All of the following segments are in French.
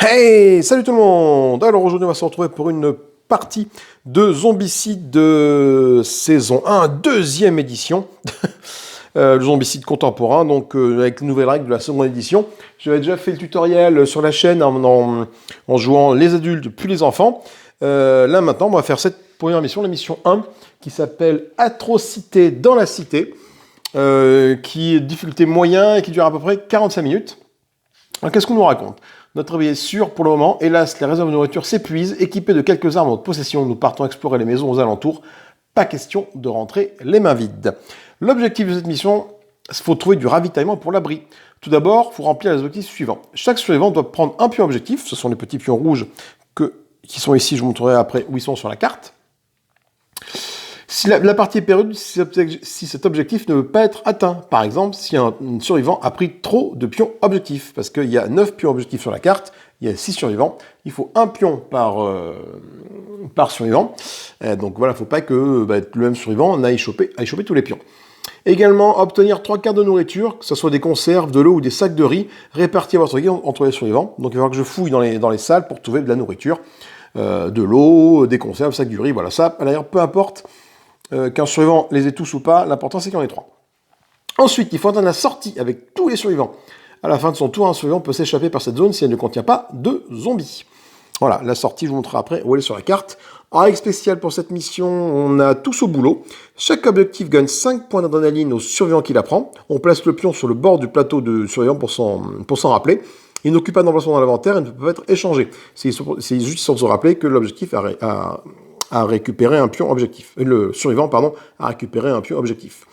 Hey, salut tout le monde! Alors aujourd'hui on va se retrouver pour une partie de Zombicide de saison 1, deuxième édition. Le Zombicide contemporain, donc avec les nouvelles règles de la seconde édition. J'avais déjà fait le tutoriel sur la chaîne en jouant les adultes puis les enfants. Là maintenant on va faire cette première mission, la mission 1, qui s'appelle Atrocité dans la cité, qui est difficulté moyen et qui dure à peu près 45 minutes. Alors qu'est-ce qu'on nous raconte? Notre vie est sûre pour le moment. Hélas, les réserves de nourriture s'épuisent. Équipés de quelques armes en notre possession, nous partons explorer les maisons aux alentours. Pas question de rentrer les mains vides. L'objectif de cette mission, il faut trouver du ravitaillement pour l'abri. Tout d'abord, il faut remplir les objectifs suivants. Chaque survivant doit prendre un pion objectif. Ce sont les petits pions rouges qui sont ici. Je vous montrerai après où ils sont sur la carte. Si la partie est perdue, si cet objectif ne peut pas être atteint. Par exemple, si un survivant a pris trop de pions objectifs, parce qu'il y a 9 pions objectifs sur la carte, il y a 6 survivants, il faut un pion par survivant. Donc voilà, il ne faut pas que le même survivant aille choper tous les pions. Également, obtenir 3 cartes de nourriture, que ce soit des conserves, de l'eau ou des sacs de riz, répartis à votre guide entre les survivants. Donc il va falloir que je fouille dans les salles pour trouver de la nourriture, de l'eau, des conserves, sacs du riz, voilà ça. D'ailleurs, peu importe qu'un survivant les ait tous ou pas, l'important c'est qu'il y en ait 3. Ensuite, il faut atteindre la sortie avec tous les survivants. À la fin de son tour, un survivant peut s'échapper par cette zone si elle ne contient pas de zombies. Voilà, la sortie, je vous montrerai après où elle est sur la carte. En règle spéciale pour cette mission, on a tous au boulot. Chaque objectif gagne 5 points d'adrénaline au survivant qui la prend. On place le pion sur le bord du plateau de survivant pour s'en rappeler. Il n'occupe pas d'emplacement dans l'inventaire et ne peut pas être échangé. C'est juste sans se rappeler que l'objectif a récupéré un pion objectif. Le survivant, pardon, a récupéré un pion objectif.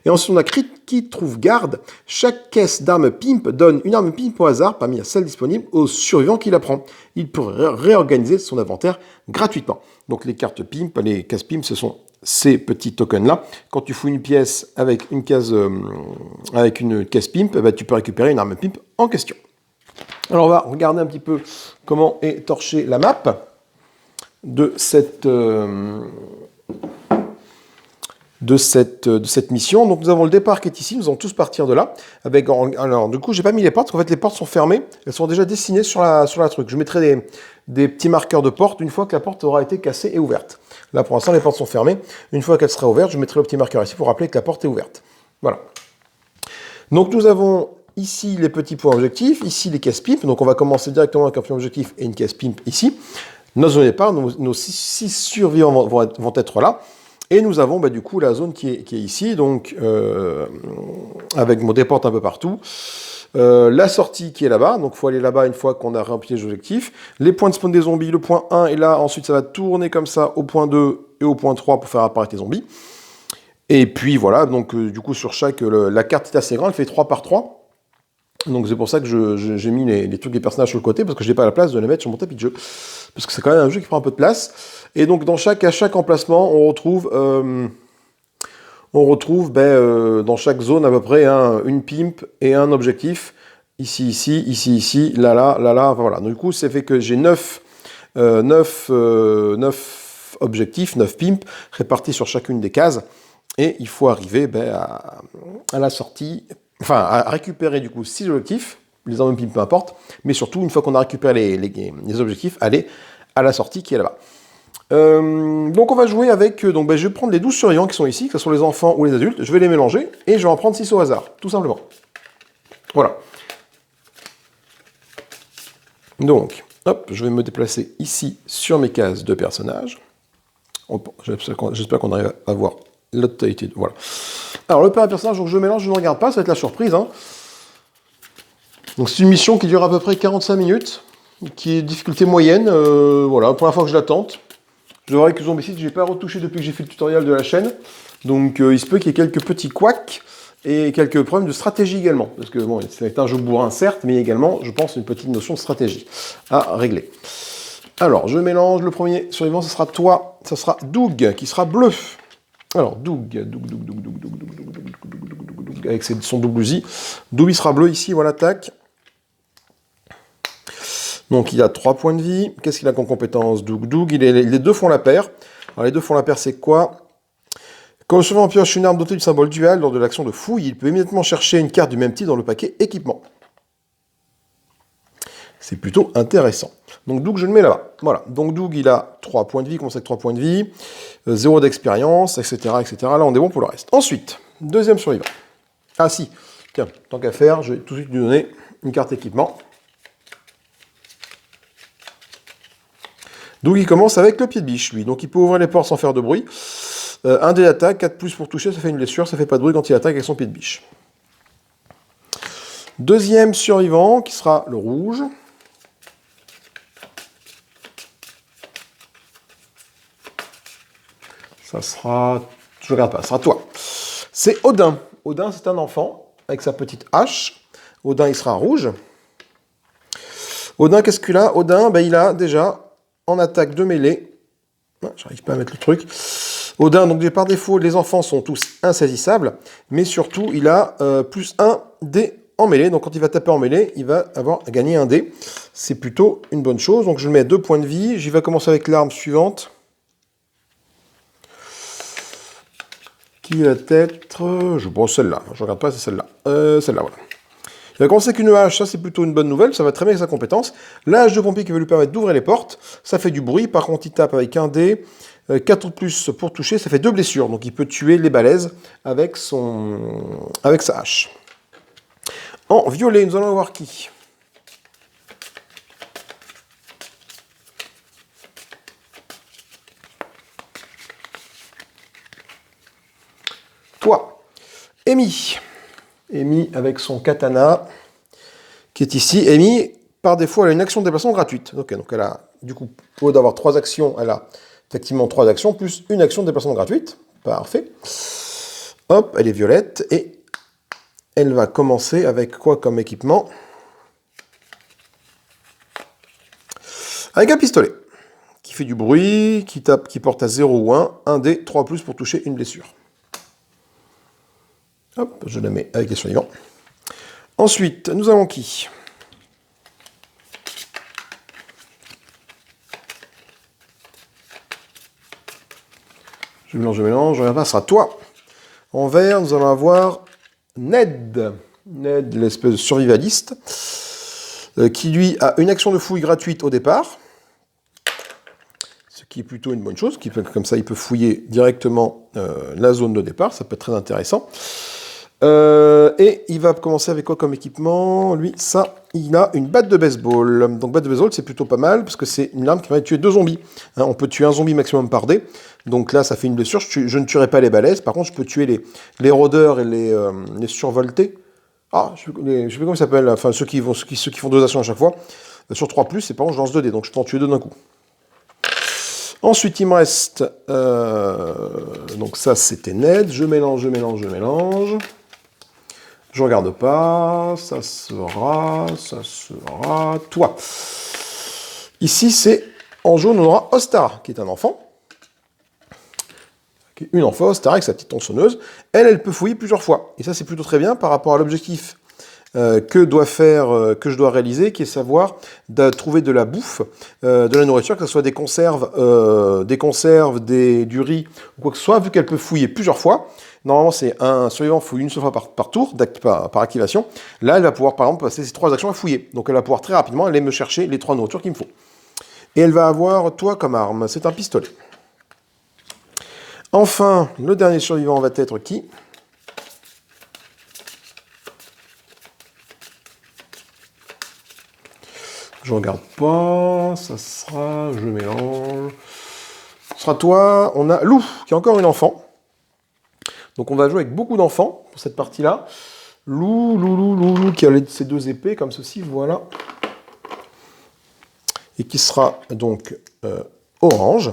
Et ensuite, on a qui trouve garde. Chaque caisse d'armes pimp donne une arme pimp au hasard parmi celles disponibles au survivant qui la prend. Il peut réorganiser son inventaire gratuitement. Donc les cartes pimp, les caisses pimp, ce sont ces petits tokens-là. Quand tu fous une pièce avec une caisse pimp, tu peux récupérer une arme pimp en question. Alors on va regarder un petit peu comment est torchée la map de cette mission. Donc nous avons le départ qui est ici, nous allons tous partir de là. Alors du coup, j'ai pas mis les portes, parce qu'en fait les portes sont fermées, elles sont déjà dessinées sur la truc. Je mettrai des petits marqueurs de porte une fois que la porte aura été cassée et ouverte. Là pour l'instant les portes sont fermées. Une fois qu'elle sera ouverte, je mettrai le petit marqueur ici pour rappeler que la porte est ouverte. Voilà. Donc nous avons ici les petits points objectifs, ici les caisses pimp. Donc on va commencer directement avec un point objectif et une caisse pimp ici. Notre zone de départ, nos 6 survivants vont être là. Et nous avons du coup la zone qui est ici, donc avec des portes un peu partout. La sortie qui est là-bas, donc il faut aller là-bas une fois qu'on a rempli les objectifs. Les points de spawn des zombies, le point 1 est là, ensuite ça va tourner comme ça au point 2 et au point 3 pour faire apparaître les zombies. Et puis voilà, donc du coup sur la carte est assez grande, elle fait 3 par 3. Donc c'est pour ça que j'ai mis les trucs des personnages sur le côté, parce que je n'ai pas la place de les mettre sur mon tapis de jeu. Parce que c'est quand même un jeu qui prend un peu de place. Et donc à chaque emplacement, on retrouve dans chaque zone à peu près une pimp et un objectif. Ici, là, voilà. Donc, du coup, ça fait que j'ai 9 objectifs, 9 pimps répartis sur chacune des cases. Et il faut arriver à la sortie, à récupérer du coup 6 objectifs, les armes pimp peu importe, mais surtout, une fois qu'on a récupéré les objectifs, aller à la sortie qui est là-bas. Donc on va jouer avec, je vais prendre les 12 survivants qui sont ici, que ce soit les enfants ou les adultes, je vais les mélanger, et je vais en prendre 6 au hasard, tout simplement. Voilà. Donc, hop, je vais me déplacer ici sur mes cases de personnages. J'espère qu'on arrive à voir la totalité. Voilà. Alors le personnage, donc je mélange, je ne regarde pas, ça va être la surprise. Donc c'est une mission qui dure à peu près 45 minutes, qui est difficulté moyenne, voilà, pour la fois que je la tente. Je vois que Zombicide, je n'ai pas retouché depuis que j'ai fait le tutoriel de la chaîne. Donc il se peut qu'il y ait quelques petits couacs et quelques problèmes de stratégie également. Parce que bon, c'est un jeu bourrin certes, mais également, je pense, une petite notion de stratégie à régler. Alors, je mélange le premier survivant, ce sera toi, ça sera Doug, qui sera bleu. Alors, Doug, avec son double uzi. Doug, il sera bleu ici, voilà, tac. Donc il a 3 points de vie. Qu'est-ce qu'il a comme compétence, Doug, les deux font la paire. Alors les deux font la paire, c'est quoi? Quand le survivant pioche une arme dotée du symbole dual lors de l'action de fouille, il peut immédiatement chercher une carte du même type dans le paquet équipement. C'est plutôt intéressant. Donc Doug, je le mets là-bas. Voilà. Donc Doug, il a 3 points de vie, commence avec 3 points de vie, 0 d'expérience, etc., etc. Là, on est bon pour le reste. Ensuite, deuxième survivant. Ah si, tiens, tant qu'à faire, je vais tout de suite lui donner une carte équipement. Doug, il commence avec le pied de biche, lui. Donc il peut ouvrir les portes sans faire de bruit. Un dé d'attaque, 4 plus pour toucher, ça fait une blessure, ça fait pas de bruit quand il attaque avec son pied de biche. Deuxième survivant, qui sera le rouge. Ça sera... Je regarde pas, ça sera toi. C'est Odin. Odin, c'est un enfant, avec sa petite hache. Odin, il sera rouge. Odin, qu'est-ce qu'il a? Odin, ben, il a déjà, en attaque de mêlée... J'arrive pas à mettre le truc. Odin, donc par défaut, les enfants sont tous insaisissables, mais surtout, il a plus 1 dé en mêlée. Donc quand il va taper en mêlée, il va avoir gagné un dé. C'est plutôt une bonne chose. Donc je le mets à 2 points de vie. J'y vais commencer avec l'arme suivante. Qui va être... Je pense celle-là. Je regarde pas, c'est celle-là. Celle-là, voilà. Il va commencer avec une hache, ça c'est plutôt une bonne nouvelle, ça va très bien avec sa compétence. La hache de pompier qui va lui permettre d'ouvrir les portes, ça fait du bruit, par contre il tape avec un dé, 4 ou plus pour toucher, ça fait 2 blessures, donc il peut tuer les balaises avec sa hache. En violet, nous allons voir qui? Toi, Amy. Amy avec son katana, qui est ici. Amy, par défaut, elle a une action de déplacement gratuite. Ok, donc elle a, du coup, au lieu d'avoir 3 actions, elle a effectivement 3 actions, plus une action de déplacement gratuite. Parfait. Hop, elle est violette, et elle va commencer avec quoi comme équipement? Avec un pistolet, qui fait du bruit, qui tape, qui porte à 0 ou 1 dé, 3 plus pour toucher une blessure. Hop, je le mets avec les survivants. Ensuite, nous avons qui? Je mélange, regarde pas, ce sera toi. En vert, nous allons avoir Ned. Ned, l'espèce de survivaliste, qui lui a une action de fouille gratuite au départ, ce qui est plutôt une bonne chose, comme ça il peut fouiller directement la zone de départ, ça peut être très intéressant. Et il va commencer avec quoi comme équipement? Lui, ça, il a une batte de baseball. Donc batte de baseball, c'est plutôt pas mal, parce que c'est une arme qui va tuer 2 zombies. Hein, on peut tuer un zombie maximum par dé. Donc là, ça fait une blessure. Je ne tuerai pas les balaises. Par contre, je peux tuer les rôdeurs et les survoltés. Ah, je sais plus comment ça s'appelle. Enfin, ceux qui font 2 actions à chaque fois. Sur 3+, c'est par contre, je lance 2 dés. Donc je peux en tuer 2 d'un coup. Ensuite, il me reste... donc ça, c'était Ned. Je mélange. Je regarde pas, ça sera toi. Ici, c'est en jaune, on aura Ostara, qui est un enfant. Une enfant, Ostara, avec sa petite tronçonneuse. Elle peut fouiller plusieurs fois. Et ça, c'est plutôt très bien par rapport à l'objectif que je dois réaliser, qui est savoir de trouver de la bouffe, de la nourriture, que ce soit des conserves, du riz, ou quoi que ce soit, vu qu'elle peut fouiller plusieurs fois. Normalement, c'est un survivant fouille une seule fois par tour, par activation. Là, elle va pouvoir, par exemple, passer ses 3 actions à fouiller. Donc, elle va pouvoir très rapidement aller me chercher les 3 nourritures qu'il me faut. Et elle va avoir toi comme arme. C'est un pistolet. Enfin, le dernier survivant va être qui? Je regarde pas. Ça sera... Je mélange. Ce sera toi. On a Lou, qui est encore une enfant. Donc on va jouer avec beaucoup d'enfants pour cette partie-là. Lou, qui a ses 2 épées, comme ceci, voilà. Et qui sera donc orange.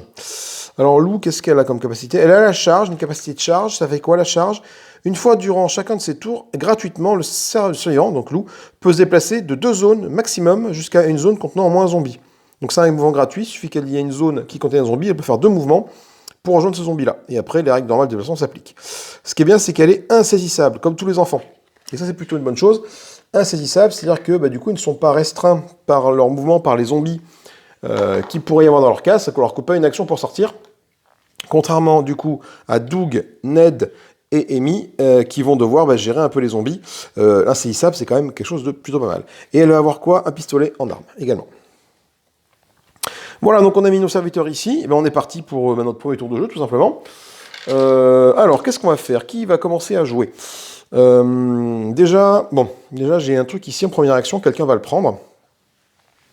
Alors Lou, qu'est-ce qu'elle a comme capacité? Elle a la charge, une capacité de charge. Ça fait quoi la charge? Une fois durant chacun de ses tours, gratuitement, le survivant, donc Lou, peut se déplacer de 2 zones maximum jusqu'à une zone contenant au moins un zombie. Donc c'est un mouvement gratuit, il suffit qu'il y ait une zone qui contient un zombie, elle peut faire 2 mouvements pour rejoindre ce zombie-là. Et après, les règles normales de déplacement s'appliquent. Ce qui est bien, c'est qu'elle est insaisissable, comme tous les enfants. Et ça, c'est plutôt une bonne chose. Insaisissable, c'est-à-dire que du coup, ils ne sont pas restreints par leur mouvement, par les zombies qui pourraient y avoir dans leur case, ça ne leur coupe pas une action pour sortir. Contrairement, du coup, à Doug, Ned et Amy qui vont devoir gérer un peu les zombies. Insaisissable, c'est quand même quelque chose de plutôt pas mal. Et elle va avoir quoi? Un pistolet en arme également. Voilà, donc on a mis nos serviteurs ici. Et on est parti pour notre premier tour de jeu, tout simplement. Alors, qu'est-ce qu'on va faire? Qui va commencer à jouer? Déjà, j'ai un truc ici en première action, quelqu'un va le prendre.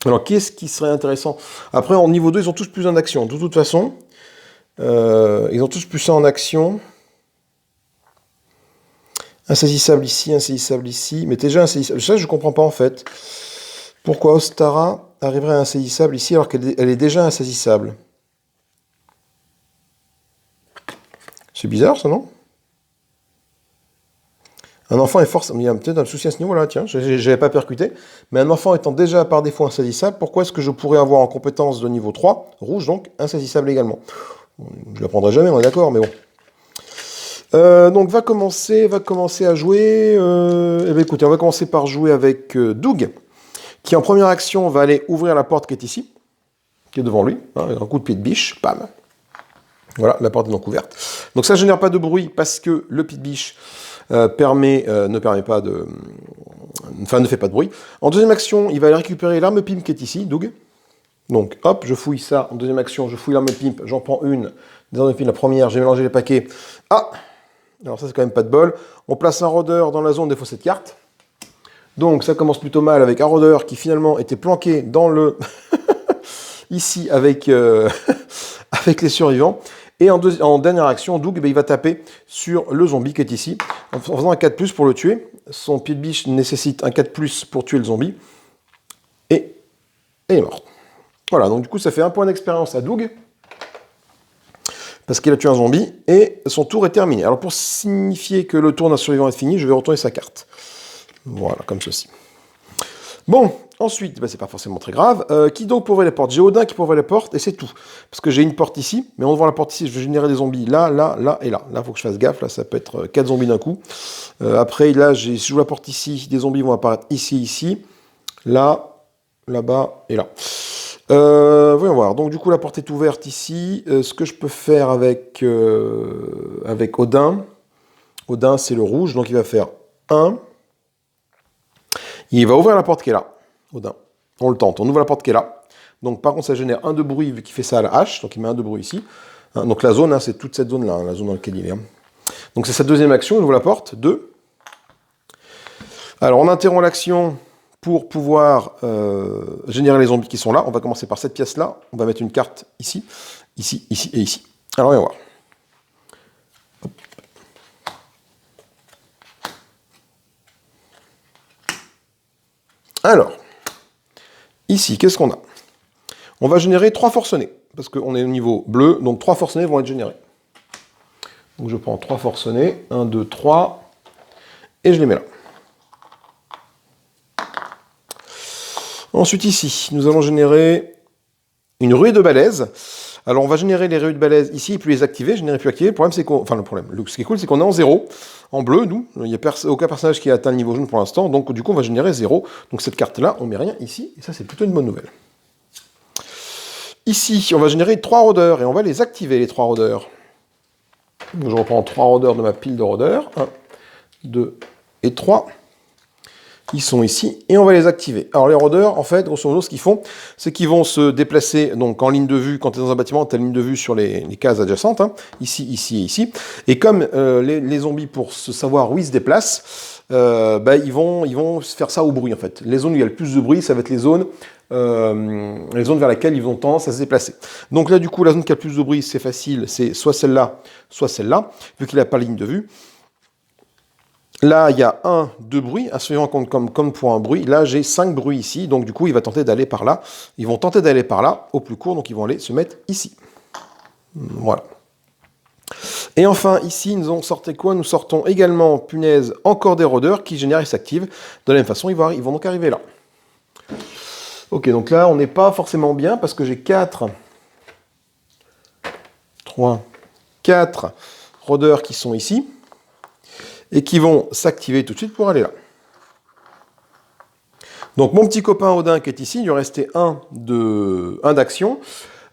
Alors, qu'est-ce qui serait intéressant? Après, en niveau 2, ils ont tous plus en action. De toute façon, ils ont tous plus ça en action. Insaisissable ici. Mais déjà insaisissable. Ça, je comprends pas en fait. Pourquoi Ostara arriverait à insaisissable ici alors qu'elle est déjà insaisissable? C'est bizarre ça, non? Un enfant est forcément... Il y a peut-être un souci à ce niveau-là, tiens, je n'avais pas percuté. Mais un enfant étant déjà par défaut insaisissable, pourquoi est-ce que je pourrais avoir en compétence de niveau 3, rouge donc, insaisissable également? Je ne l'apprendrai jamais, on est d'accord, mais bon. Donc va commencer à jouer... écoutez, on va commencer par jouer avec Doug, qui en première action va aller ouvrir la porte qui est ici, qui est devant lui, hein, un coup de pied de biche, bam. Voilà, la porte est donc ouverte. Donc ça ne génère pas de bruit parce que le pied de biche ne fait pas de bruit. En deuxième action, il va aller récupérer l'arme pimp qui est ici, Doug. Donc hop, je fouille ça. En deuxième action, je fouille l'arme pimp, j'en prends une. Des armes pimp, la première, j'ai mélangé les paquets. Ah, alors ça c'est quand même pas de bol. On place un rôdeur dans la zone des faussettes de cartes. Donc ça commence plutôt mal avec un rôdeur qui finalement était planqué dans le... ici avec, avec les survivants. Et en dernière action, Doug, il va taper sur le zombie qui est ici, en faisant un 4+, pour le tuer. Son pied de biche nécessite un 4+, pour tuer le zombie. Et il est mort. Voilà, donc du coup, ça fait un point d'expérience à Doug, parce qu'il a tué un zombie, et son tour est terminé. Alors pour signifier que le tour d'un survivant est fini, je vais retourner sa carte. Voilà, comme ceci. Bon, ensuite, c'est pas forcément très grave. Qui donc pour ouvrir les portes? J'ai Odin qui peut ouvrir les portes, et c'est tout. Parce que j'ai une porte ici, mais en ouvrant la porte ici, je vais générer des zombies là, là, là et là. Là, il faut que je fasse gaffe, là, ça peut être 4 zombies d'un coup. Après, là, si j'ouvre la porte ici, des zombies vont apparaître ici, là, là-bas et là. Voyons voir. Donc, du coup, la porte est ouverte ici. Ce que je peux faire avec Odin, c'est le rouge, donc il va faire 1... Il va ouvrir la porte qui est là, Odin. On le tente, on ouvre la porte qui est là. Donc par contre, ça génère un de bruit vu qu'il fait ça à la hache, donc il met un de bruit ici. Hein, donc la zone, c'est toute cette zone-là, la zone dans laquelle il est. Donc c'est sa deuxième action, il ouvre la porte, 2. Alors on interrompt l'action pour pouvoir générer les zombies qui sont là. On va commencer par cette pièce-là, on va mettre une carte ici, ici, ici et ici. Alors on va voir. Alors, ici, qu'est-ce qu'on a? On va générer 3 forcenés, parce qu'on est au niveau bleu, donc 3 forcenés vont être générés. Donc je prends 3 forcenés, 1, 2, 3, et je les mets là. Ensuite ici, nous allons générer une ruée de balaises. Alors on va générer les ruées de balaises ici, et puis les activer, je n'ai plus activé. Le problème, c'est qu'on... Enfin le problème, ce qui est cool, c'est qu'on est en 0, en bleu, nous. Il n'y a aucun personnage qui a atteint le niveau jaune pour l'instant, donc du coup on va générer 0. Donc cette carte-là, on met rien ici, et ça c'est plutôt une bonne nouvelle. Ici, on va générer 3 rôdeurs, et on va les activer, les 3 rôdeurs. Donc je reprends 3 rôdeurs de ma pile de rôdeurs. 1, 2 et 3. Ils sont ici, et on va les activer. Alors les rôdeurs, en fait, grosso modo, ce qu'ils font, c'est qu'ils vont se déplacer donc en ligne de vue. Quand tu es dans un bâtiment, tu as une ligne de vue sur les cases adjacentes, hein, ici, ici et ici. Et comme les zombies, pour se savoir où ils se déplacent, ils vont faire ça au bruit, en fait. Les zones où il y a le plus de bruit, ça va être les zones vers lesquelles ils ont tendance à se déplacer. Donc là, du coup, la zone qui a le plus de bruit, c'est facile, c'est soit celle-là, vu qu'il n'a pas la ligne de vue. Là, il y a 1, 2 bruits, un survivant compte comme pour un bruit. Là, j'ai 5 bruits ici, donc du coup, il va tenter d'aller par là. Ils vont tenter d'aller par là, au plus court, donc ils vont aller se mettre ici. Voilà. Et enfin, ici, nous en sortons quoi? Nous sortons également, punaise, encore des rôdeurs qui génèrent et s'activent. De la même façon, ils vont donc arriver là. Ok, donc là, on n'est pas forcément bien, parce que j'ai 4 rôdeurs qui sont ici, et qui vont s'activer tout de suite pour aller là. Donc mon petit copain Odin qui est ici, il lui restait un d'action.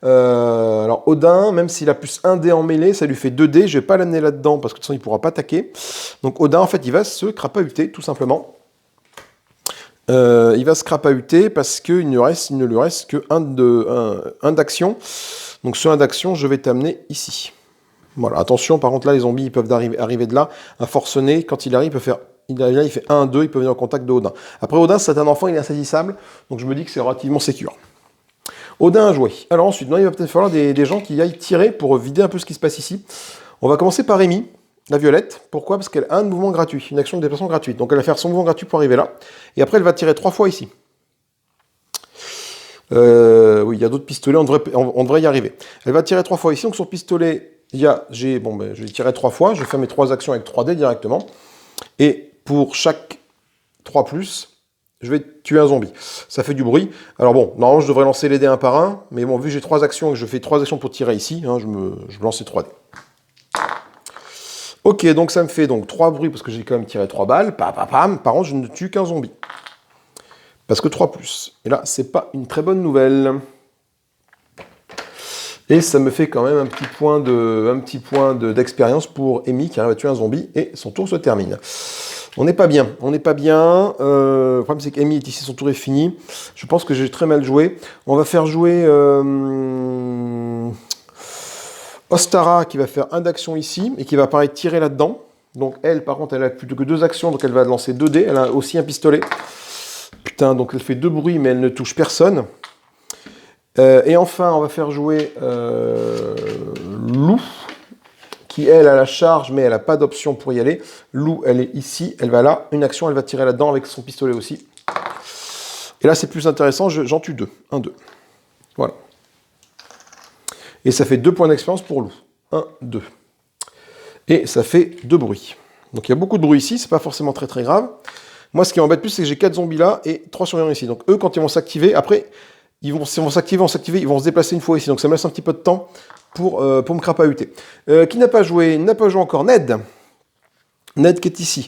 Alors Odin, même s'il a plus 1 dé en mêlée, ça lui fait 2 dés. Je vais pas l'amener là-dedans parce que de toute façon il ne pourra pas attaquer. Donc Odin, en fait, il va se crapahuter, tout simplement. Il va se crapahuter parce qu'il ne lui reste que 1 d'action. Donc ce 1 d'action, je vais t'amener ici. Voilà, attention, par contre là, les zombies, ils peuvent arriver de là. Un forcené, quand il arrive, il peut faire... il fait 1, 2, il peut venir en contact de Odin. Après, Odin, c'est un enfant, il est insaisissable, donc je me dis que c'est relativement sécure. Odin a joué. Alors ensuite, il va peut-être falloir des gens qui aillent tirer pour vider un peu ce qui se passe ici. On va commencer par Amy, la violette. Pourquoi? Parce qu'elle a un mouvement gratuit, une action de déplacement gratuite. Donc elle va faire son mouvement gratuit pour arriver là. Et après, elle va tirer 3 fois ici. Oui, il y a d'autres pistolets, on devrait y arriver. Elle va tirer 3 fois ici, donc son pistolet... je vais tirer 3 fois, je vais faire mes 3 actions avec 3 dés directement. Et pour chaque 3+, je vais tuer un zombie. Ça fait du bruit. Alors bon, normalement je devrais lancer les dés un par un, mais bon, vu que j'ai 3 actions et que je fais 3 actions pour tirer ici, hein, je me lance les 3 dés. Ok, donc ça me fait donc 3 bruits parce que j'ai quand même tiré 3 balles. Pam, pam, pam. Par contre, je ne tue qu'un zombie. Parce que 3+. Et là, c'est pas une très bonne nouvelle. Et ça me fait quand même un petit point d'expérience pour Amy qui arrive à tuer un zombie et son tour se termine. On n'est pas bien, le problème c'est qu'Amy est ici, son tour est fini. Je pense que j'ai très mal joué. On va faire jouer Ostara qui va faire 1 d'action ici et qui va pareil tirer là-dedans. Donc elle, par contre, elle a plus que 2 actions, donc elle va lancer 2 dés. Elle a aussi un pistolet. Putain, donc elle fait 2 bruits, mais elle ne touche personne. Et enfin, on va faire jouer Lou, qui elle a la charge, mais elle n'a pas d'option pour y aller. Lou, elle est ici, elle va là. Une action, elle va tirer là-dedans avec son pistolet aussi. Et là, c'est plus intéressant, j'en tue 2. 1, 2. Voilà. Et ça fait 2 points d'expérience pour Lou. 1, 2. Et ça fait 2 bruits. Donc il y a beaucoup de bruit ici, c'est pas forcément très très grave. Moi, ce qui m'embête plus, c'est que j'ai 4 zombies là et 3 surveillants ici. Donc eux, quand ils vont s'activer, après... Ils vont s'activer, ils vont se déplacer une fois ici. Donc ça me laisse un petit peu de temps pour me crapahuter. Qui n'a pas joué? N'a pas joué encore Ned. Ned qui est ici.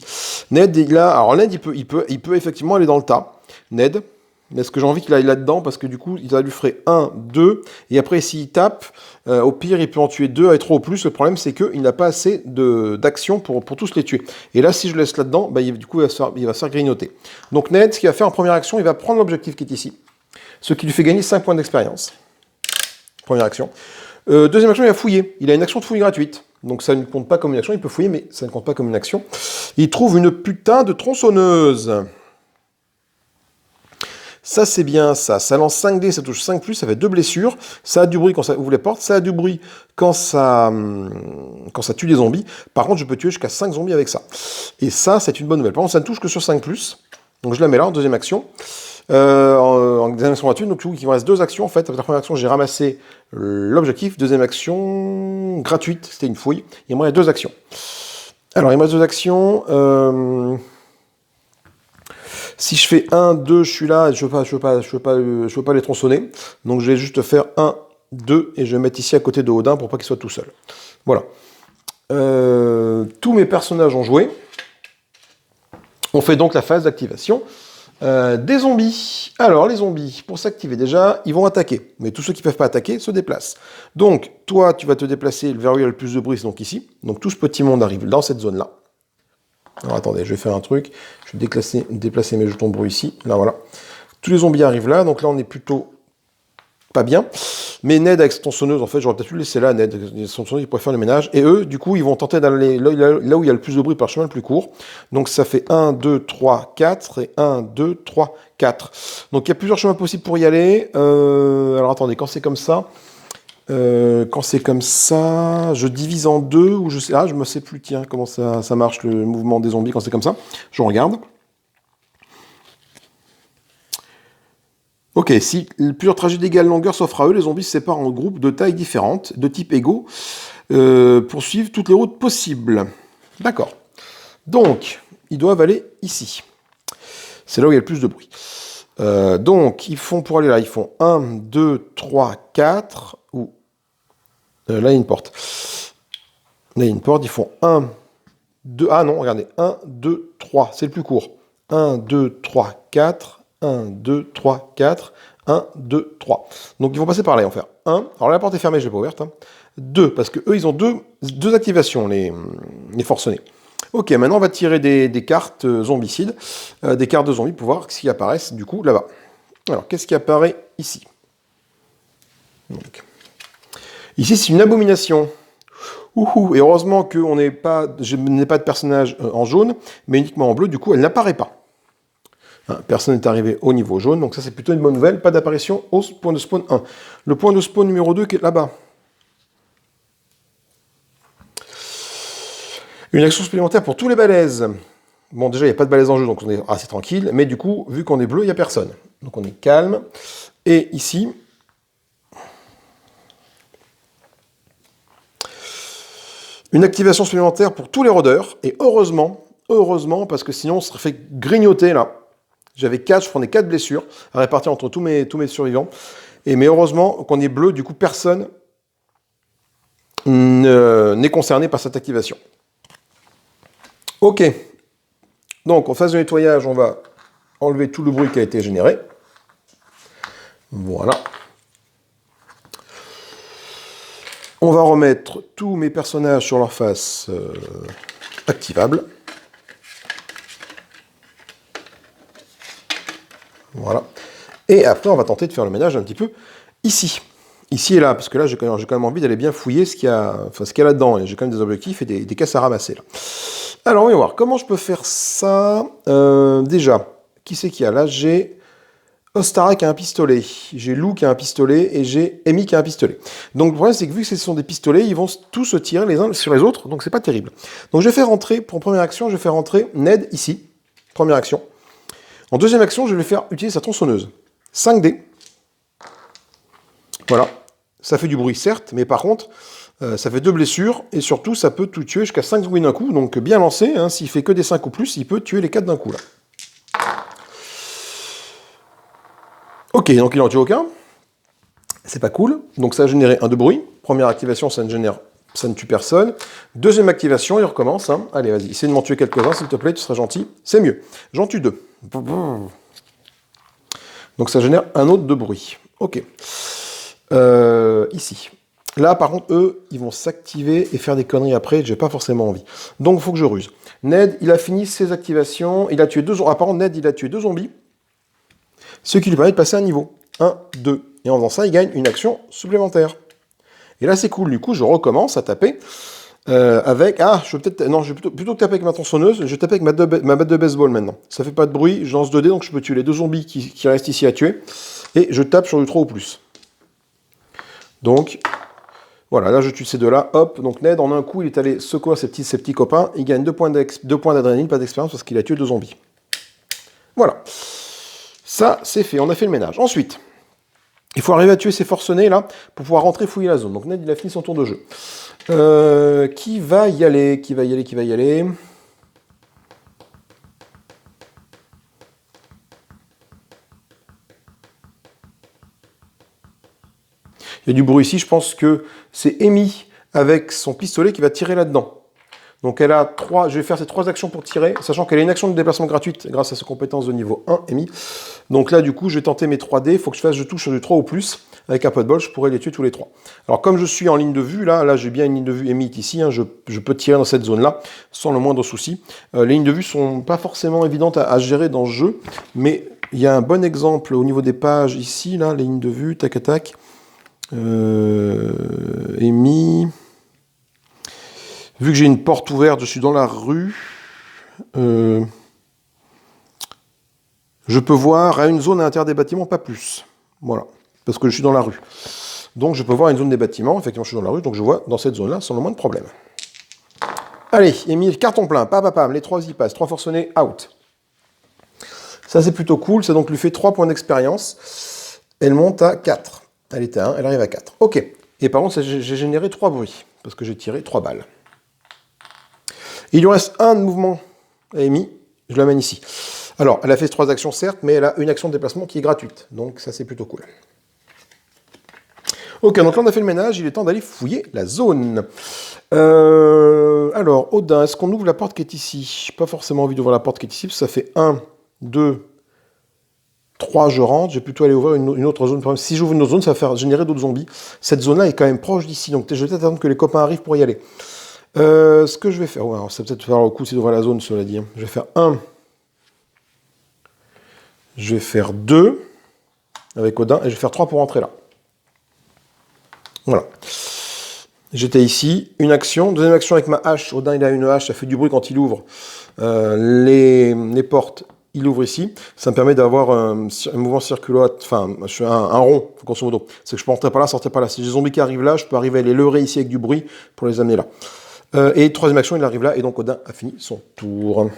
Ned, alors Ned, il peut effectivement aller dans le tas. Ned. Est-ce que j'ai envie qu'il aille là-dedans? Parce que du coup, il lui ferait 1, 2. Et après, s'il tape, au pire, il peut en tuer 2 et 3 au plus. Le problème, c'est qu'il n'a pas assez d'action pour tous les tuer. Et là, si je le laisse là-dedans, bah, du coup, il va se faire grignoter. Donc Ned, ce qu'il va faire en première action, il va prendre l'objectif qui est ici. Ce qui lui fait gagner 5 points d'expérience. Première action. Deuxième action, il va fouiller. Il a une action de fouille gratuite. Donc ça ne compte pas comme une action, il peut fouiller, mais ça ne compte pas comme une action. Il trouve une putain de tronçonneuse. Ça, c'est bien ça. Ça lance 5 dés, ça touche 5+, ça fait 2 blessures. Ça a du bruit quand ça ouvre les portes. Ça a du bruit quand ça tue des zombies. Par contre, je peux tuer jusqu'à 5 zombies avec ça. Et ça, c'est une bonne nouvelle. Par contre, ça ne touche que sur 5+. Donc je la mets là en deuxième action. En deuxième action gratuite, donc il me reste 2 actions en fait. Avec la première action, j'ai ramassé l'objectif. Deuxième action gratuite, c'était une fouille. Il me reste 2 actions. Alors, il me reste 2 actions. Si je fais 1, 2, je suis là, je veux pas les tronçonner. Donc je vais juste faire 1, 2, et je vais mettre ici à côté de Odin pour pas qu'il soit tout seul. Voilà. Tous mes personnages ont joué. On fait donc la phase d'activation des zombies. Alors, les zombies, pour s'activer déjà, ils vont attaquer. Mais tous ceux qui ne peuvent pas attaquer se déplacent. Donc, toi, tu vas te déplacer vers où il y a le plus de bruit, c'est donc ici. Donc, tout ce petit monde arrive dans cette zone-là. Alors, attendez, je vais faire un truc. Je vais déplacer mes jetons de bruit ici. Là, voilà. Tous les zombies arrivent là. Donc là, on est plutôt pas bien. Mais Ned, avec son tronçonneuse, en fait, j'aurais peut-être pu le laisser là, Ned. Son tronçonneuse, il pourrait faire le ménage. Et eux, du coup, ils vont tenter d'aller là où il y a le plus de bruit par le chemin le plus court. Donc ça fait 1, 2, 3, 4. Et 1, 2, 3, 4. Donc il y a plusieurs chemins possibles pour y aller. Alors attendez, quand c'est comme ça, je divise en 2. Ou je me sais plus, tiens, comment ça marche, le mouvement des zombies quand c'est comme ça. Je regarde. Ok, si plusieurs trajets d'égale longueur s'offrent à eux, les zombies se séparent en groupes de tailles différentes, de type égaux, pour suivre toutes les routes possibles. D'accord. Donc, ils doivent aller ici. C'est là où il y a le plus de bruit. Donc, pour aller là, ils font 1, 2, 3, 4, ou... là, il y a une porte. Là, il y a une porte, ils font 1, 2... Ah non, regardez, 1, 2, 3, c'est le plus court. 1, 2, 3, 4... 1, 2, 3, 4, 1, 2, 3. Donc ils vont passer par là, ils vont faire 1. Alors la porte est fermée, je ne l'ai pas ouverte. 2, parce qu'eux, ils ont deux activations, les forcenés. Ok, maintenant on va tirer des cartes zombicides, des cartes de zombies pour voir ce qui apparaissent du coup là-bas. Alors, qu'est-ce qui apparaît ici? Donc, ici, c'est une abomination. Et heureusement que je n'ai pas de personnage en jaune, mais uniquement en bleu, du coup, elle n'apparaît pas. Hein, personne n'est arrivé au niveau jaune, donc ça, c'est plutôt une bonne nouvelle. Pas d'apparition au point de spawn 1. Le point de spawn numéro 2 qui est là-bas. Une action supplémentaire pour tous les balaises. Bon, déjà, il n'y a pas de balaises en jeu, donc on est assez tranquille. Mais du coup, vu qu'on est bleu, il n'y a personne. Donc on est calme. Et ici, une activation supplémentaire pour tous les rôdeurs. Et heureusement, parce que sinon on serait fait grignoter là. J'avais 4, je prenais 4 blessures à répartir entre tous mes survivants. Mais heureusement qu'on est bleu, du coup personne n'est concerné par cette activation. Ok. Donc en phase de nettoyage, on va enlever tout le bruit qui a été généré. Voilà. On va remettre tous mes personnages sur leur face activable. Voilà. Et après, on va tenter de faire le ménage un petit peu ici. Ici et là, parce que là, j'ai quand même envie d'aller bien fouiller ce qu'il y a là-dedans. Et j'ai quand même des objectifs et des caisses à ramasser. Là. Alors, on va voir. Comment je peux faire ça déjà, qui c'est qu'il y a là? J'ai Ostara qui a un pistolet, j'ai Lou qui a un pistolet et j'ai Amy qui a un pistolet. Donc le problème c'est que vu que ce sont des pistolets, ils vont tous se tirer les uns sur les autres, donc c'est pas terrible. Donc je vais faire rentrer, pour première action, je vais faire rentrer Ned ici, première action. En deuxième action, je vais faire utiliser sa tronçonneuse. 5D. Voilà. Ça fait du bruit certes, mais par contre, ça fait 2 blessures, et surtout ça peut tout tuer jusqu'à 5 zombies d'un coup, donc bien lancé, hein, s'il fait que des 5 ou plus, il peut tuer les 4 d'un coup là. Ok, donc il n'en tue aucun. C'est pas cool. Donc ça a généré un de bruit. Première activation, ça ne tue personne. Deuxième activation, il recommence. Hein. Allez, vas-y, essaie de m'en tuer quelques-uns, s'il te plaît, tu seras gentil. C'est mieux. J'en tue 2. Donc ça génère un autre de bruit. Ok. Ici. Là, par contre, eux, ils vont s'activer et faire des conneries après. J'ai pas forcément envie. Donc, il faut que je ruse. Ned, il a fini ses activations. Il a tué 2 zombies. Apparemment, Ned, il a tué 2 zombies. Ce qui lui permet de passer un niveau. 1, 2. Et en faisant ça, il gagne une action supplémentaire. Et là, c'est cool. Du coup, je recommence à taper avec... Ah, je vais peut-être... Non, je vais plutôt que taper avec ma tronçonneuse, je vais taper avec ma batte de baseball maintenant. Ça fait pas de bruit, je lance 2 dés, donc je peux tuer les 2 zombies qui restent ici à tuer. Et je tape sur du 3 ou plus. Donc, voilà, là, je tue ces 2-là. Hop, donc Ned, en un coup, il est allé secourir ses petits copains. Il gagne 2 points d'adrénaline, pas d'expérience, parce qu'il a tué 2 zombies. Voilà. Ça, c'est fait. On a fait le ménage. Ensuite... il faut arriver à tuer ces forcenés là pour pouvoir rentrer fouiller la zone. Donc Ned il a fini son tour de jeu. Qui va y aller? Qui va y aller? Il y a du bruit ici, je pense que c'est Amy avec son pistolet qui va tirer là-dedans. Donc elle a 3, je vais faire ces 3 actions pour tirer, sachant qu'elle a une action de déplacement gratuite grâce à ses compétences de niveau 1, Amy. Donc là, du coup, je vais tenter mes 3 dés, il faut que je touche sur du 3 ou plus. Avec un peu de bol, je pourrais les tuer tous les 3. Alors comme je suis en ligne de vue, là j'ai bien une ligne de vue Amy ici, hein, je peux tirer dans cette zone-là sans le moindre souci. Les lignes de vue sont pas forcément évidentes à gérer dans ce jeu, mais il y a un bon exemple au niveau des pages ici, là, les lignes de vue, tac, tac. Amy... Vu que j'ai une porte ouverte, je suis dans la rue, je peux voir à une zone à l'intérieur des bâtiments, pas plus. Voilà, parce que je suis dans la rue. Donc je peux voir une zone des bâtiments, effectivement je suis dans la rue, donc je vois dans cette zone-là sans le moindre problème. Allez, Émile, carton plein, pam, les 3 y passent, 3 forcenés, out. Ça c'est plutôt cool, ça donc lui fait 3 points d'expérience. Elle monte à 4. Elle était à 1, elle arrive à 4. Ok, et par contre j'ai généré 3 bruits, parce que j'ai tiré 3 balles. Il lui reste un mouvement à Amy, je l'amène ici. Alors, elle a fait 3 actions certes, mais elle a une action de déplacement qui est gratuite. Donc ça c'est plutôt cool. Ok, donc là on a fait le ménage, il est temps d'aller fouiller la zone. Alors, Odin, est-ce qu'on ouvre la porte qui est ici? J'ai pas forcément envie d'ouvrir la porte qui est ici, parce que ça fait 1, 2, 3, je rentre. Je vais plutôt aller ouvrir une autre zone. Par exemple, si j'ouvre une autre zone, ça va faire générer d'autres zombies. Cette zone-là est quand même proche d'ici. Donc je vais peut-être attendre que les copains arrivent pour y aller. Ce que je vais faire... Ouais, alors, ça va peut-être faire le coup, c'est d'ouvrir la zone, cela dit. Hein. Je vais faire 1. Je vais faire 2 avec Odin. Et je vais faire 3 pour rentrer là. Voilà. J'étais ici, une action, deuxième action avec ma hache. Odin, il a une hache, ça fait du bruit quand il ouvre les portes. Il ouvre ici. Ça me permet d'avoir un mouvement circulaire, enfin, un rond, grosso modo. C'est que je peux rentrer par là, sortir par là. Si j'ai des zombies qui arrivent là, je peux arriver à les leurrer ici avec du bruit pour les amener là. Et troisième action, il arrive là, et donc Odin a fini son tour.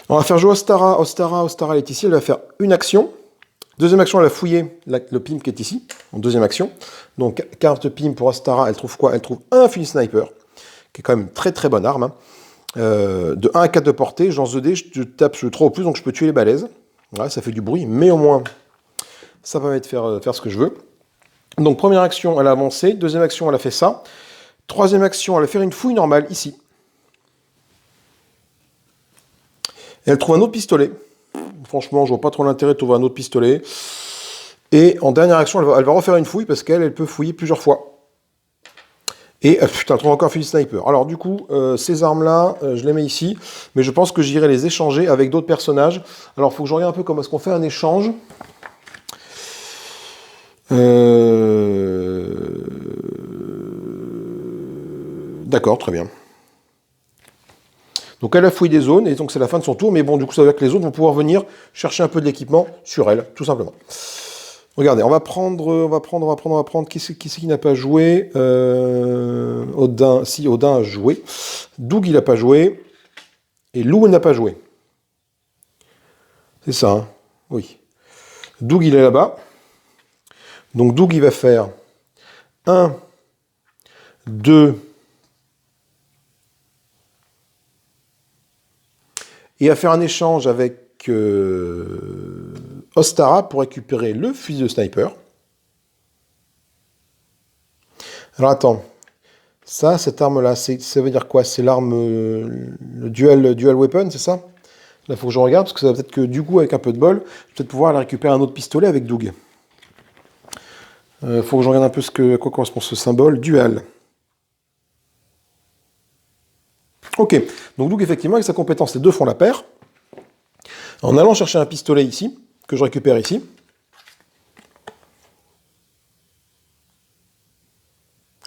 On va faire jouer Ostara. Ostara, elle est ici, elle va faire une action. Deuxième action, elle a fouillé le pimp qui est ici, en deuxième action. Donc, carte pimp pour Ostara, elle trouve quoi? Elle trouve un fusil sniper, qui est quand même une très très bonne arme. Hein. De 1 à 4 de portée, je lance 2 dés, je tape sur 3 ou plus, donc je peux tuer les balaises. Voilà, ça fait du bruit, mais au moins, ça permet de faire ce que je veux. Donc, première action, elle a avancé. Deuxième action, elle a fait ça. Troisième action, elle a fait une fouille normale, ici. Et elle trouve un autre pistolet. Franchement, je vois pas trop l'intérêt de trouver un autre pistolet. Et en dernière action, elle va refaire une fouille parce qu'elle peut fouiller plusieurs fois. Et putain, elle trouve encore un fusil sniper. Alors du coup, ces armes-là, je les mets ici. Mais je pense que j'irai les échanger avec d'autres personnages. Alors, il faut que je regarde un peu comment est-ce qu'on fait un échange. D'accord, très bien. Donc elle a fouillé des zones, et donc c'est la fin de son tour, mais bon, du coup, ça veut dire que les autres vont pouvoir venir chercher un peu de l'équipement sur elle, tout simplement. Regardez, on va prendre, qui c'est qui n'a pas joué Odin, si, Odin a joué. Doug, il n'a pas joué. Et Lou, il n'a pas joué. C'est ça, hein? Oui. Doug, il est là-bas. Donc Doug, il va faire 1, 2... Et à faire un échange avec Ostara pour récupérer le fusil de sniper. Alors attends, cette arme-là, ça veut dire quoi? C'est l'arme, le dual weapon, c'est ça? Là, il faut que je regarde, parce que ça va peut-être que du coup, avec un peu de bol, je vais peut-être pouvoir aller récupérer un autre pistolet avec Doug. Faut que je regarde un peu à quoi correspond ce symbole, dual. Ok, donc Doug, effectivement, avec sa compétence, les deux font la paire. En allant chercher un pistolet ici, que je récupère ici.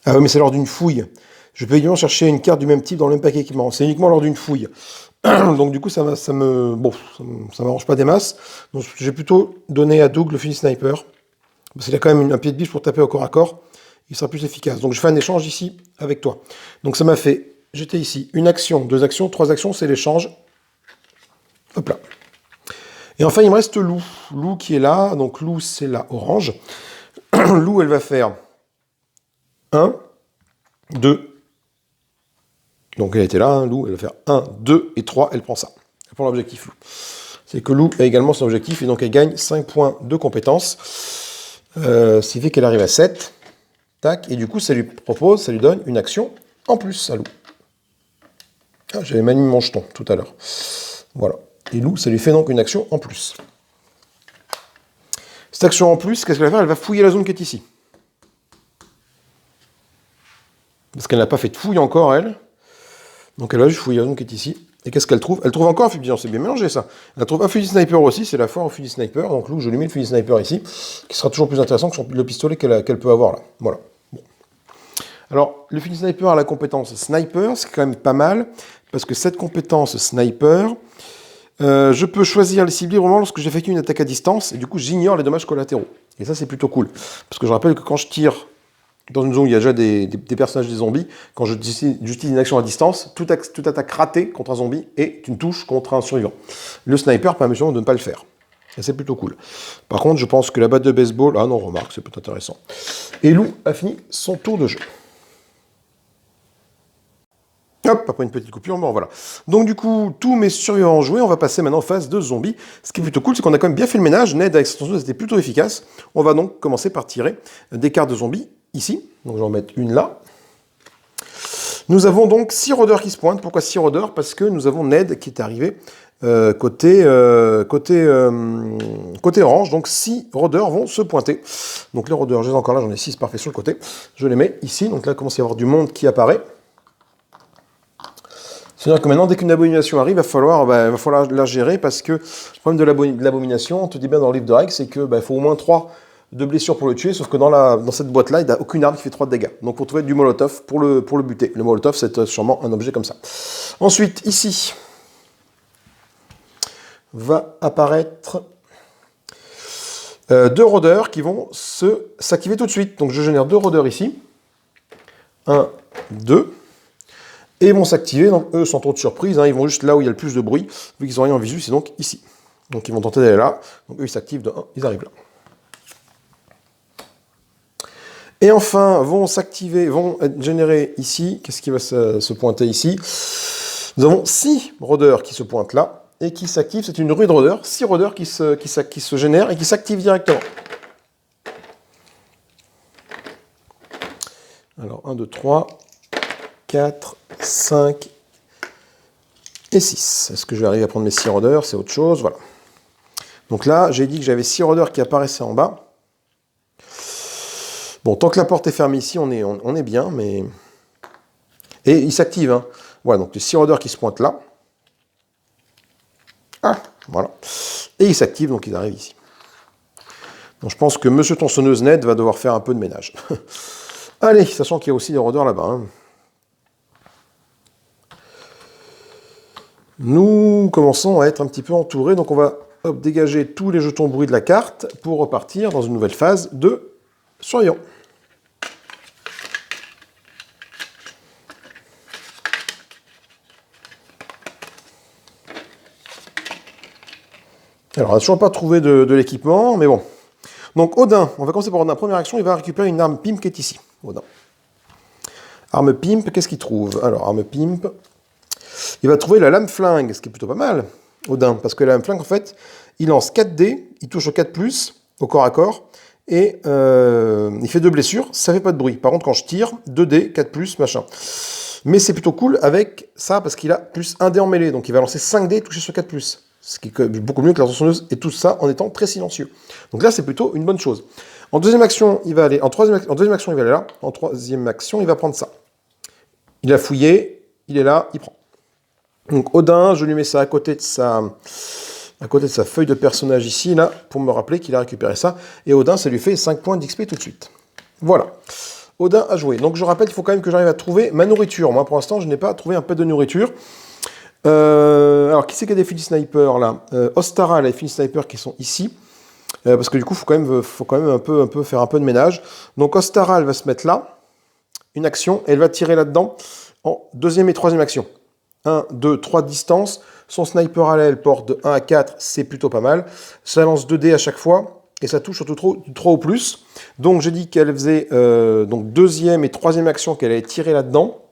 Ah oui, mais c'est lors d'une fouille. Je peux également chercher une carte du même type dans le même paquet équipement. C'est uniquement lors d'une fouille. Donc du coup, ça m'arrange pas des masses. Donc je vais plutôt donner à Doug le fusil sniper. Parce qu'il a quand même un pied de biche pour taper au corps à corps. Il sera plus efficace. Donc je fais un échange ici avec toi. Donc ça m'a fait... J'étais ici. Une action, 2 actions, 3 actions, c'est l'échange. Hop là. Et enfin, il me reste Lou. Lou qui est là. Donc Lou, c'est la orange. Lou, elle va faire 1, 2. Donc elle était là, hein, Lou. Elle va faire 1, 2 et 3. Elle prend ça. Elle prend l'objectif Lou. C'est que Lou a également son objectif. Et donc elle gagne 5 points de compétence. Ce qui fait qu'elle arrive à 7. Tac. Et du coup, ça lui donne une action en plus à Lou. Ah, j'avais mal mis mon jeton tout à l'heure. Voilà. Et Lou, ça lui fait donc une action en plus. Cette action en plus, qu'est-ce qu'elle va faire? Elle va fouiller la zone qui est ici. Parce qu'elle n'a pas fait de fouille encore, elle. Donc elle va juste fouiller la zone qui est ici. Et qu'est-ce qu'elle trouve? Elle trouve encore un fusil. C'est bien mélangé, ça. Elle trouve un fusil sniper aussi. C'est la foire au fusil sniper. Donc Lou, je lui mets le fusil sniper ici. Qui sera toujours plus intéressant que le pistolet qu'elle peut avoir là. Voilà. Bon. Alors, le fusil sniper a la compétence sniper. C'est quand même pas mal. Parce que cette compétence sniper... je peux choisir les cibler vraiment lorsque j'effectue une attaque à distance, et du coup j'ignore les dommages collatéraux. Et ça c'est plutôt cool. Parce que je rappelle que quand je tire dans une zone où il y a déjà des personnages, des zombies, quand j'utilise une action à distance, toute attaque ratée contre un zombie est une touche contre un survivant. Le sniper permet de ne pas le faire. Et c'est plutôt cool. Par contre, je pense que la batte de baseball... Ah non, remarque, c'est peut-être intéressant. Et Lou a fini son tour de jeu. Hop, après une petite coupure, bon voilà. Donc du coup, tous mes survivants ont joué, on va passer maintenant en phase de zombies. Ce qui est plutôt cool, c'est qu'on a quand même bien fait le ménage. Ned avec son c'était plutôt efficace. On va donc commencer par tirer des cartes de zombies, ici. Donc je vais en mettre une là. Nous avons donc 6 rôdeurs qui se pointent. Pourquoi 6 rôdeurs? Parce que nous avons Ned qui est arrivé côté orange. Donc 6 rôdeurs vont se pointer. Donc les rôdeurs, je les ai encore là, j'en ai 6 parfaits sur le côté. Je les mets ici. Donc là, il commence à y avoir du monde qui apparaît. C'est-à-dire que maintenant, dès qu'une abomination arrive, il va falloir la gérer parce que le problème de l'abomination, on te dit bien dans le livre de règles, c'est que faut au moins 3 de blessures pour le tuer, sauf que dans cette boîte-là, il n'y a aucune arme qui fait 3 de dégâts. Donc, il faut trouver du molotov pour le buter. Le molotov, c'est sûrement un objet comme ça. Ensuite, ici, va apparaître 2 rôdeurs qui vont s'activer tout de suite. Donc, je génère 2 rôdeurs ici. 1, 2. Et ils vont s'activer, donc eux, sans trop de surprise, ils vont juste là où il y a le plus de bruit, vu qu'ils n'ont rien en visu, c'est donc ici. Donc ils vont tenter d'aller là, donc eux ils s'activent de 1, ils arrivent là. Et enfin, vont générer ici, qu'est-ce qui va se pointer ici? Nous avons 6 rôdeurs qui se pointent là, et qui s'activent, c'est une ruée de rôdeurs, 6 rôdeurs qui se génèrent et qui s'activent directement. Alors 1, 2, 3, 4, 5 et 6. Est-ce que je vais arriver à prendre mes 6 rôdeurs? C'est autre chose, voilà. Donc là, j'ai dit que j'avais 6 rôdeurs qui apparaissaient en bas. Bon, tant que la porte est fermée ici, on est bien, mais... Et ils s'activent, hein. Voilà, donc les 6 rôdeurs qui se pointent là. Ah, voilà. Et ils s'activent, donc ils arrivent ici. Donc je pense que Monsieur Tronçonneuse Ned va devoir faire un peu de ménage. Allez, sachant qu'il y a aussi des rôdeurs là-bas, hein. Nous commençons à être un petit peu entourés, donc on va dégager tous les jetons bruit de la carte pour repartir dans une nouvelle phase de surveillant. Alors on n'a toujours pas trouvé de l'équipement, mais bon. Donc Odin, on va commencer par Odin. Première action, il va récupérer une arme pimp qui est ici. Odin. Arme pimp, qu'est-ce qu'il trouve? Alors, arme pimp... Il va trouver la lame flingue, ce qui est plutôt pas mal, Odin, parce que la lame flingue, en fait, il lance 4 dés, il touche au 4+, au corps à corps, et il fait 2 blessures, ça fait pas de bruit. Par contre, quand je tire, 2 dés, 4+, machin. Mais c'est plutôt cool avec ça, parce qu'il a plus 1 dé en mêlée, donc il va lancer 5 dés et toucher sur 4+. Ce qui est beaucoup mieux que la tronçonneuse, et tout ça en étant très silencieux. Donc là, c'est plutôt une bonne chose. En deuxième action, il va aller, en deuxième action, il va aller là. En troisième action, il va prendre ça. Il a fouillé, il est là, il prend. Donc Odin, je lui mets ça à côté de sa feuille de personnage ici, là, pour me rappeler qu'il a récupéré ça. Et Odin, ça lui fait 5 points d'XP tout de suite. Voilà. Odin a joué. Donc je rappelle, il faut quand même que j'arrive à trouver ma nourriture. Moi, pour l'instant, je n'ai pas trouvé un pet de nourriture. Alors, qui c'est qui a des fils sniper, là? Ostara, elle a des fils sniper qui sont ici. Parce que du coup, faut quand même un peu faire un peu de ménage. Donc Ostara, elle va se mettre là. Une action, et elle va tirer là-dedans en deuxième et troisième action. 1, 2, 3 distances. Son sniper à l'aile porte de 1 à 4, c'est plutôt pas mal. Ça lance 2 dés à chaque fois, et ça touche surtout 3 ou plus. Donc j'ai dit qu'elle faisait donc deuxième et troisième action qu'elle allait tirer là-dedans.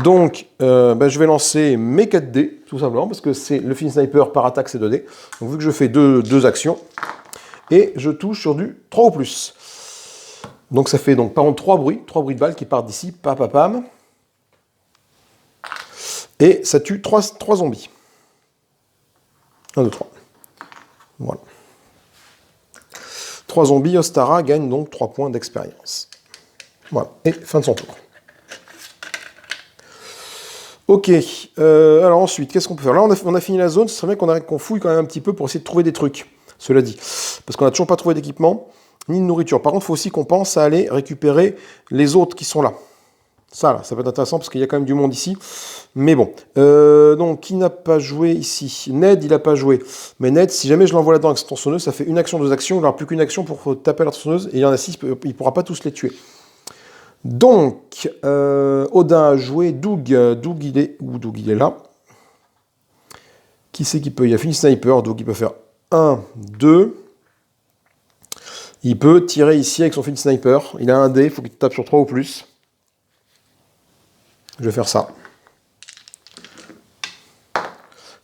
Donc je vais lancer mes 4 dés, tout simplement, parce que c'est le film sniper par attaque, c'est 2 dés. Donc vu que je fais deux actions, et je touche sur du 3 ou plus. Donc ça fait donc par contre 3 bruits de balles qui partent d'ici, pam. Et ça tue 3 zombies. 1, 2, 3. Voilà. 3 zombies, Ostara gagne donc 3 points d'expérience. Voilà, et fin de son tour. Ok, alors ensuite, qu'est-ce qu'on peut faire? Là, on a fini la zone, ce serait bien qu'on fouille quand même un petit peu pour essayer de trouver des trucs, cela dit. Parce qu'on n'a toujours pas trouvé d'équipement, ni de nourriture. Par contre, il faut aussi qu'on pense à aller récupérer les autres qui sont là. Ça, là, ça peut être intéressant parce qu'il y a quand même du monde ici. Mais bon. Donc, qui n'a pas joué ici? Ned, il n'a pas joué. Mais Ned, si jamais je l'envoie là-dedans avec cette tronçonneuse, ça fait une action, 2 actions. Il n'aura plus qu'une action pour taper la tronçonneuse. Et il y en a 6, il ne pourra pas tous les tuer. Donc, Odin a joué. Doug, il est où? Doug, il est là. Qui c'est qui peut? Il y a Fini Sniper. Doug, il peut faire 1, 2. Il peut tirer ici avec son Fini Sniper. Il a un dé, il faut qu'il tape sur 3 ou plus. Je vais faire ça.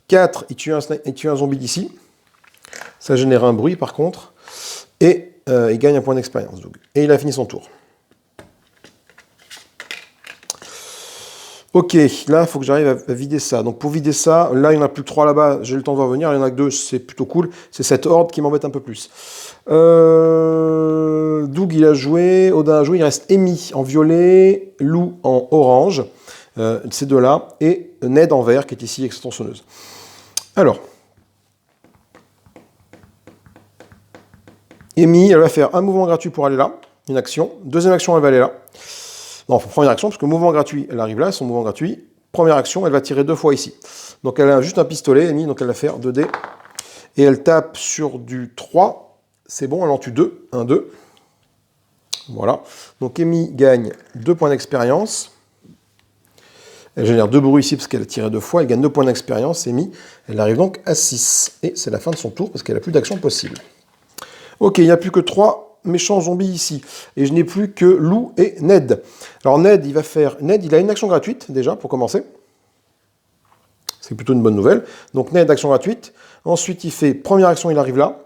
4, il tue un zombie d'ici. Ça génère un bruit par contre. Et il gagne un point d'expérience, Doug. Et il a fini son tour. Ok, là, il faut que j'arrive à vider ça. Donc pour vider ça, là, il n'y en a plus que 3 là-bas, j'ai le temps de voir venir. Il y en a que 2, c'est plutôt cool. C'est cette horde qui m'embête un peu plus. Doug, il a joué. Odin a joué. Il reste Amy en violet, Lou en orange. Ces deux-là. Et Ned en vert, qui est ici avec sa tronçonneuse. Alors. Amy, elle va faire un mouvement gratuit pour aller là. Une action. Deuxième action, elle va aller là. Non, première action, parce que mouvement gratuit, elle arrive là, son mouvement gratuit. Première action, elle va tirer 2 fois ici. Donc elle a juste un pistolet, Amy, donc elle va faire 2 dés. Et elle tape sur du 3. C'est bon, elle en tue 2. 1, 2. Voilà. Donc Amy gagne 2 points d'expérience. Elle génère 2 bruits ici parce qu'elle a tiré 2 fois. Elle gagne 2 points d'expérience. Amy, elle arrive donc à 6. Et c'est la fin de son tour parce qu'elle n'a plus d'action possible. Ok, il n'y a plus que 3 méchants zombies ici. Et je n'ai plus que Lou et Ned. Alors Ned, il a une action gratuite, déjà, pour commencer. C'est plutôt une bonne nouvelle. Donc Ned, action gratuite. Ensuite, il fait première action, il arrive là.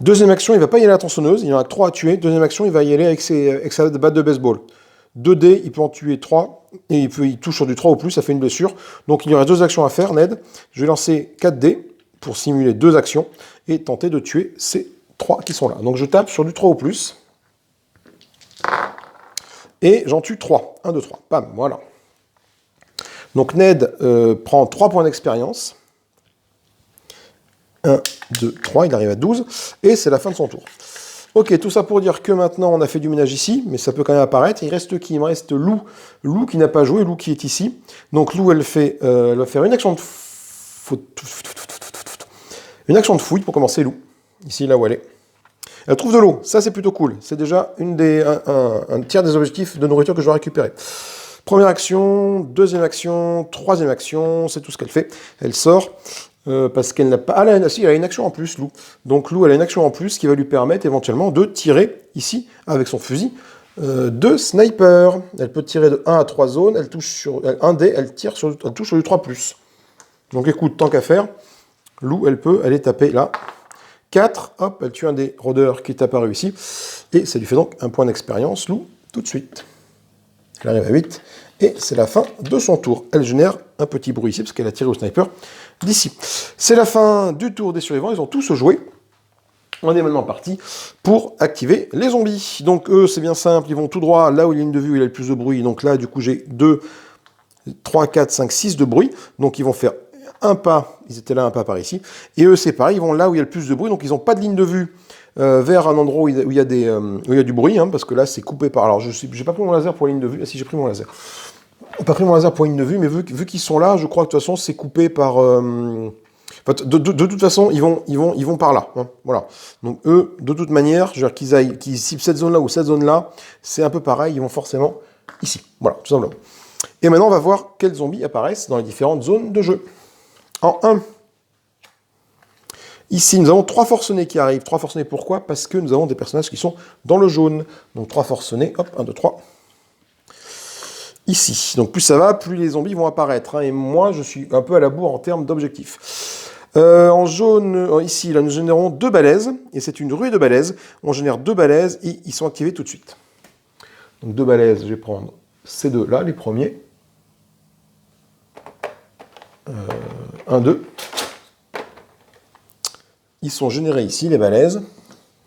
Deuxième action, il ne va pas y aller à la tronçonneuse. Il en a que 3 à tuer. Deuxième action, il va y aller avec sa batte de baseball. 2 dés, il peut en tuer 3. Et il touche sur du 3 ou plus, ça fait une blessure. Donc il y aurait 2 actions à faire, Ned. Je vais lancer 4 dés pour simuler 2 actions et tenter de tuer ces 3 qui sont là. Donc je tape sur du 3 ou plus. Et j'en tue 3. 1, 2, 3. Bam, voilà. Donc Ned prend 3 points d'expérience. 1, 2, 3, il arrive à 12. Et c'est la fin de son tour. Ok, tout ça pour dire que maintenant on a fait du ménage ici, mais ça peut quand même apparaître. Il reste qui? Il me reste Lou. Lou qui n'a pas joué, Lou qui est ici. Donc Lou, elle va faire une action de fouille pour commencer, Lou. Ici, là où elle est. Elle trouve de l'eau, ça c'est plutôt cool. C'est déjà un tiers des objectifs de nourriture que je dois récupérer. Première action, deuxième action, troisième action, c'est tout ce qu'elle fait. Elle sort parce qu'elle n'a pas... Ah là, si, elle a une action en plus, Lou. Donc Lou, elle a une action en plus qui va lui permettre éventuellement de tirer ici, avec son fusil, de sniper. Elle peut tirer de 1 à 3 zones, elle touche sur un dé, elle touche sur du 3+. Donc écoute, tant qu'à faire, Lou, elle peut aller taper là. 4, hop, elle tue un des rôdeurs qui est apparu ici. Et ça lui fait donc un point d'expérience, Lou, tout de suite. Elle arrive à 8. Et c'est la fin de son tour. Elle génère un petit bruit ici, parce qu'elle a tiré au sniper d'ici. C'est la fin du tour des survivants. Ils ont tous joué. On est maintenant parti pour activer les zombies. Donc eux, c'est bien simple. Ils vont tout droit là où il y a une ligne de vue, il y a le plus de bruit. Donc là, du coup, j'ai 2, 3, 4, 5, 6 de bruit. Donc ils vont faire un pas, ils étaient là un pas par ici, et eux c'est pareil, ils vont là où il y a le plus de bruit, donc ils n'ont pas de ligne de vue vers un endroit où il y a du bruit, hein, parce que là c'est coupé par... Alors j'ai pas pris mon laser pour la ligne de vue, ah si j'ai pris mon laser. J'ai pas pris mon laser pour la ligne de vue, mais vu qu'ils sont là, je crois que de toute façon c'est coupé par... de toute façon, ils vont par là, hein, voilà. Donc eux, de toute manière, je veux dire qu'ils ciblent cette zone-là ou cette zone-là, c'est un peu pareil, ils vont forcément ici, voilà, tout simplement. Et maintenant on va voir quels zombies apparaissent dans les différentes zones de jeu. En 1, ici, nous avons 3 forcenés qui arrivent. 3 forcenés, pourquoi? Parce que nous avons des personnages qui sont dans le jaune. Donc 3 forcenés, hop, 1, 2, 3. Ici. Donc plus ça va, plus les zombies vont apparaître. Hein, et moi, je suis un peu à la bourre en termes d'objectifs. En jaune, ici, là, nous générons 2 balaises. Et c'est une ruée de balaises. On génère 2 balaises et ils sont activés tout de suite. Donc 2 balaises, je vais prendre ces deux-là, les premiers. 1, 2. Ils sont générés ici, les balaises.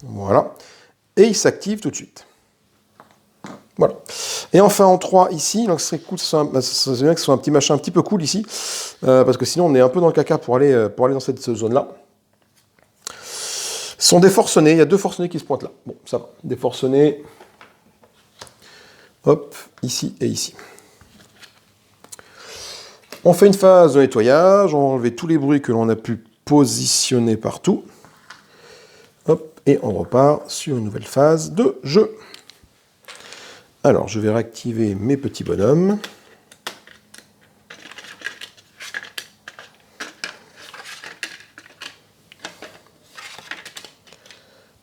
Voilà. Et ils s'activent tout de suite. Voilà. Et enfin, en 3, ici, donc ce serait cool, c'est bien que ce soit un petit machin un petit peu cool ici, parce que sinon on est un peu dans le caca pour aller dans cette zone-là. Ce sont des forcenés, il y a 2 forcenés qui se pointent là. Bon, ça va. Des forcenés, hop, ici et ici. On fait une phase de nettoyage, on va enlever tous les bruits que l'on a pu positionner partout. Hop, et on repart sur une nouvelle phase de jeu. Alors, je vais réactiver mes petits bonhommes.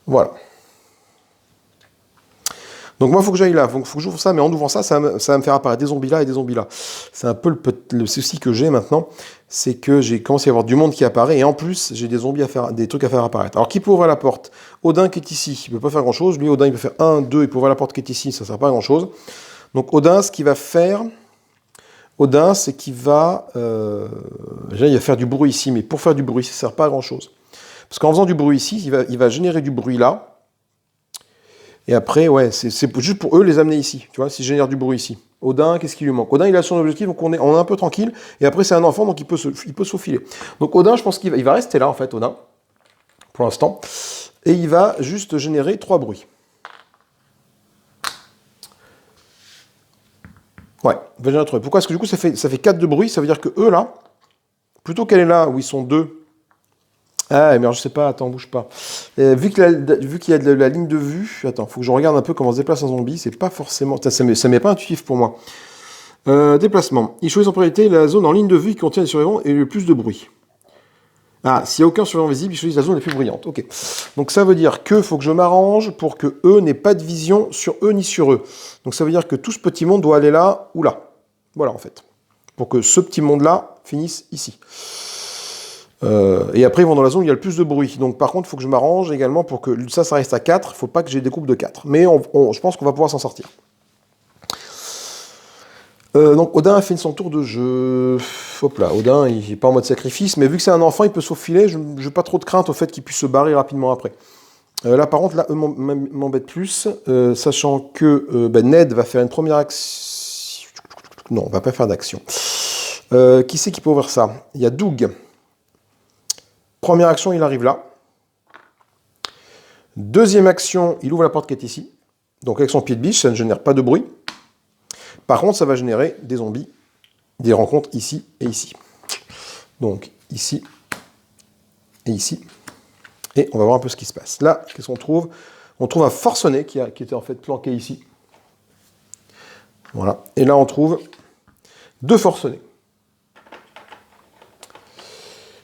Voilà. Donc moi, il faut que j'aille là, il faut que j'ouvre ça, mais en ouvrant ça, ça va me faire apparaître des zombies là et des zombies là. C'est un peu le souci que j'ai maintenant, c'est que j'ai commencé à avoir du monde qui apparaît, et en plus, j'ai des zombies à faire, des trucs à faire apparaître. Alors, qui peut ouvrir la porte? Odin qui est ici, il ne peut pas faire grand-chose. Lui, Odin, il peut faire 1, 2, il peut ouvrir la porte qui est ici, ça ne sert pas à grand-chose. Donc Odin, ce qu'il va faire, Odin, c'est qu'il va... déjà, il va faire du bruit ici, mais pour faire du bruit, ça ne sert pas à grand-chose. Parce qu'en faisant du bruit ici, il va générer du bruit là. Et après, ouais, c'est juste pour eux les amener ici. Tu vois, s'ils génèrent du bruit ici. Odin, qu'est-ce qui lui manque? Odin, il a son objectif, donc on est un peu tranquille. Et après, c'est un enfant, donc il peut se faufiler. Donc Odin, je pense qu'il va rester là, en fait, Odin, pour l'instant. Et il va juste générer 3 bruits. Ouais, il va générer 3. Pourquoi? Parce que du coup, ça fait 4 de bruit. Ça veut dire que eux, là, plutôt qu'elle est là, où ils sont 2. Ah, mais alors, je sais pas, attends, bouge pas. Vu qu'il y a de la ligne de vue, attends, faut que je regarde un peu comment se déplace un zombie, c'est pas forcément... Ça m'est pas intuitif pour moi. Déplacement. Il choisit en priorité la zone en ligne de vue qui contient les survivants et le plus de bruit. Ah, s'il n'y a aucun survivant visible, il choisit la zone la plus bruyante. Ok. Donc ça veut dire que faut que je m'arrange pour que eux n'aient pas de vision sur eux ni sur eux. Donc ça veut dire que tout ce petit monde doit aller là ou là. Voilà, en fait. Pour que ce petit monde-là finisse ici. Et après, ils vont dans la zone où il y a le plus de bruit. Donc, par contre, il faut que je m'arrange également pour que ça reste à 4. Il ne faut pas que j'ai des coupes de 4. Mais je pense qu'on va pouvoir s'en sortir. Donc, Odin a fait son tour de jeu. Hop là, Odin, il n'est pas en mode sacrifice. Mais vu que c'est un enfant, il peut se faufiler. Je n'ai pas trop de crainte au fait qu'il puisse se barrer rapidement après. Là, par contre, là, eux m'embêtent plus. Sachant que Ned va faire une première action. Non, on ne va pas faire d'action. Qui c'est qui peut ouvrir ça? Il y a Doug. Première action, il arrive là. Deuxième action, il ouvre la porte qui est ici. Donc avec son pied de biche, ça ne génère pas de bruit. Par contre, ça va générer des zombies, des rencontres ici et ici. Donc ici et ici. Et on va voir un peu ce qui se passe. Là, qu'est-ce qu'on trouve? On trouve un forcené qui était en fait planqué ici. Voilà. Et là, on trouve 2 forcenés.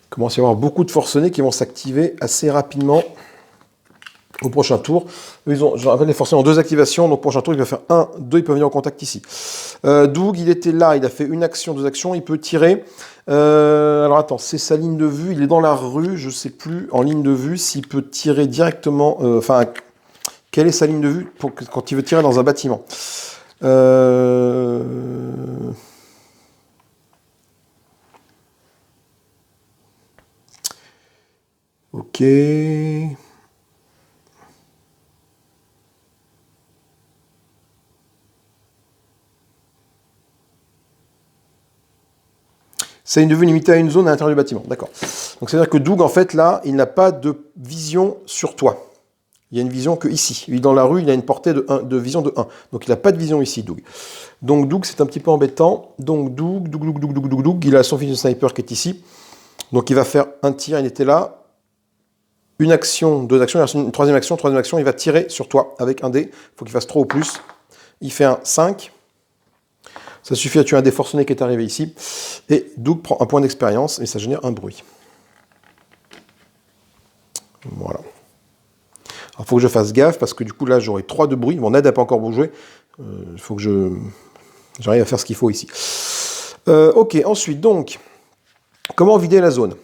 Il commence à y avoir beaucoup de forcenés qui vont s'activer assez rapidement au prochain tour. Je rappelle les forcenés en 2 activations, donc prochain tour, il va faire 1, 2, il peut venir en contact ici. Doug, il était là, il a fait une action, 2 actions, il peut tirer. Alors attends, c'est sa ligne de vue, il est dans la rue, je ne sais plus, en ligne de vue, s'il peut tirer directement... quelle est sa ligne de vue quand il veut tirer dans un bâtiment? Ok. C'est une de vue limitée à une zone à l'intérieur du bâtiment. D'accord. Donc c'est-à-dire que Doug, en fait, là, il n'a pas de vision sur toi. Il y a une vision que ici. Lui, dans la rue, il a une portée de vision de 1. Donc il n'a pas de vision ici, Doug. Donc Doug, c'est un petit peu embêtant. Donc Doug, il a son fusil de sniper qui est ici. Donc il va faire un tir, il était là. Une action, 2 actions, une troisième action, il va tirer sur toi avec un dé. Il faut qu'il fasse 3 ou plus. Il fait un 5. Ça suffit à tuer un des forcenés qui est arrivé ici. Et Doug prend un point d'expérience et ça génère un bruit. Voilà. Alors il faut que je fasse gaffe parce que du coup là j'aurai 3 de bruit. Mon aide n'a pas encore bougé. Il faut que j'arrive à faire ce qu'il faut ici. Ok, ensuite donc, comment vider la zone?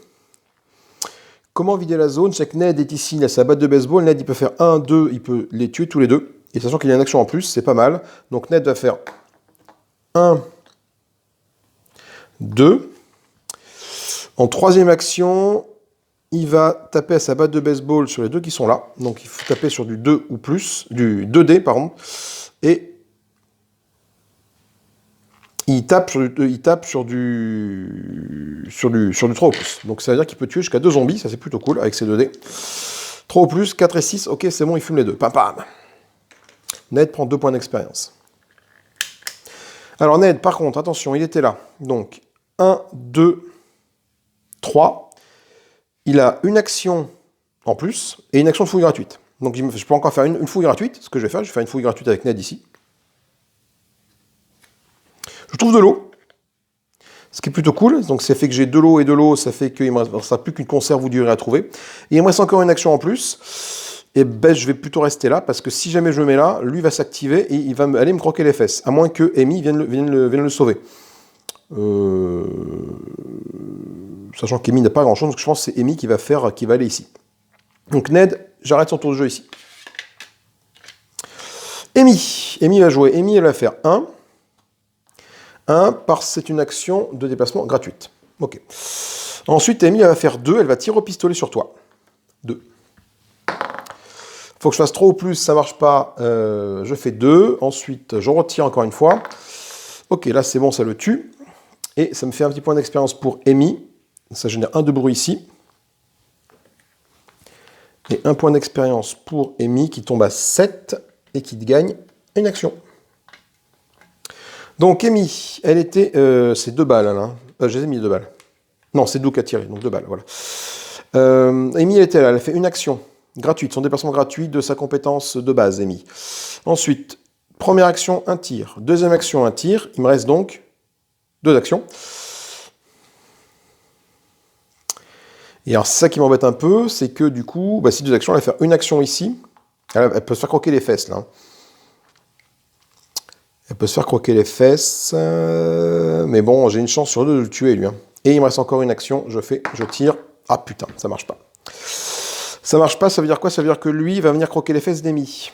Comment vider la zone? C'est que Ned est ici, il a sa batte de baseball. Ned, il peut faire 1, 2, il peut les tuer tous les 2. Et sachant qu'il y a une action en plus, c'est pas mal. Donc Ned va faire 1, 2. En troisième action, il va taper à sa batte de baseball sur les 2 qui sont là. Donc il faut taper sur du 2 ou plus, du 2D, pardon. Et il tape sur du 3 ou plus. Donc ça veut dire qu'il peut tuer jusqu'à 2 zombies, ça c'est plutôt cool avec ces 2D. 3 ou plus, 4 et 6, ok c'est bon, il fume les 2. Pam pam. Ned prend 2 points d'expérience. Alors Ned, par contre, attention, il était là. Donc 1, 2, 3. Il a une action en plus et une action de fouille gratuite. Donc je peux encore faire une fouille gratuite. Ce que je vais faire une fouille gratuite avec Ned ici. Je trouve de l'eau, ce qui est plutôt cool. Donc ça fait que j'ai de l'eau et de l'eau, ça fait qu'il ne me restera plus qu'une conserve ou du riz à trouver. Et il me reste encore une action en plus. Et ben je vais plutôt rester là, parce que si jamais je me mets là, lui va s'activer et il va aller me croquer les fesses. À moins que Amy vienne le sauver. Sachant qu'Amy n'a pas grand chose, donc je pense que c'est Amy qui va aller ici. Donc Ned, j'arrête son tour de jeu ici. Amy va jouer. Amy, elle va faire 1. 1, parce que c'est une action de déplacement gratuite. Ok. Ensuite, Amy, elle va faire 2, elle va tirer au pistolet sur toi. 2. Faut que je fasse 3 ou plus, ça marche pas, je fais 2. Ensuite, je retire encore une fois. Ok, là c'est bon, ça le tue. Et ça me fait un petit point d'expérience pour Amy. Ça génère 1 de bruit ici. Et un point d'expérience pour Amy qui tombe à 7 et qui gagne une action. Donc Amy, elle était... c'est 2 balles, là. Je les ai mis 2 balles. Non, c'est Doug qui a tiré, donc 2 balles, voilà. Amy, elle était là, elle a fait une action gratuite, son déplacement gratuit de sa compétence de base, Amy. Ensuite, première action, un tir. Deuxième action, un tir. Il me reste donc 2 actions. Et alors, c'est ça qui m'embête un peu, c'est que du coup, bah, si 2 actions, elle va faire une action ici. Elle peut se faire croquer les fesses, là. Elle peut se faire croquer les fesses. Mais bon, j'ai une chance sur 2 de le tuer, lui. Hein. Et il me reste encore une action. Je tire. Ah putain, ça marche pas. Ça marche pas, ça veut dire quoi? Ça veut dire que lui va venir croquer les fesses d'Amy.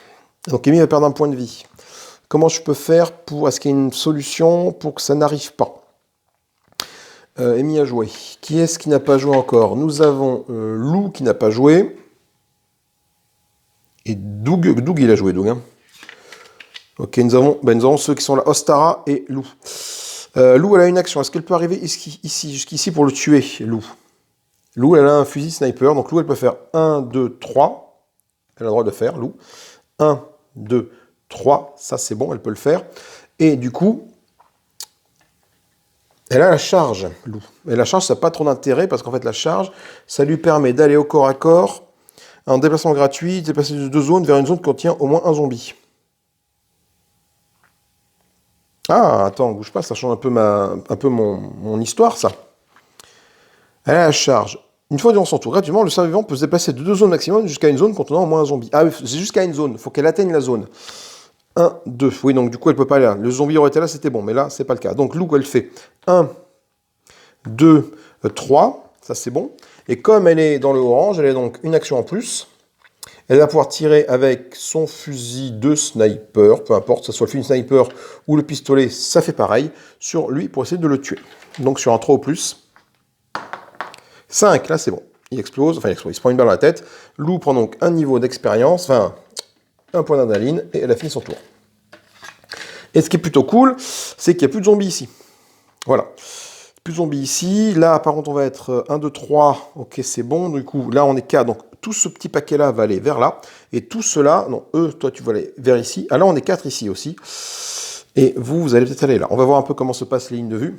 Donc Amy va perdre un point de vie. Comment je peux faire pour... Est-ce qu'il y a une solution pour que ça n'arrive pas? Amy a joué. Qui est-ce qui n'a pas joué encore? Nous avons Lou qui n'a pas joué. Et Doug, il a joué, Doug. Hein. Ok, nous avons ceux qui sont là, Ostara et Lou. Lou, elle a une action. Est-ce qu'elle peut arriver ici, jusqu'ici pour le tuer, Lou? Lou, elle a un fusil sniper. Donc Lou, elle peut faire 1, 2, 3. Elle a le droit de faire, Lou. 1, 2, 3. Ça, c'est bon, elle peut le faire. Et du coup, elle a la charge, Lou. Et la charge, ça n'a pas trop d'intérêt parce qu'en fait, la charge, ça lui permet d'aller au corps à corps, en déplacement gratuit, déplacer de 2 zones vers une zone qui contient au moins un zombie. Ah, attends, bouge pas, ça change un peu mon histoire, ça. Elle a la charge. Une fois durant son tour, gratuitement, le survivant peut se déplacer de 2 zones maximum jusqu'à une zone contenant au moins un zombie. Ah oui, c'est jusqu'à une zone, il faut qu'elle atteigne la zone. 1, 2. Oui, donc du coup, elle peut pas aller là. Le zombie aurait été là, c'était bon, mais là, c'est pas le cas. Donc Lou, elle fait 1, 2, 3. Ça, c'est bon. Et comme elle est dans le orange, elle a donc une action en plus. Elle va pouvoir tirer avec son fusil de sniper, peu importe, que ce soit le fusil sniper ou le pistolet, ça fait pareil, sur lui pour essayer de le tuer. Donc sur un 3 ou plus. 5, là c'est bon. Il explose, il se prend une balle dans la tête. Lou prend donc un niveau d'expérience, enfin un point d'adrénaline, et elle a fini son tour. Et ce qui est plutôt cool, c'est qu'il n'y a plus de zombies ici. Voilà. Plus de zombies ici. Là, par contre, on va être 1, 2, 3. Ok, c'est bon. Du coup, là, on est 4. Donc, tout ce petit paquet-là va aller vers là. Et tout cela, non, toi, tu vas aller vers ici. Ah, là, on est 4 ici aussi. Et vous allez peut-être aller là. On va voir un peu comment se passent les lignes de vue.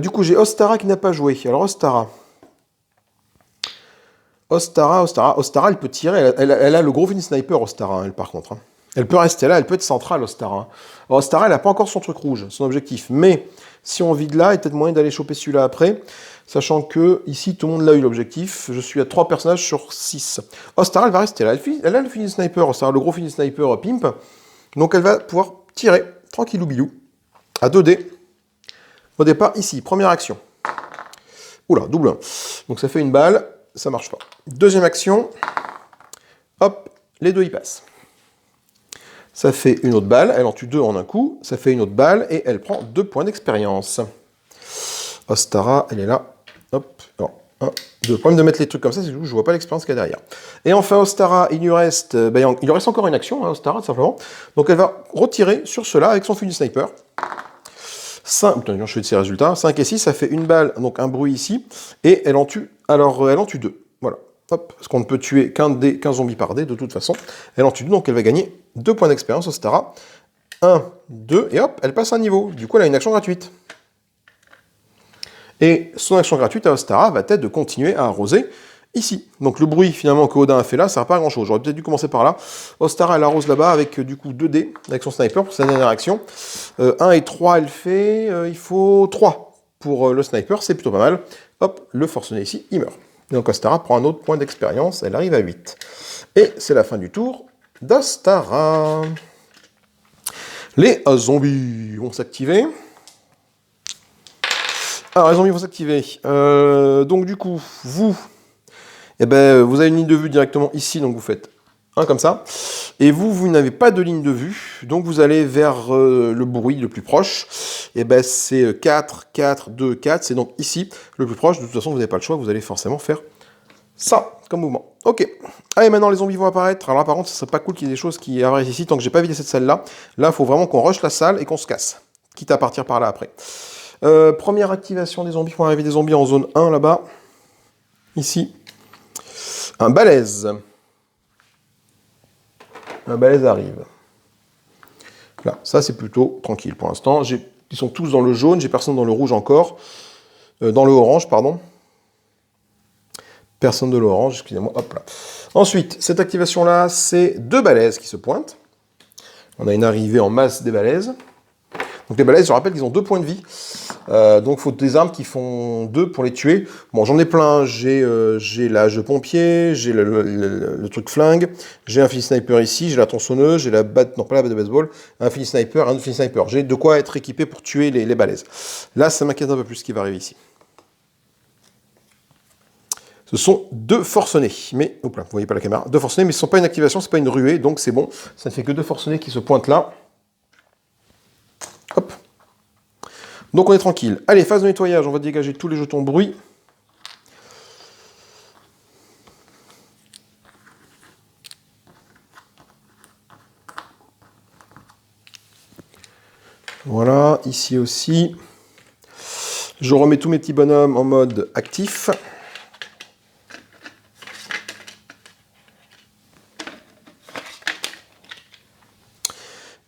Du coup, j'ai Ostara qui n'a pas joué. Alors, Ostara, elle peut tirer. Elle a le gros fusil sniper, Ostara, elle, par contre. Hein. Elle peut rester là, elle peut être centrale, Ostara. Alors, Ostara, elle n'a pas encore son truc rouge, son objectif. Mais si on vide là, il y a peut-être moyen d'aller choper celui-là après. Sachant que ici, tout le monde l'a eu l'objectif. Je suis à 3 personnages sur 6. Ostara, elle va rester là. Elle a le fusil sniper, Ostara, le gros fusil sniper pimp. Donc, elle va pouvoir tirer, tranquillou bilou, à 2D. Au départ, ici, première action. Oula, double 1. Donc, ça fait une balle. Ça marche pas. Deuxième action, hop, les 2 y passent. Ça fait une autre balle, elle en tue 2 en un coup, ça fait une autre balle, et elle prend 2 points d'expérience. Ostara, elle est là, hop, alors, 1, 2. Le problème de mettre les trucs comme ça, c'est que je vois pas l'expérience qu'il y a derrière. Et enfin, Ostara, il lui reste encore une action, hein, Ostara, tout simplement. Donc elle va retirer sur cela avec son fusil sniper. 5, putain, je fais de ces résultats, 5 et 6, ça fait une balle, donc un bruit ici, et elle en tue, alors elle en tue 2, voilà, hop, parce qu'on ne peut tuer qu'un zombie par dé, de toute façon, elle en tue 2, donc elle va gagner 2 points d'expérience, Ostara, 1, 2, et hop, elle passe un niveau, du coup elle a une action gratuite. Et son action gratuite à Ostara va être de continuer à arroser ici. Donc le bruit finalement que Odin a fait là, ça sert pas à grand chose. J'aurais peut-être dû commencer par là. Ostara, elle arrose là-bas avec du coup 2 dés avec son sniper pour sa dernière action. 1 et 3, elle fait. Il faut 3 pour le sniper, c'est plutôt pas mal. Hop, le forcené ici, il meurt. Et donc Ostara prend un autre point d'expérience, elle arrive à 8. Et c'est la fin du tour d'Ostara. Les zombies vont s'activer. Alors les zombies vont s'activer. Donc du coup, vous avez une ligne de vue directement ici, donc vous faites hein, comme ça. Et vous n'avez pas de ligne de vue, donc vous allez vers le bruit le plus proche. Et ben c'est 4, 4, 2, 4, c'est donc ici le plus proche. De toute façon, vous n'avez pas le choix, vous allez forcément faire ça comme mouvement. Ok. Allez, maintenant les zombies vont apparaître. Alors là, par contre, ce serait pas cool qu'il y ait des choses qui apparaissent ici tant que j'ai pas vidé cette salle-là. Là, il faut vraiment qu'on rush la salle et qu'on se casse. Quitte à partir par là après. Première activation des zombies. Vont arriver des zombies en zone 1 là-bas. Ici. Un balèze. Un balèze arrive. Là, ça c'est plutôt tranquille pour l'instant. Ils sont tous dans le jaune, j'ai personne dans le rouge encore. Dans le orange, pardon. Personne de l'orange, excusez-moi. Hop là. Ensuite, cette activation-là, c'est 2 balaises qui se pointent. On a une arrivée en masse des balaises. Donc les balaises, je rappelle qu'ils ont 2 points de vie. Donc il faut des armes qui font 2 pour les tuer. Bon, j'en ai plein. J'ai l'âge de pompier, j'ai le truc flingue, j'ai un fusil sniper ici, j'ai la tronçonneuse, j'ai la batte, non pas la batte de baseball, un fusil sniper, un autre fusil sniper. J'ai de quoi être équipé pour tuer les balaises. Là, ça m'inquiète un peu plus ce qui va arriver ici. Ce sont 2 forcenés, mais, hop là, vous voyez pas la caméra, 2 forcenés, mais ce ne sont pas une activation, c'est pas une ruée, donc c'est bon. Ça ne fait que 2 forcenés qui se pointent là. Hop. Donc on est tranquille. Allez, phase de nettoyage, on va dégager tous les jetons bruit. Voilà, ici aussi. Je remets tous mes petits bonhommes en mode actif.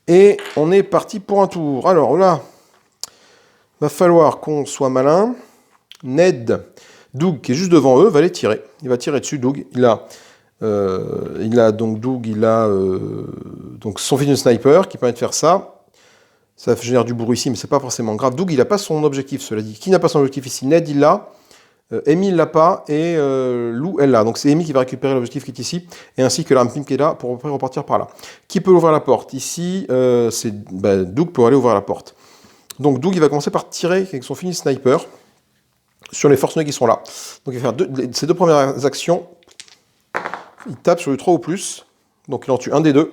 Et on est parti pour un tour. Alors là, va falloir qu'on soit malin. Ned, Doug qui est juste devant eux, va les tirer. Il va tirer dessus, Doug. Doug, il a donc son fusil de sniper qui permet de faire ça. Ça génère du bruit ici, mais c'est pas forcément grave. Doug, il n'a pas son objectif, cela dit. Qui n'a pas son objectif ici? Ned, il l'a. Amy, il l'a pas. Et Lou, elle l'a. Donc c'est Amy qui va récupérer l'objectif qui est ici. Et ainsi que l'arme pimp qui est là pour après repartir par là. Qui peut ouvrir la porte? Ici, c'est Doug pour aller ouvrir la porte. Donc Doug, il va commencer par tirer avec son fusil sniper sur les forcenés qui sont là. Donc il va faire ces 2 premières actions. Il tape sur le 3 ou plus. Donc il en tue un des 2.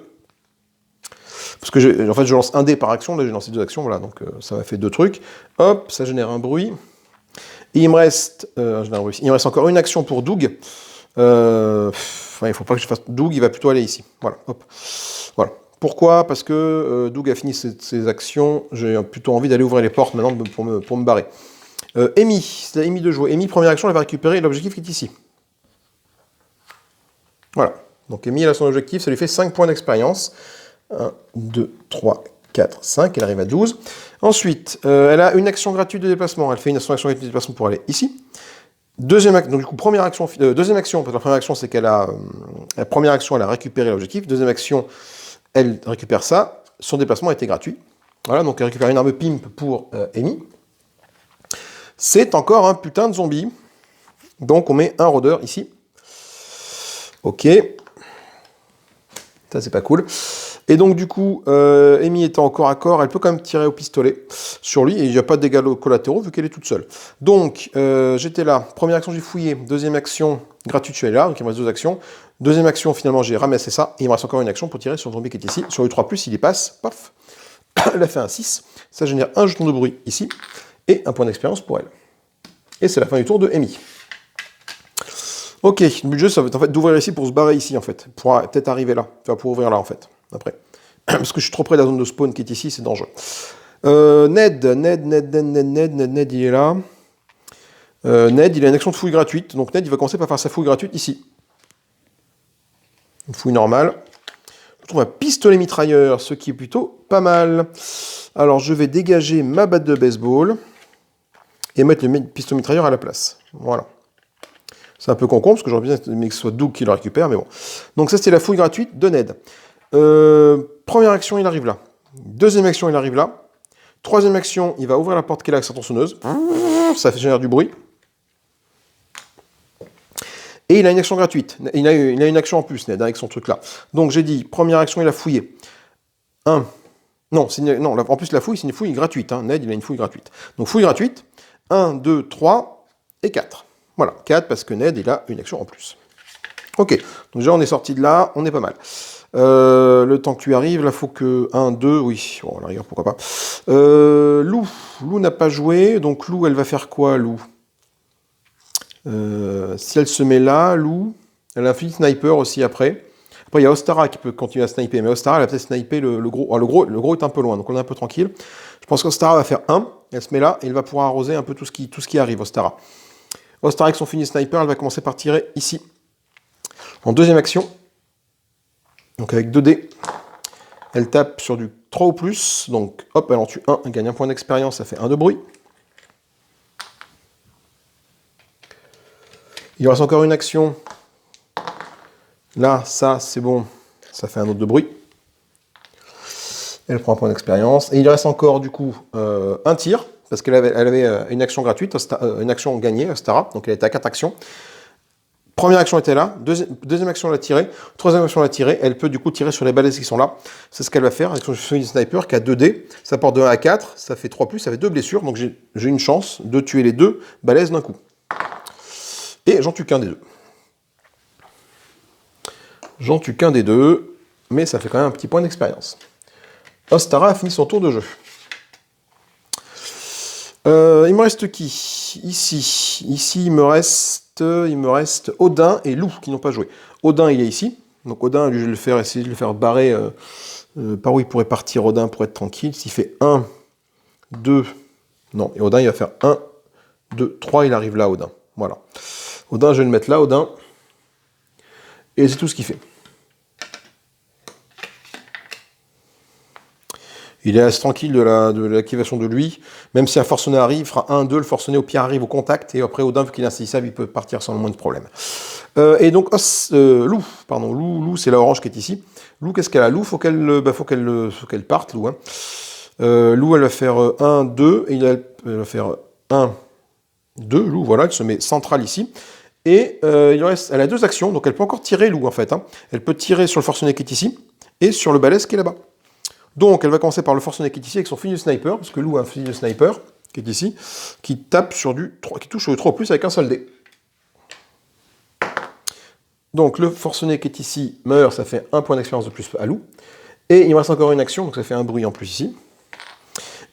Parce que je lance un dé par action, là j'ai lancé 2 actions, voilà, donc ça m'a fait 2 trucs. Hop, ça génère un bruit. Et il me reste encore une action pour Doug. Il ne faut pas que je fasse Doug, il va plutôt aller ici. Voilà, hop. Voilà. Pourquoi? Parce que Doug a fini ses actions, j'ai plutôt envie d'aller ouvrir les portes maintenant pour me barrer. Amy, c'est à Amy de jouer. Amy, première action, elle va récupérer l'objectif qui est ici. Voilà. Donc Amy, elle a son objectif, ça lui fait 5 points d'expérience. 1, 2, 3, 4, 5, elle arrive à 12. Ensuite, elle a une action gratuite de déplacement. Elle fait une action gratuite de déplacement pour aller ici. Deuxième action, donc du coup, deuxième action, parce que la première action, c'est qu'elle a... la première action, elle a récupéré l'objectif. Deuxième action, elle récupère ça. Son déplacement a été gratuit. Voilà, donc elle récupère une arme pimp pour Amy. C'est encore un putain de zombie. Donc on met un rôdeur ici. Ok. Ça, c'est pas cool. Et donc, du coup, Amy étant en corps à corps, elle peut quand même tirer au pistolet sur lui, et il n'y a pas de dégâts collatéraux vu qu'elle est toute seule. Donc, j'étais là. Première action, j'ai fouillé. Deuxième action, gratuite, je suis là. Donc, il me reste 2 actions. Deuxième action, finalement, j'ai ramassé ça. Et il me reste encore une action pour tirer sur le zombie qui est ici. Sur le 3+, il y passe. Paf. Elle a fait un 6. Ça génère un jeton de bruit ici. Et un point d'expérience pour elle. Et c'est la fin du tour de Amy. Ok, le but du jeu, ça va être en fait d'ouvrir ici pour se barrer ici, en fait. Pour peut-être arriver là. Enfin, pour ouvrir là, en fait. Après. Parce que je suis trop près de la zone de spawn qui est ici, c'est dangereux. Ned, il est là. Ned, il a une action de fouille gratuite. Donc Ned, il va commencer par faire sa fouille gratuite ici. Une fouille normale. Je trouve un pistolet mitrailleur, ce qui est plutôt pas mal. Alors, je vais dégager ma batte de baseball et mettre le pistolet mitrailleur à la place. Voilà. C'est un peu con parce que j'aurais bien aimé que ce soit Doug qui le récupère, mais bon. Donc ça, c'était la fouille gratuite de Ned. Première action, il arrive là. Deuxième action, il arrive là. Troisième action, il va ouvrir la porte qui est là avec sa tronçonneuse. Ça génère du bruit. Et il a une action gratuite. Il a une action en plus, Ned, avec son truc là. Donc j'ai dit, première action, il a fouillé. En plus la fouille, c'est une fouille gratuite. Ned, il a une fouille gratuite. Donc fouille gratuite. 1, 2, 3 et 4. Voilà, 4 parce que Ned, il a une action en plus. Ok, donc déjà on est sorti de là, on est pas mal. Le temps que tu arrives, là faut que 1, 2, oui, bon, à la rigueur, pourquoi pas. Lou, Lou n'a pas joué, donc Lou, elle va faire quoi, Lou? Si elle se met là, Lou, elle a un fini sniper aussi après. Après, il y a Ostara qui peut continuer à sniper, mais Ostara, elle va peut-être sniper le gros. Ah, le gros est un peu loin, donc on est un peu tranquille. Je pense qu'Ostara va faire 1, elle se met là, et elle va pouvoir arroser un peu tout ce qui arrive, Ostara. Ostara avec son fini sniper, elle va commencer par tirer ici. En deuxième action, donc avec 2 dés, elle tape sur du 3 ou plus, donc hop, elle en tue 1, elle gagne un point d'expérience, ça fait 1 de bruit. Il reste encore une action. Là, ça, c'est bon, ça fait un autre de bruit. Elle prend un point d'expérience. Et il reste encore, du coup, un tir, parce qu'elle avait une action gratuite, une action gagnée, Ostara, donc elle était à 4 actions. Première action était là, deuxième action elle a tiré, troisième action elle a tiré, elle peut du coup tirer sur les balaises qui sont là. C'est ce qu'elle va faire avec son sniper qui a 2 dés, ça porte de 1 à 4, ça fait 3+, ça fait 2 blessures, donc j'ai une chance de tuer les 2 balaises d'un coup. Et j'en tue qu'un des 2. J'en tue qu'un des 2, mais ça fait quand même un petit point d'expérience. Ostara a fini son tour de jeu. Il me reste qui? Ici, il me reste Odin et Lou qui n'ont pas joué. Odin, il est ici. Donc Odin, lui, je vais essayer de le faire barrer par où il pourrait partir Odin pour être tranquille. S'il fait 1, 2, non. Et Odin, il va faire 1, 2, 3, il arrive là, Odin. Voilà. Odin, je vais le mettre là, Odin. Et c'est tout ce qu'il fait. Il est assez tranquille de l'activation de lui. Même si un forcené arrive, il fera 1, 2, le forcené au pire arrive au contact, et après Odin, vu qu'il est insaisissable, il peut partir sans le moins de problème. Et donc, Lou, c'est la orange qui est ici. Lou, qu'est-ce qu'elle a? Lou, faut qu'elle parte, Lou. Hein. Lou, elle va faire 1, 2, et elle va faire 1, 2, Lou, voilà, elle se met centrale ici. Et elle a 2 actions, donc elle peut encore tirer, Lou, en fait. Hein. Elle peut tirer sur le forcené qui est ici, et sur le balèze qui est là-bas. Donc, elle va commencer par le forcené qui est ici avec son fusil de sniper, parce que Lou a un fusil de sniper qui est ici, qui tape sur du 3, qui touche au 3 plus avec un seul dé. Donc, le forcené qui est ici meurt, ça fait 1 point d'expérience de plus à Lou. Et il me reste encore une action, donc ça fait un bruit en plus ici.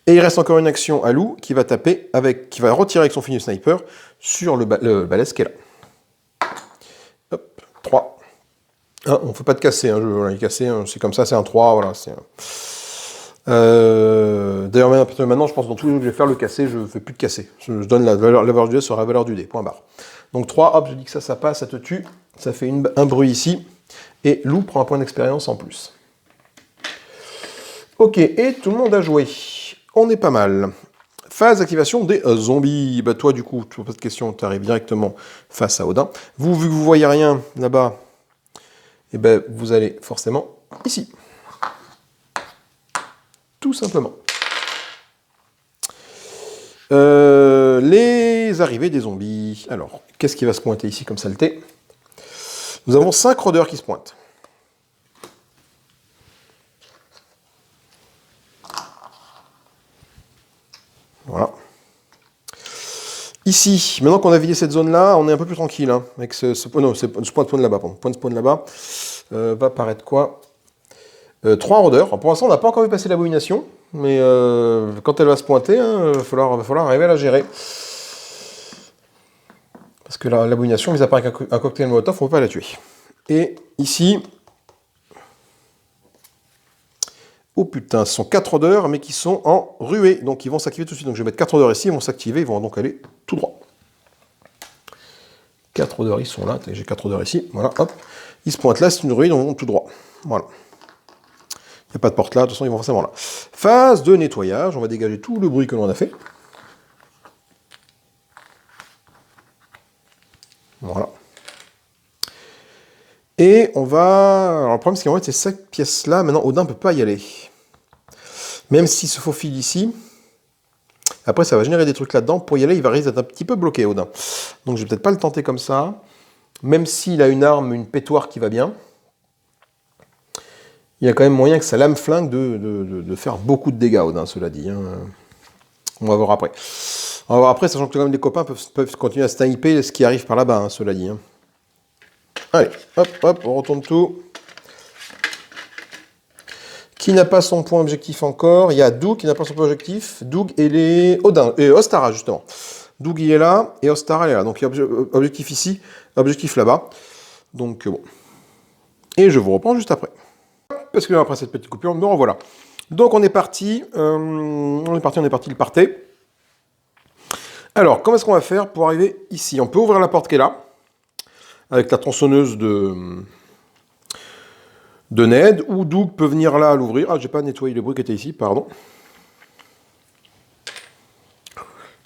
Et il reste encore une action à Lou qui va taper qui va retirer avec son fusil de sniper sur le balèze qui est là. Hop, 3. Ah, on ne fait pas de casser, hein, il est cassé, hein, c'est comme ça, c'est un 3, voilà, c'est un... D'ailleurs, maintenant, je pense que dans tous les jeux que je vais faire, le casser, je ne fais plus de casser. Je donne la valeur du dé sur la valeur du dé, point barre. Donc 3, hop, je dis que ça passe, ça te tue. Ça fait un bruit ici. Et Lou prend un point d'expérience en plus. Ok, et tout le monde a joué. On est pas mal. Phase d'activation des zombies. Bah toi, du coup, tu poses pas de question, tu arrives directement face à Odin. Vous, vu que vous voyez rien là-bas, et ben, vous allez forcément ici. Tout simplement. Les arrivées des zombies. Alors, qu'est-ce qui va se pointer ici comme saleté? Nous avons 5 rôdeurs qui se pointent. Voilà. Ici, maintenant qu'on a vidé cette zone-là, on est un peu plus tranquille. Hein, avec ce point de spawn là-bas. Point de spawn là-bas. Va apparaître quoi? 3 rôdeurs. Pour l'instant, on n'a pas encore vu passer l'abomination. Mais quand elle va se pointer, hein, va falloir arriver à la gérer. Parce que l'abomination, mis à part avec un cocktail Molotov, on ne peut pas la tuer. Et ici... Oh putain, ce sont 4 rôdeurs, mais qui sont en ruée. Donc ils vont s'activer tout de suite. Donc je vais mettre 4 rôdeurs ici, ils vont s'activer, ils vont donc aller tout droit. 4 rôdeurs, ils sont là. J'ai 4 rôdeurs ici. Voilà, hop. Ils se pointent là, c'est une ruée, ils vont tout droit. Voilà. Il n'y a pas de porte là, de toute façon, ils vont forcément là. Phase de nettoyage, on va dégager tout le bruit que l'on a fait. Voilà. Et on va... Alors le problème, c'est qu'en fait, c'est cette pièce-là, maintenant, Odin ne peut pas y aller. Même s'il se faufile ici, après, ça va générer des trucs là-dedans. Pour y aller, il va risquer d'être un petit peu bloqué, Odin. Donc, je vais peut-être pas le tenter comme ça. Même s'il a une arme, une pétoire qui va bien, il y a quand même moyen que sa lame flingue de faire beaucoup de dégâts, Odin, cela dit. Hein. On va voir après. On va voir après, sachant que quand même les copains peuvent continuer à sniper ce qui arrive par là-bas, hein, cela dit. Hein. Allez, hop, hop, on retourne tout. Qui n'a pas son point objectif encore? Il y a Doug qui n'a pas son point objectif. Doug et les Odin, et Ostara justement. Doug il est là et Ostara elle est là. Donc il y a objectif ici, objectif là-bas. Donc bon. Et je vous reprends juste après. Parce que après cette petite coupure, me revoilà. Donc on est parti. On est parti, il partait. Alors, comment est-ce qu'on va faire pour arriver ici? On peut ouvrir la porte qui est là. Avec la tronçonneuse de Ned, ou Doug peut venir là à l'ouvrir. Ah, j'ai pas nettoyé le bruit qui était ici, pardon.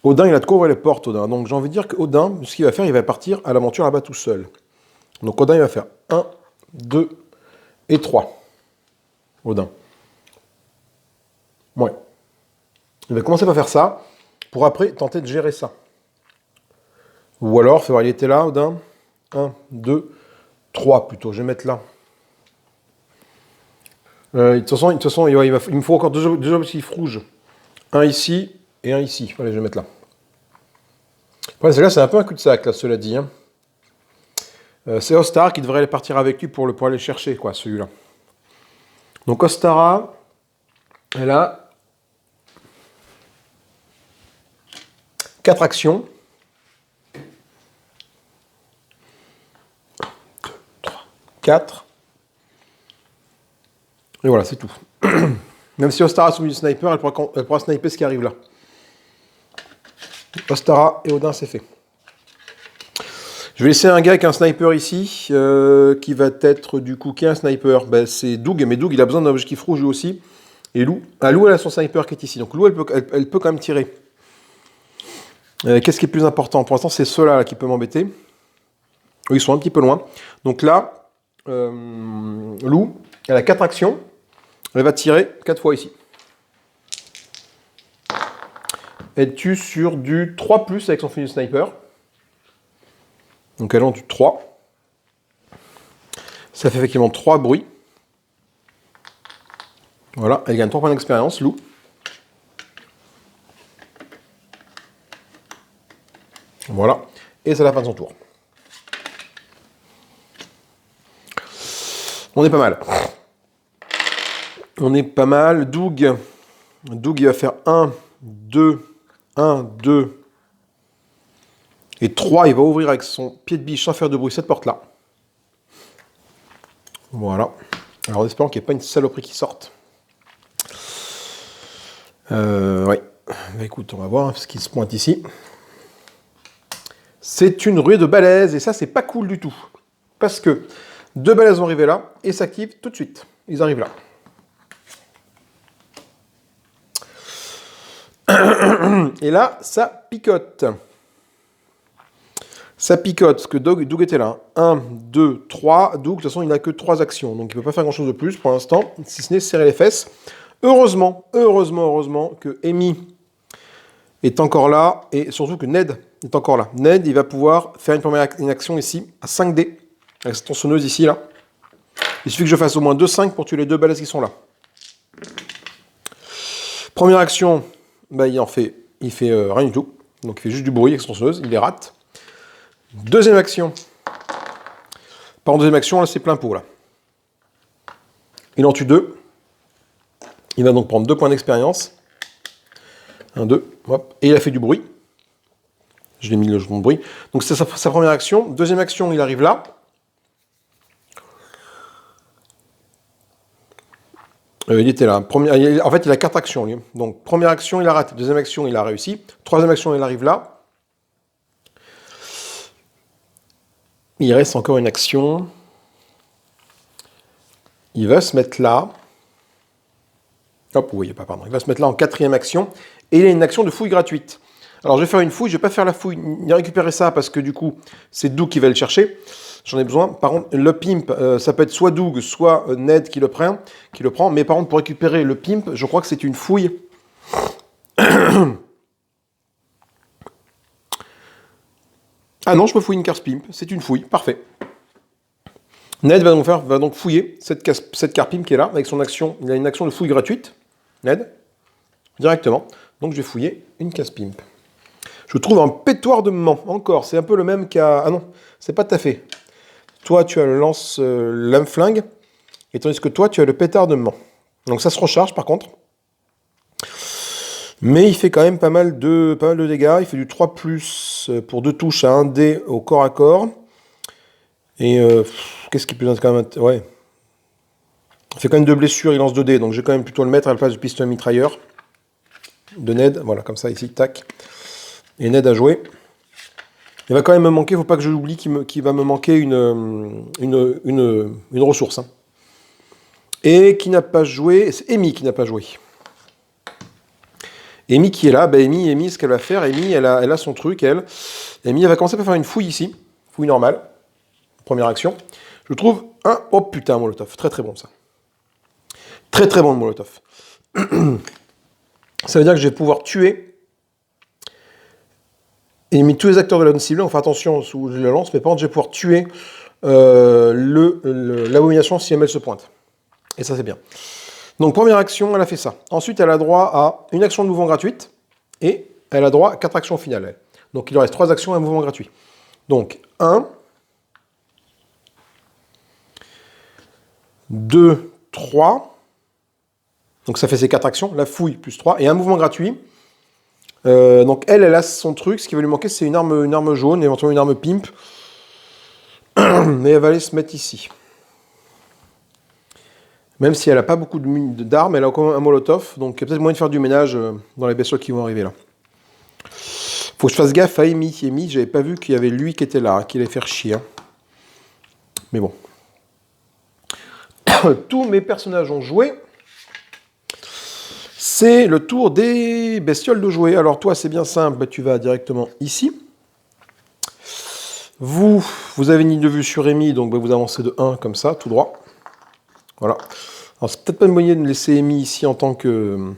Odin, il a de quoi ouvrir les portes, Odin. Donc j'ai envie de dire qu'Odin, ce qu'il va faire, il va partir à l'aventure là-bas tout seul. Donc Odin, il va faire 1, 2 et 3. Odin. Ouais. Il va commencer par faire ça, pour après tenter de gérer ça. Ou alors, il était là, Odin. 1, 2, 3 plutôt. Je vais mettre là. De toute façon il me faut encore deux objectifs rouges. Un ici et un ici. Allez, je vais mettre là. Après, là, c'est un peu un cul-de-sac, là, cela dit. Hein. C'est Ostara qui devrait aller partir avec lui pour aller le chercher, quoi, celui-là. Donc Ostara, elle a 4 actions. 3, 4. Et voilà, c'est tout. Même si Ostara a soumis du sniper, elle pourra sniper ce qui arrive là. Ostara et Odin, c'est fait. Je vais laisser un gars avec un sniper ici, qui va être du coup, qui est un sniper? Ben, c'est Doug, mais Doug, il a besoin d'un objectif rouge lui aussi. Et Lou, Lou, elle a son sniper qui est ici. Donc Lou, elle peut quand même tirer. Qu'est-ce qui est plus important? Pour l'instant, c'est ceux-là là, qui peuvent m'embêter. Ils sont un petit peu loin. Donc là, Lou, elle a 4 actions. Elle va tirer 4 fois ici. Elle tue sur du 3+, avec son fusil de sniper. Donc elle en tue 3. Ça fait effectivement 3 bruits. Voilà, elle gagne 3 points d'expérience, Lou. Voilà, et c'est la fin de son tour. On est pas mal. On est pas mal. Doug, il va faire 1, 2, 1, 2 et 3. Il va ouvrir avec son pied de biche sans faire de bruit cette porte-là. Voilà. Alors en espérant qu'il n'y ait pas une saloperie qui sorte. Ouais. Bah, écoute, on va voir ce qui se pointe ici. C'est une ruée de balaises et ça, c'est pas cool du tout. Parce que 2 balaises vont arriver là et s'activent tout de suite. Ils arrivent là. Et là, ça picote. Ça picote, parce que Doug était là. 1, 2, 3. Doug, de toute façon, il n'a que 3 actions. Donc, il ne peut pas faire grand-chose de plus pour l'instant, si ce n'est serrer les fesses. Heureusement que Amy est encore là, et surtout que Ned est encore là. Ned, il va pouvoir faire une action ici, à 5D, avec cette tronçonneuse ici, là. Il suffit que je fasse au moins 2-5 pour tuer les 2 balaises qui sont là. Première action, bah, il fait rien du tout. Donc il fait juste du bruit avec son tronçonneuse, il les rate. Deuxième action. Par deuxième action, là c'est plein pot là. Il en tue 2. Il va donc prendre 2 points d'expérience. 1, 2, hop. Et il a fait du bruit. Je l'ai mis le jeton de bruit. Donc c'est sa première action. Deuxième action, il arrive là. Il était là. En fait, il a 4 actions. Lui. Donc, première action, il a raté. Deuxième action, il a réussi. Troisième action, il arrive là. Il reste encore une action. Il va se mettre là. Hop, vous voyez pas, pardon. Il va se mettre là en 4e action. Et il a une action de fouille gratuite. Alors, je vais faire une fouille. Je ne vais pas faire la fouille ni récupérer ça parce que du coup, c'est Doug qui va le chercher. J'en ai besoin. Par contre, le pimp, ça peut être soit Doug, soit Ned qui le prend. Mais par contre, pour récupérer le pimp, je crois que c'est une fouille. Ah non, je peux fouiller une carte pimp. C'est une fouille. Parfait. Ned va donc fouiller cette carte pimp qui est là, avec son action. Il a une action de fouille gratuite. Ned. Directement. Donc, je vais fouiller une case pimp. Je trouve un pétoir de Mans. Encore. C'est un peu le même qu'à... Ah non, c'est pas tout à fait. Toi, tu as le lance-lame-flingue. Et tandis que toi, tu as le pétardement. Donc ça se recharge par contre. Mais il fait quand même pas mal de dégâts. Il fait du 3+, pour 2 touches à 1 dé au corps à corps. Et qu'est-ce qui est plus intéressant quand même? Ouais. Il fait quand même 2 blessures, il lance 2 dés. Donc je vais quand même plutôt le mettre à la place du pistolet mitrailleur de Ned. Voilà, comme ça ici, tac. Et Ned a joué. Il va quand même me manquer, faut pas que je l'oublie, qu'il va me manquer une ressource. Hein. Et qui n'a pas joué, c'est Amy qui n'a pas joué. Amy qui est là, bah Amy, ce qu'elle va faire, Amy, elle a son truc, elle. Amy, elle va commencer par faire une fouille ici, fouille normale, première action. Je trouve un, oh putain, un molotov, très très bon ça. Très très bon le molotov. Ça veut dire que je vais pouvoir tuer et mis tous les acteurs de la zone ciblée, on fait attention où je le lance, mais par contre je vais pouvoir tuer l'abomination si elle se pointe. Et ça c'est bien. Donc première action, elle a fait ça. Ensuite elle a droit à une action de mouvement gratuite, et elle a droit à 4 actions finales. Elle. Donc il lui reste 3 actions et un mouvement gratuit. Donc 1, 2, 3. Donc ça fait ses 4 actions, la fouille plus 3, et un mouvement gratuit. Donc elle a son truc, ce qui va lui manquer c'est une arme jaune, éventuellement une arme pimp. Mais elle va aller se mettre ici. Même si elle n'a pas beaucoup d'armes, elle a encore un molotov, donc il y a peut-être moyen de faire du ménage dans les bestioles qui vont arriver là. Faut que je fasse gaffe à Amy. Amy, j'avais pas vu qu'il y avait lui qui était là, hein, qui allait faire chier. Hein. Mais bon. Tous mes personnages ont joué. C'est le tour des bestioles de jouer. Alors toi, c'est bien simple, tu vas directement ici. Vous avez une ligne de vue sur Amy, donc vous avancez de 1 comme ça, tout droit. Voilà. Alors c'est peut-être pas une bonne idée de me laisser Amy ici en tant que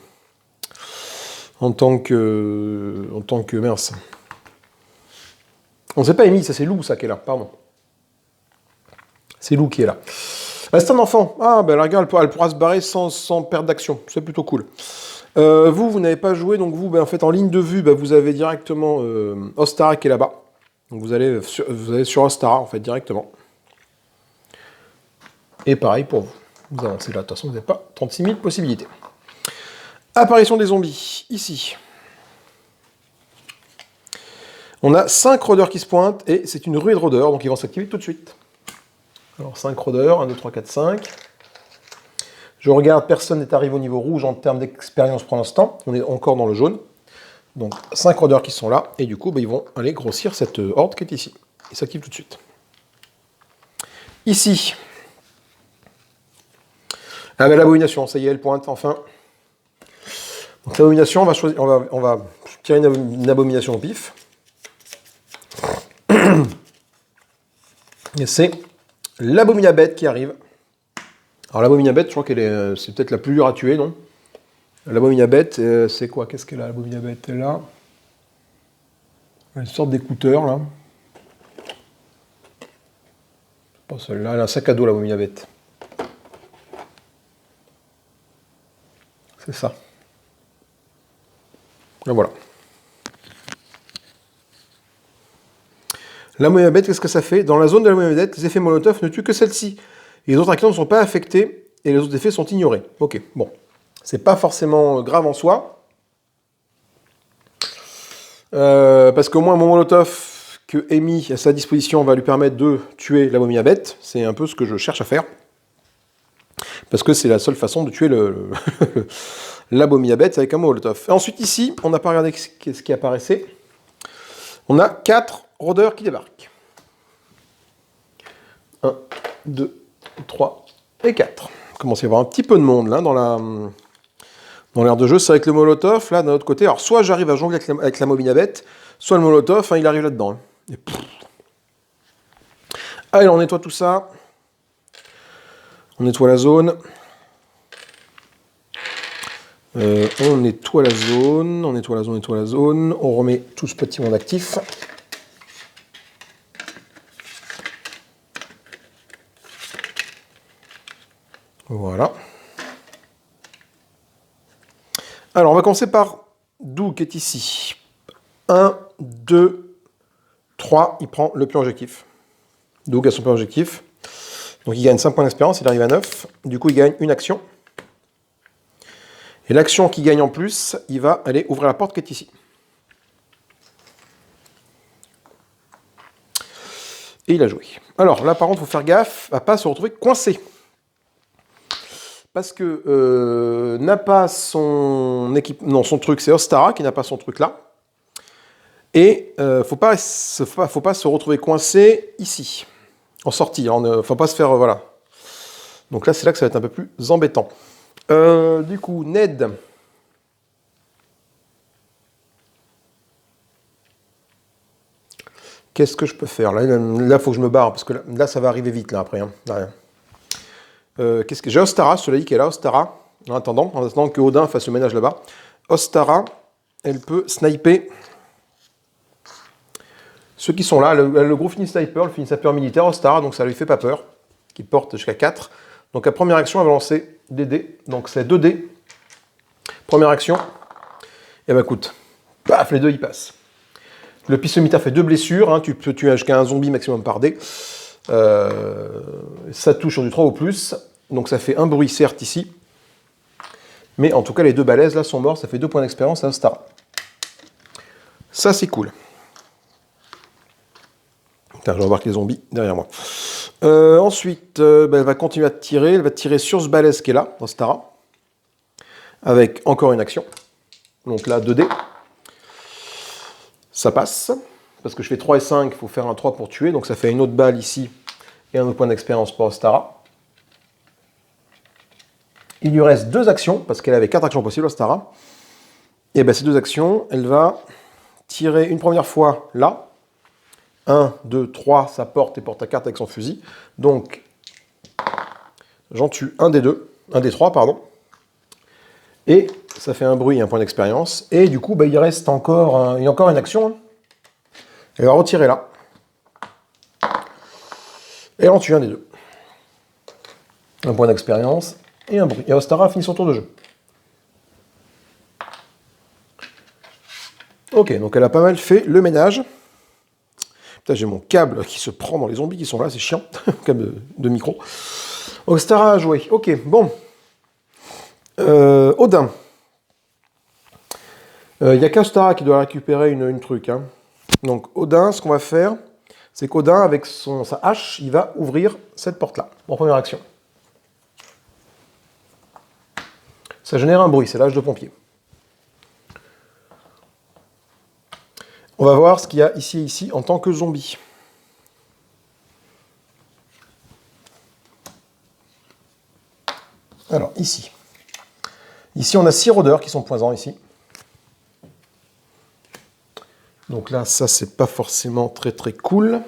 mince. On sait pas Amy, ça c'est Lou ça qui est là, pardon. C'est Lou qui est là. C'est un enfant. Ah ben la regarde, elle pourra se barrer sans perte d'action. C'est plutôt cool. Vous n'avez pas joué, donc vous, en fait, en ligne de vue, vous avez directement Ostara qui est là-bas. Donc vous allez sur Ostara, en fait, directement. Et pareil pour vous. Vous avancez là, de toute façon, vous n'avez pas 36 000 possibilités. Apparition des zombies, ici. On a 5 rôdeurs qui se pointent, et c'est une ruée de rôdeurs, donc ils vont s'activer tout de suite. Alors 5 rôdeurs, 1, 2, 3, 4, 5. Je regarde, personne n'est arrivé au niveau rouge en termes d'expérience pour l'instant. On est encore dans le jaune. Donc 5 rôdeurs qui sont là, et du coup, ils vont aller grossir cette horde qui est ici. Ils s'activent tout de suite. Ici. Ah ben l'abomination, ça y est, elle pointe, enfin. Donc l'abomination, on va tirer une abomination au pif. Et c'est l'abominabête qui arrive. Alors l'abominabête, je crois qu'elle c'est peut-être la plus dure à tuer, non? L'abominabête, c'est quoi? Qu'est-ce qu'elle a, l'abominabête? Elle a une sorte d'écouteur, là. Pas celle-là, elle a un sac à dos, l'abominabête. C'est ça. Là, voilà. L'abominabête, qu'est-ce que ça fait? Dans la zone de l'abominabête, les effets Molotov ne tuent que celle-ci. Les autres actions ne sont pas affectés et les autres effets sont ignorés. Ok, bon. C'est pas forcément grave en soi. Parce qu'au moins mon molotov que Amy à sa disposition va lui permettre de tuer l'abominabête. C'est un peu ce que je cherche à faire. Parce que c'est la seule façon de tuer l'abominabête avec un molotov. Et ensuite ici, on n'a pas regardé ce qui apparaissait. On a 4 rôdeurs qui débarquent. 1, 2, 3 et 4. Il commence à y avoir un petit peu de monde là dans l'aire de jeu. C'est avec le molotov là d'un autre côté. Alors soit j'arrive à jongler avec la mobinabette, soit le molotov, il arrive là-dedans. Et allez, on nettoie tout ça. On nettoie la zone. On nettoie la zone. On nettoie la zone. On remet tout ce petit monde actif. Voilà. Alors, on va commencer par Doux qui est ici. 1, 2, 3. Il prend le pion objectif. Donc à son premier objectif. Donc il gagne 5 points d'expérience, il arrive à 9. Du coup, il gagne une action. Et l'action qu'il gagne en plus, il va aller ouvrir la porte qui est ici. Et il a joué. Alors là, par contre, il faut faire gaffe à ne pas se retrouver coincé. Parce que n'a pas son équipe. Non, son truc, c'est Ostara qui n'a pas son truc là. Et faut pas se retrouver coincé ici. En sortie. Faut pas se faire. Voilà. Donc là, c'est là que ça va être un peu plus embêtant. Du coup, Ned. Qu'est-ce que je peux faire? Là, il faut que je me barre, parce que là, ça va arriver vite, là, après. Hein. J'ai Ostara, celui qui est là, Ostara, en attendant que Odin fasse le ménage là-bas. Ostara, elle peut sniper ceux qui sont là. Le gros fini sniper, le fini sniper militaire, Ostara, donc ça lui fait pas peur, qui porte jusqu'à 4. Donc la première action, elle va lancer des dés, donc c'est 2 dés. Première action, et bah écoute, paf, les deux ils passent. Le pistolet militaire fait 2 blessures, hein, tu peux tuer jusqu'à un zombie maximum par dé. Ça touche sur du 3 ou plus, donc ça fait un bruit certes ici. Mais en tout cas, les 2 balaises là sont morts, ça fait 2 points d'expérience à Ostara. Ça c'est cool. Putain, je vais voir les zombies derrière moi. Ensuite, elle va continuer à tirer, elle va tirer sur ce balèze qui est là, Ostara. Avec encore une action. Donc là, 2 dés. Ça passe, parce que je fais 3 et 5, il faut faire un 3 pour tuer, donc ça fait une autre balle ici, et un autre point d'expérience pour Ostara. Il lui reste 2 actions, parce qu'elle avait 4 actions possibles, Ostara. Et bien ces 2 actions, elle va tirer une première fois là. 1, 2, 3, ça porte et porte à carte avec son fusil. Donc, j'en tue un des 3, pardon. Et ça fait un bruit et un point d'expérience. Et du coup, il reste encore, il y a encore une action. Hein. Elle va retirer là. Et elle en tue un des 2. Un point d'expérience et un bruit. Et Ostara finit son tour de jeu. Ok, donc elle a pas mal fait le ménage. Putain, j'ai mon câble qui se prend dans les zombies qui sont là, c'est chiant. Câble de micro. Ostara a joué. Ok, bon. Odin. Il n'y a qu'Ostara qui doit récupérer une truc. Hein. Donc Odin, ce qu'on va faire, c'est qu'Odin, avec sa hache, il va ouvrir cette porte-là, en première action. Ça génère un bruit, c'est l'âge de pompier. On va voir ce qu'il y a ici et ici en tant que zombie. Alors, ici. Ici, on a 6 rôdeurs qui sont poisants ici. Donc là, ça, c'est pas forcément très très cool.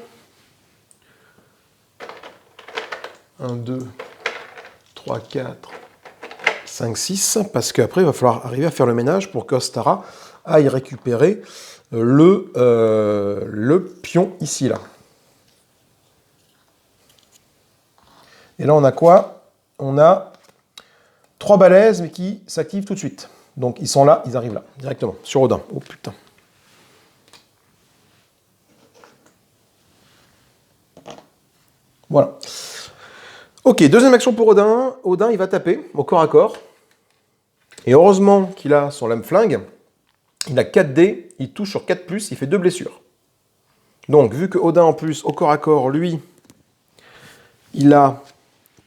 1, 2, 3, 4, 5, 6. Parce qu'après, il va falloir arriver à faire le ménage pour qu'Ostara aille récupérer le pion ici, là. Et là, on a quoi? On a 3 balaises, mais qui s'activent tout de suite. Donc, ils sont là, ils arrivent là, directement, sur Odin. Oh putain. Voilà. Ok, deuxième action pour Odin. Odin, il va taper au corps à corps. Et heureusement qu'il a son lame-flingue. Il a 4 dés, il touche sur 4+, il fait 2 blessures. Donc, vu que Odin, en plus, au corps à corps, lui, il a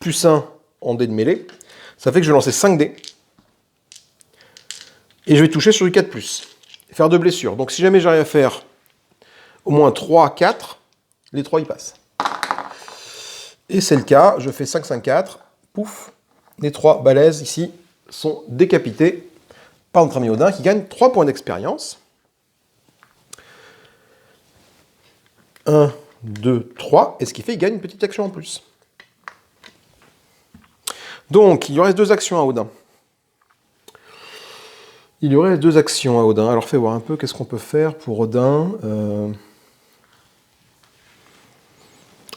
+1 en dés de mêlée, ça fait que je vais lancer 5 dés. Et je vais toucher sur du 4+, faire 2 blessures. Donc, si jamais j'arrive à faire au moins 3, 4, les 3, ils passent. Et c'est le cas, je fais 5, 5, 4, pouf, les 3 balaises ici sont décapités par notre ami Odin qui gagne 3 points d'expérience. 1, 2, 3, et ce qui fait qu'il gagne une petite action en plus. Donc, il lui reste 2 actions à Odin. Il y aurait 2 actions à Odin. Alors, fais voir un peu qu'est-ce qu'on peut faire pour Odin.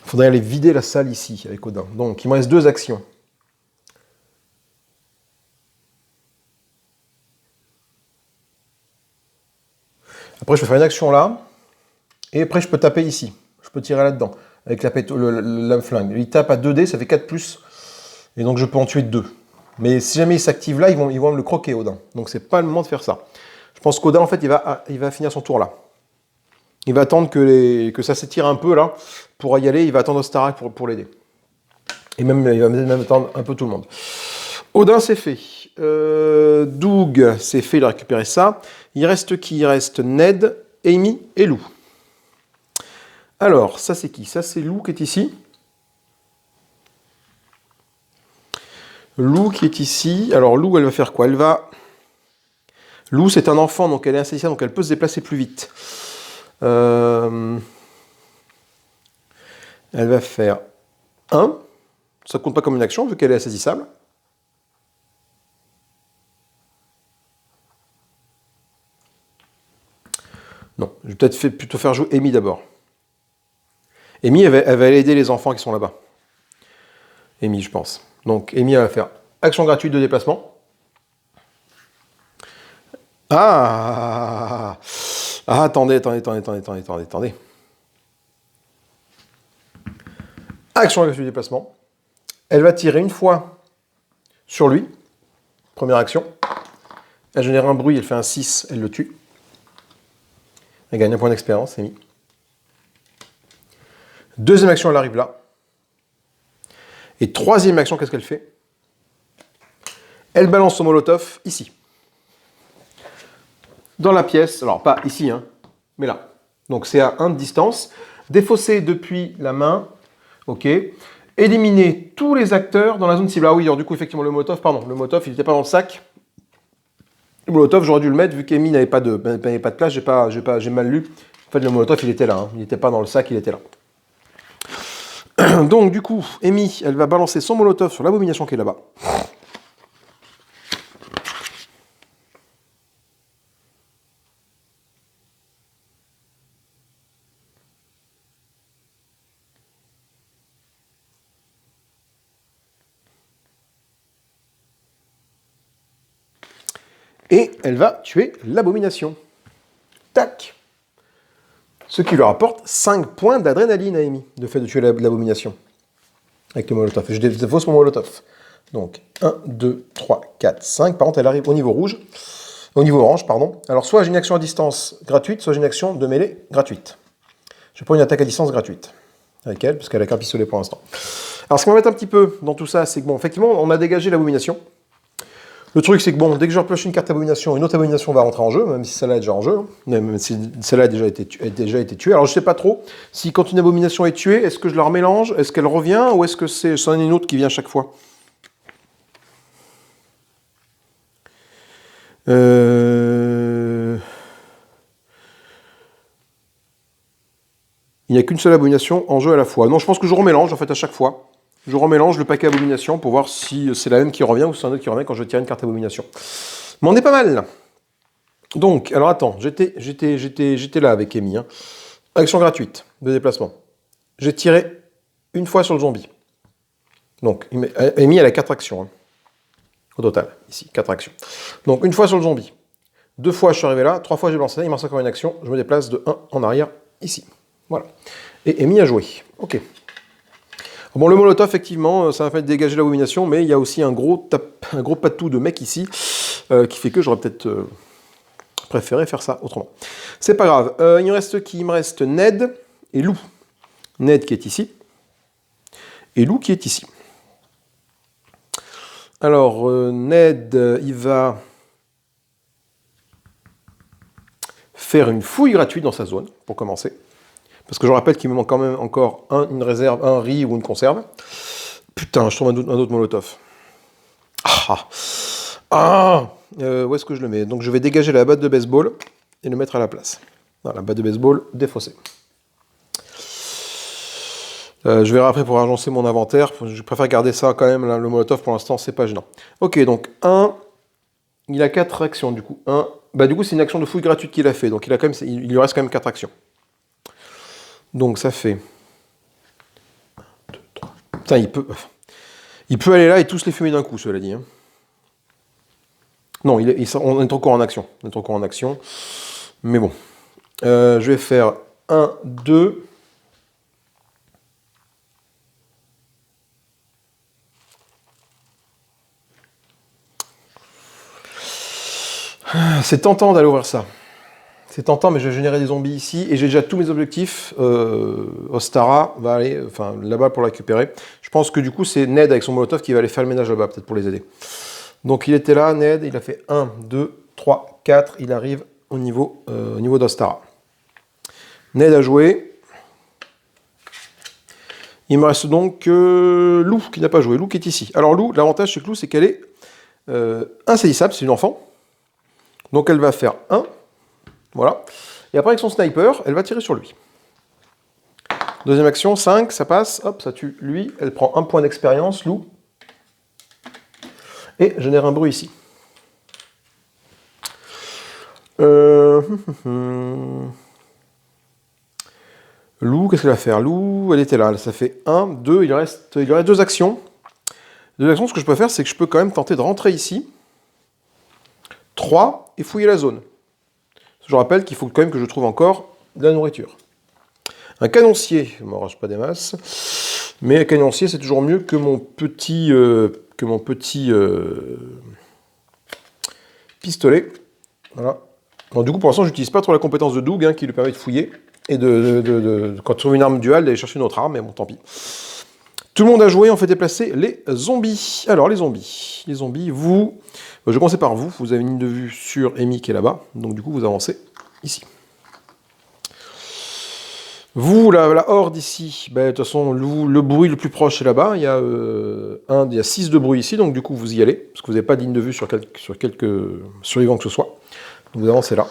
Il faudrait aller vider la salle ici avec Odin. Donc, il me reste 2 actions. Après, je peux faire une action là. Et après, je peux taper ici. Je peux tirer là-dedans. avec le lame-flingue. Il tape à 2D, ça fait 4+. Et donc je peux en tuer 2. Mais si jamais il s'active là, ils vont me le croquer, Odin. Donc c'est pas le moment de faire ça. Je pense qu'Odin, en fait, il va finir son tour là. Il va attendre que ça s'étire un peu là, pour y aller. Il va attendre Starak pour l'aider. Et même, il va même attendre un peu tout le monde. Odin, c'est fait. Doug, c'est fait, il a récupéré ça. Il reste qui? Il reste Ned, Amy et Lou. Alors, ça c'est qui? Ça c'est Lou qui est ici. Lou qui est ici. Alors Lou, elle va faire quoi? Lou, c'est un enfant, donc elle est insaisissable, donc elle peut se déplacer plus vite. Elle va faire 1. Ça compte pas comme une action, vu qu'elle est insaisissable. Non, je vais peut-être plutôt faire jouer Amy d'abord. Amy, elle va aller aider les enfants qui sont là-bas. Amy, je pense. Donc, Amy, elle va faire action gratuite de déplacement. Ah, attendez. Action gratuite de déplacement. Elle va tirer une fois sur lui. Première action. Elle génère un bruit, elle fait un 6, elle le tue. Elle gagne un point d'expérience, Amy. Deuxième action, elle arrive là. Et troisième action, qu'est-ce qu'elle fait? Elle balance son molotov ici. Dans la pièce, alors pas ici, hein, mais là. Donc c'est à 1 de distance. Défausser depuis la main. Ok. Éliminer tous les acteurs dans la zone cible. Ah oui, alors du coup, effectivement, le molotov, il n'était pas dans le sac. Le molotov, j'aurais dû le mettre, vu qu'Amy n'avait pas de place, j'ai mal lu. En fait, le molotov, il était là. Hein. Il n'était pas dans le sac, il était là. Donc, du coup, Amy, elle va balancer son molotov sur l'abomination qui est là-bas. Et elle va tuer l'abomination. Tac! Ce qui lui rapporte 5 points d'adrénaline à Amy, de fait de tuer l'abomination. Avec le molotov. Je défausse mon molotov. Donc, 1, 2, 3, 4, 5. Par contre, elle arrive au niveau rouge. Au niveau orange, pardon. Alors, soit j'ai une action à distance gratuite, soit j'ai une action de mêlée gratuite. Je prends une attaque à distance gratuite. Avec elle, parce qu'elle a qu'un pistolet pour l'instant. Alors, ce qui m'embête un petit peu dans tout ça, c'est que, bon, effectivement, on a dégagé l'abomination. Le truc, c'est que bon, dès que je repioche une carte abomination, une autre abomination va rentrer en jeu, même si celle-là est déjà en jeu, hein. Même si celle-là a déjà été tuée. Alors je sais pas trop si quand une abomination est tuée, est-ce que je la remélange, est-ce qu'elle revient, ou est-ce que c'en est une autre qui vient à chaque fois? Il n'y a qu'une seule abomination en jeu à la fois. Non, je pense que je remélange en fait à chaque fois. Je remélange le paquet abomination pour voir si c'est la même qui revient ou c'est un autre qui revient quand je tire une carte abomination. Mais on est pas mal là. Donc, alors attends, j'étais là avec Amy. Hein. Action gratuite de déplacement. J'ai tiré une fois sur le zombie. Donc, Amy, elle a 4 actions. Hein. Au total, ici, 4 actions. Donc, une fois sur le zombie. 2 fois, je suis arrivé là. 3 fois, j'ai lancé. Il me reste encore une action. Je me déplace de 1 en arrière, ici. Voilà. Et Amy a joué. Ok. Bon, le molotov, effectivement, ça va faire dégager l'abomination, mais il y a aussi un gros patou de mec ici, qui fait que j'aurais peut-être préféré faire ça autrement. C'est pas grave. Il me reste qui? Il me reste Ned et Lou. Ned qui est ici, et Lou qui est ici. Alors, Ned, il va faire une fouille gratuite dans sa zone, pour commencer. Parce que je rappelle qu'il me manque quand même encore une réserve, un riz ou une conserve. Putain, je trouve un autre molotov. Où est-ce que je le mets? Donc je vais dégager la batte de baseball et le mettre à la place. Voilà, la batte de baseball défaussée. Je verrai après pour agencer mon inventaire. Je préfère garder ça quand même, là, le molotov pour l'instant, c'est pas gênant. Ok, donc 1, il a 4 actions du coup. Du coup c'est une action de fouille gratuite qu'il a fait, donc il lui reste quand même 4 actions. Donc ça fait... 1, 2, 3... Putain, il peut aller là et tous les fumer d'un coup, cela dit. Hein. Non, on est encore en action. Mais bon. Je vais faire 1, 2... C'est tentant d'aller ouvrir ça. C'est tentant, mais je vais générer des zombies ici, et j'ai déjà tous mes objectifs. Ostara va aller, enfin, là-bas pour la récupérer. Je pense que du coup, c'est Ned avec son molotov qui va aller faire le ménage là-bas, peut-être pour les aider. Donc il était là, Ned, il a fait 1, 2, 3, 4, il arrive au niveau d'Ostara. Ned a joué. Il me reste donc Lou qui n'a pas joué, Lou qui est ici. Alors Lou, l'avantage chez Lou, c'est qu'elle est insaisissable, c'est une enfant. Donc elle va faire 1. Voilà. Et après, avec son sniper, elle va tirer sur lui. Deuxième action, 5, ça passe. Hop, ça tue lui. Elle prend 1 point d'expérience, Lou. Et génère un bruit ici. Lou, qu'est-ce qu'elle va faire? Lou, elle était là. Ça fait 1, 2. Il reste 2 actions. 2 actions, ce que je peux faire, c'est que je peux quand même tenter de rentrer ici. 3, et fouiller la zone. Je rappelle qu'il faut quand même que je trouve encore de la nourriture. Un canoncier, je ne m'arrache pas des masses, mais un canoncier c'est toujours mieux que mon petit, pistolet. Voilà. Donc, du coup, pour l'instant, je n'utilise pas trop la compétence de Doug qui lui permet de fouiller et quand tu trouves une arme dual, d'aller chercher une autre arme, mais bon, tant pis. Tout le monde a joué, on fait déplacer les zombies. Alors, les zombies, vous... Je vais commencer par vous. Vous avez une ligne de vue sur Amy qui est là-bas. Donc, du coup, vous avancez ici. Vous, la horde ici, de toute façon, le bruit le plus proche est là-bas. Il y a 6 de bruit ici. Donc, du coup, vous y allez. Parce que vous n'avez pas de ligne de vue sur quelques survivants que ce soit. Donc, vous avancez là.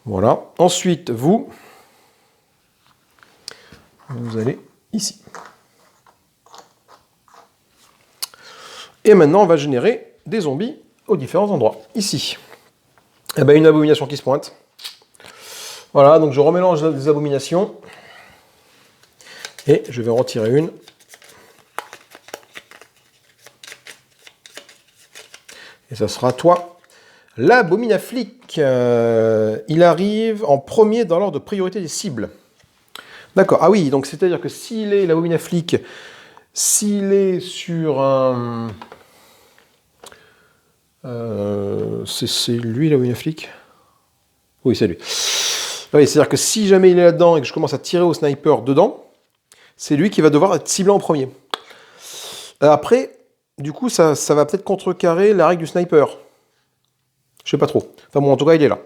Voilà. Ensuite, vous allez ici. Et maintenant, on va générer des zombies aux différents endroits. Ici, une abomination qui se pointe. Voilà, donc je remélange les abominations. Et je vais en retirer une. Et ça sera toi, l'abominaflic. Il arrive en premier dans l'ordre de priorité des cibles. D'accord, ah oui, donc c'est-à-dire que s'il est l'abominaflic, s'il est sur un... c'est lui l'abominaflic? Oui, c'est lui. Oui, c'est-à-dire que si jamais il est là-dedans et que je commence à tirer au sniper dedans, c'est lui qui va devoir être ciblé en premier. Après, du coup, ça va peut-être contrecarrer la règle du sniper. Je sais pas trop. Enfin bon, en tout cas, il est là.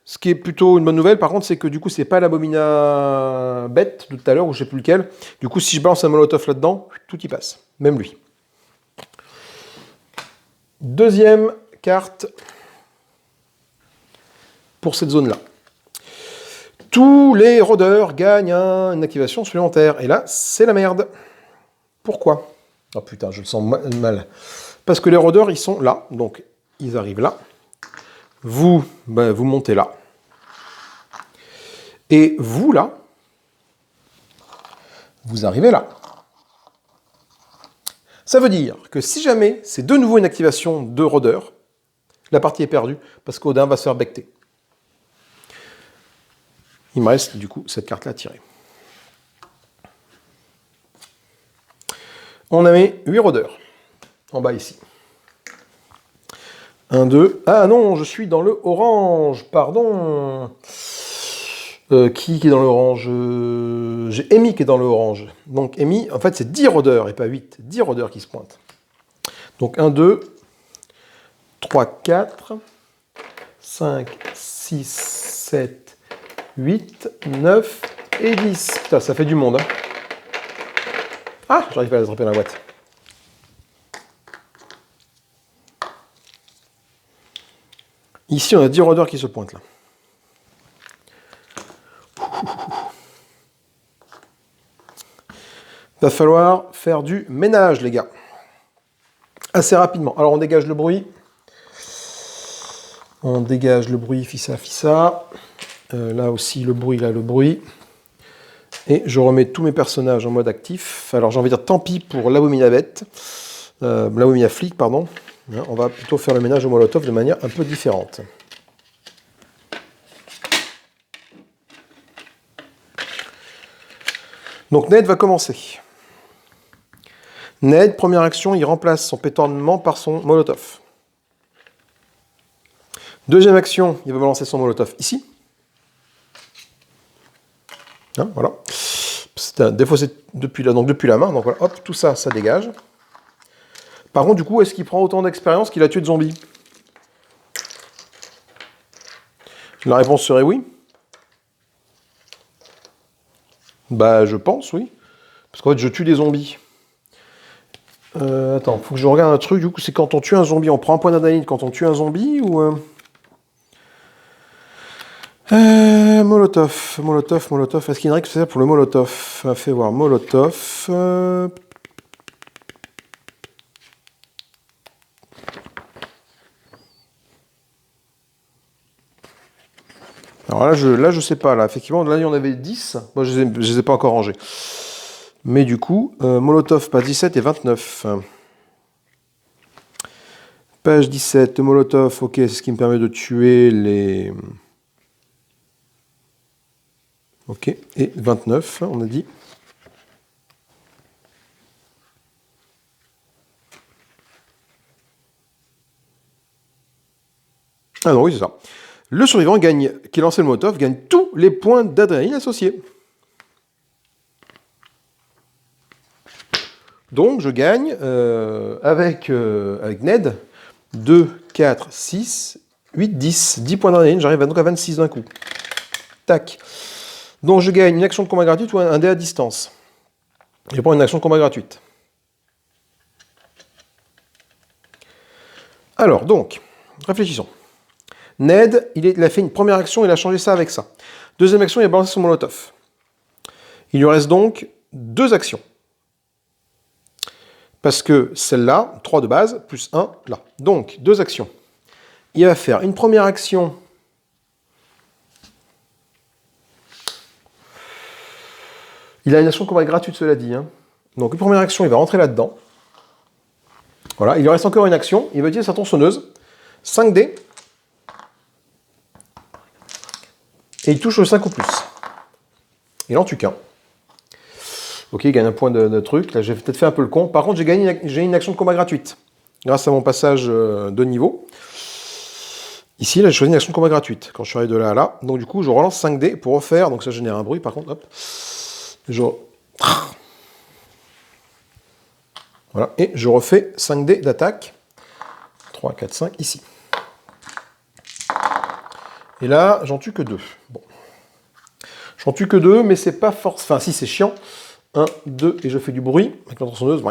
Ce qui est plutôt une bonne nouvelle, par contre, c'est que du coup, c'est pas l'abomina bête de tout à l'heure, ou je sais plus lequel. Du coup, si je balance un molotov là-dedans, tout y passe. Même lui. Deuxième carte pour cette zone-là. Tous les rôdeurs gagnent une activation supplémentaire. Et là, c'est la merde. Pourquoi? Oh putain, je le sens mal. Parce que les rôdeurs, ils sont là. Donc, ils arrivent là. Vous, vous montez là. Et vous, là, vous arrivez là. Ça veut dire que si jamais c'est de nouveau une activation de rôdeur, la partie est perdue parce qu'Odin va se faire becter. Il me reste du coup cette carte-là à tirer. On a mis 8 rôdeurs en bas ici. 1, 2. Ah non, je suis dans le orange, pardon. Qui est dans le orange? J'ai Amy qui est dans le orange. Donc Amy, en fait, c'est 10 rôdeurs et pas 8. 10 rôdeurs qui se pointent. Donc 1, 2, 3, 4, 5, 6, 7, 8, 9 et 10. Putain, ça fait du monde. Hein. Ah, j'arrive pas à les attraper dans la boîte. Ici, on a 10 rôdeurs qui se pointent là. Va falloir faire du ménage, les gars. Assez rapidement. Alors, on dégage le bruit. On dégage le bruit, fissa, fissa. Là aussi, le bruit, là, le bruit. Et je remets tous mes personnages en mode actif. Alors, j'ai envie de dire tant pis pour l'abominabette. L'abominaflic, pardon. On va plutôt faire le ménage au molotov de manière un peu différente. Donc, Ned va commencer. Ned, première action, il remplace son pétournement par son molotov. Deuxième action, il va balancer son molotov ici. Hein, voilà. Défaussé depuis la main. Donc voilà, hop, tout ça, ça dégage. Par contre, du coup, est-ce qu'il prend autant d'expérience qu'il a tué de zombies? La réponse serait oui. Bah, je pense, oui. Parce qu'en fait, je tue des zombies. Attends, faut que je regarde un truc. Du coup, c'est quand on tue un zombie, on prend un point d'adrénaline quand on tue un zombie ou... Molotov. Est-ce qu'il y a une règle spéciale pour le Molotov? Fais voir, Molotov. Alors là, je sais pas. Là, effectivement, là, il y en avait 10. Moi, je les ai pas encore rangés. Mais du coup, Molotov, page 17 et 29. Page 17, Molotov, ok, c'est ce qui me permet de tuer les... Ok, et 29, on a dit. Ah non, oui, c'est ça. Le survivant qui lançait le Molotov gagne tous les points d'adrénaline associés. Donc, je gagne avec Ned 2, 4, 6, 8, 10. 10 points d'adrénaline, j'arrive donc à 26 d'un coup. Tac. Donc, je gagne une action de combat gratuite ou un dé à distance. Je prends une action de combat gratuite. Alors, donc, réfléchissons. Ned, il a fait une première action, il a changé ça avec ça. Deuxième action, il a balancé son molotov. Il lui reste donc 2 actions. Parce que celle-là, 3 de base, plus 1 là. Donc, 2 actions. Il va faire une première action. Il a une action de combat gratuite, cela dit. Hein. Donc, une première action, il va rentrer là-dedans. Voilà, il lui reste encore une action. Il va utiliser sa tronçonneuse. 5D. Et il touche le 5 ou plus. Il en tue qu'un. Ok, il gagne un point de truc. Là, j'ai peut-être fait un peu le con. Par contre, j'ai une action de combat gratuite. Grâce à mon passage de niveau. Ici, là, j'ai choisi une action de combat gratuite. Quand je suis arrivé de là à là. Donc, du coup, je relance 5D pour refaire. Donc, ça génère un bruit, par contre. Hop. Voilà. Et je refais 5D d'attaque. 3, 4, 5, ici. Et là, j'en tue que 2. Bon. J'en tue que 2, mais c'est pas force. Enfin, si, c'est chiant. 1, 2, et je fais du bruit avec la tronçonneuse.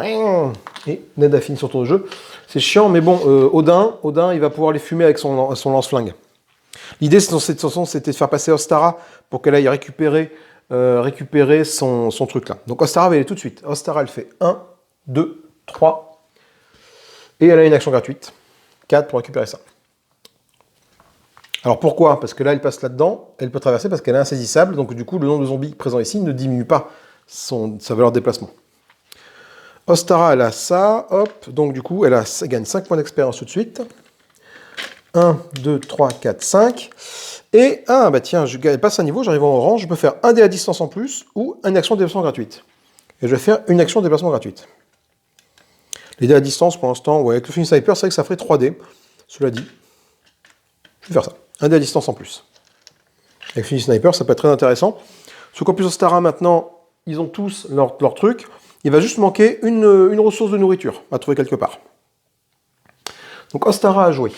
Et Ned a fini son tour de jeu. C'est chiant, mais bon, Odin, il va pouvoir les fumer avec son lance-flingue. L'idée, c'était de faire passer Ostara pour qu'elle aille récupérer son truc là. Donc Ostara va y aller tout de suite. Ostara, elle fait 1, 2, 3. Et elle a une action gratuite. 4 pour récupérer ça. Alors pourquoi? Parce que là, elle passe là-dedans, elle peut traverser parce qu'elle est insaisissable, donc du coup, le nombre de zombies présents ici ne diminue pas sa valeur de déplacement. Ostara, elle a ça, hop, donc du coup, elle gagne 5 points d'expérience tout de suite. 1, 2, 3, 4, 5. Et, bah tiens, elle passe un niveau, j'arrive en orange, je peux faire un dé à distance en plus, ou une action de déplacement gratuite. Et je vais faire une action de déplacement gratuite. Les dés à distance, pour l'instant, ouais, avec le Fini Sniper, c'est vrai que ça ferait 3 dés. Cela dit, je vais faire ça. Un dé à distance en plus. Avec Fini Sniper, ça peut être très intéressant. Sauf qu'en plus, Ostara, maintenant, ils ont tous leur truc. Il va juste manquer une ressource de nourriture à trouver quelque part. Donc, Ostara a joué.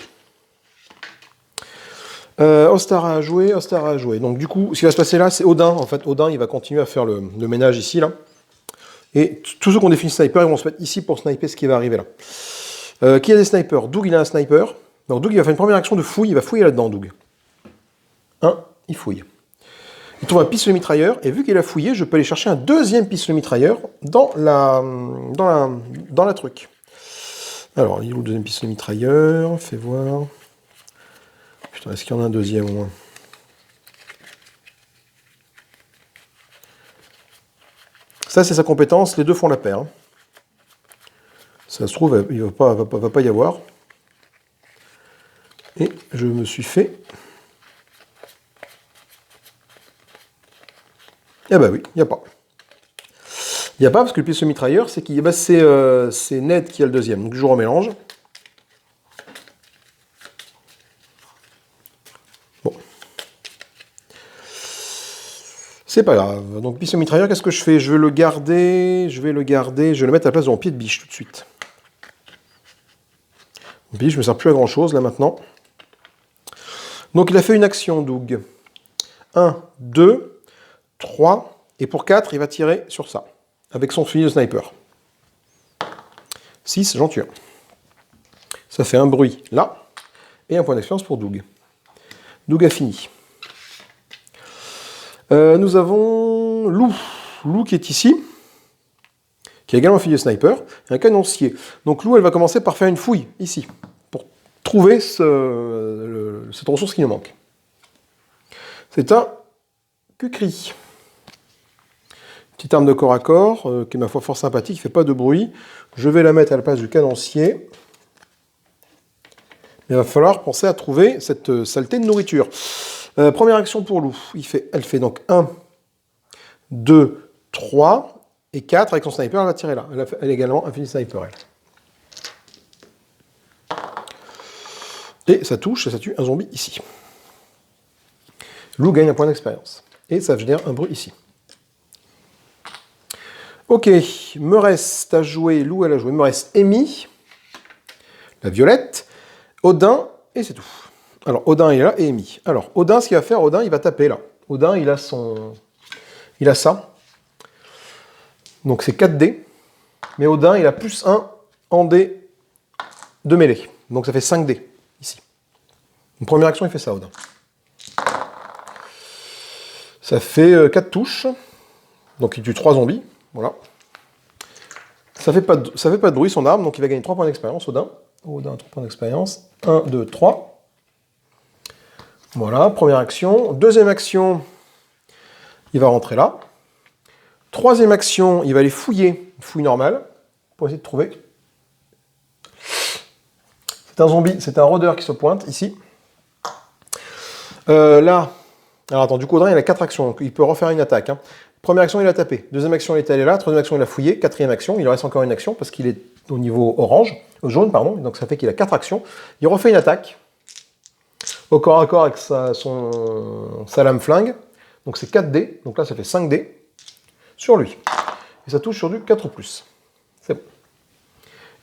Ostara a joué. Donc, du coup, ce qui va se passer là, c'est Odin. En fait, Odin, il va continuer à faire le ménage ici, là. Et tous ceux qui ont des Fini Sniper, ils vont se mettre ici pour sniper ce qui va arriver là. Qui a des snipers? Doug, il a un sniper. Donc, Doug, il va faire une première action de fouille. Il va fouiller là-dedans, Doug. 1, il fouille. Il trouve un pistolet mitrailleur, et vu qu'il a fouillé, je peux aller chercher un deuxième pistolet mitrailleur dans la truc. Alors, il est où le deuxième pistolet mitrailleur? Fais voir. Putain, est-ce qu'il y en a un deuxième au moins? Ça, c'est sa compétence, les deux font la paire. Hein. Ça se trouve, il va pas y avoir. Et je me suis fait... Eh ben oui, il n'y a pas. Il n'y a pas parce que le pistolet mitrailleur, c'est Ned qui a le deuxième. Donc je remélange. C'est pas grave. Donc pistolet mitrailleur, qu'est-ce que je fais? Je vais le garder, je vais le mettre à la place de mon pied de biche tout de suite. Mon pied, je me sers plus à grand chose là maintenant. Donc il a fait une action, Doug. 1, 2, 3, et pour 4, il va tirer sur ça, avec son fusil de sniper. 6, j'en tue un. Ça fait un bruit là, et un point d'expérience pour Doug. Doug a fini. Nous avons Lou. Lou qui est ici, qui a également un fusil de sniper, et un canoncier. Donc Lou, elle va commencer par faire une fouille, ici, pour trouver cette ressource qui nous manque. C'est un Kukri. Petite arme de corps à corps, qui est ma foi fort sympathique, qui ne fait pas de bruit. Je vais la mettre à la place du canoncier. Il va falloir penser à trouver cette saleté de nourriture. Première action pour Lou. Elle fait donc 1, 2, 3 et 4. Avec son sniper, elle va tirer là. Elle a également un fusil sniper, elle. Et ça touche et ça tue un zombie ici. Lou gagne un point d'expérience. Et ça génère un bruit ici. Ok, me reste à jouer, Lou elle a joué, me reste Amy, la violette, Odin, et c'est tout. Alors, Odin il est là, et Amy. Alors, Odin, ce qu'il va faire, Odin, il va taper là. Odin, il a ça. Donc, c'est 4 dés. Mais Odin, il a plus 1 en dés de mêlée. Donc, ça fait 5 dés, ici. Une première action, il fait ça, Odin. Ça fait 4 touches. Donc, il tue 3 zombies. Voilà. Ça fait pas de bruit, son arme, donc il va gagner 3 points d'expérience, Odin. Odin, 3 points d'expérience. 1, 2, 3. Voilà, première action. Deuxième action, il va rentrer là. Troisième action, il va aller fouiller, une fouille normale, pour essayer de trouver. C'est un zombie, c'est un rôdeur qui se pointe, ici. Là, alors attends, du coup, Odin, il a 4 actions, donc il peut refaire une attaque. Hein. Première action, il a tapé. Deuxième action, il est allé là. Troisième action, il a fouillé. Quatrième action, il reste encore une action, parce qu'il est au niveau jaune, pardon. Donc ça fait qu'il a 4 actions. Il refait une attaque. Au corps à corps avec sa lame flingue. Donc c'est 4 dés. Donc là, ça fait 5 dés sur lui. Et ça touche sur du 4 ou plus. C'est bon.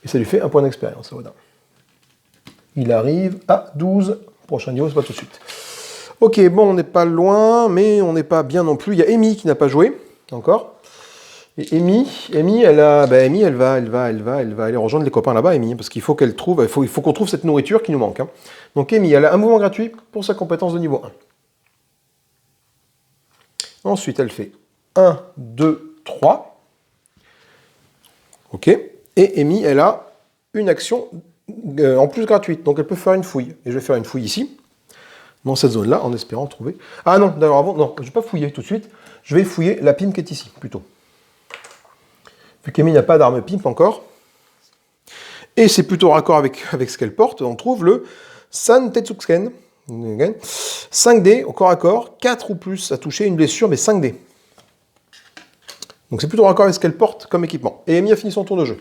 Et ça lui fait un point d'expérience, Odin. Il arrive à 12. Prochain niveau, c'est pas tout de suite. Ok, bon, on n'est pas loin, mais on n'est pas bien non plus. Il y a Amy qui n'a pas joué, encore. Et Amy, elle va aller rejoindre les copains là-bas, Amy, parce qu'il faut qu'elle trouve, il faut qu'on trouve cette nourriture qui nous manque. Hein. Donc Amy, elle a un mouvement gratuit pour sa compétence de niveau 1. Ensuite, elle fait 1, 2, 3. Ok. Et Amy, elle a une action en plus gratuite, donc elle peut faire une fouille. Et je vais faire une fouille ici, dans cette zone-là, en espérant trouver... Ah non, d'ailleurs, avant, non, je ne vais pas fouiller tout de suite. Je vais fouiller la pimp qui est ici, plutôt. Vu qu'Amy n'a pas d'arme pimp encore. Et c'est plutôt raccord avec ce qu'elle porte. On trouve le San Tetsuken. 5D au corps à corps, 4 ou plus à toucher, une blessure, mais 5D. Donc c'est plutôt raccord avec ce qu'elle porte comme équipement. Et Amy a fini son tour de jeu.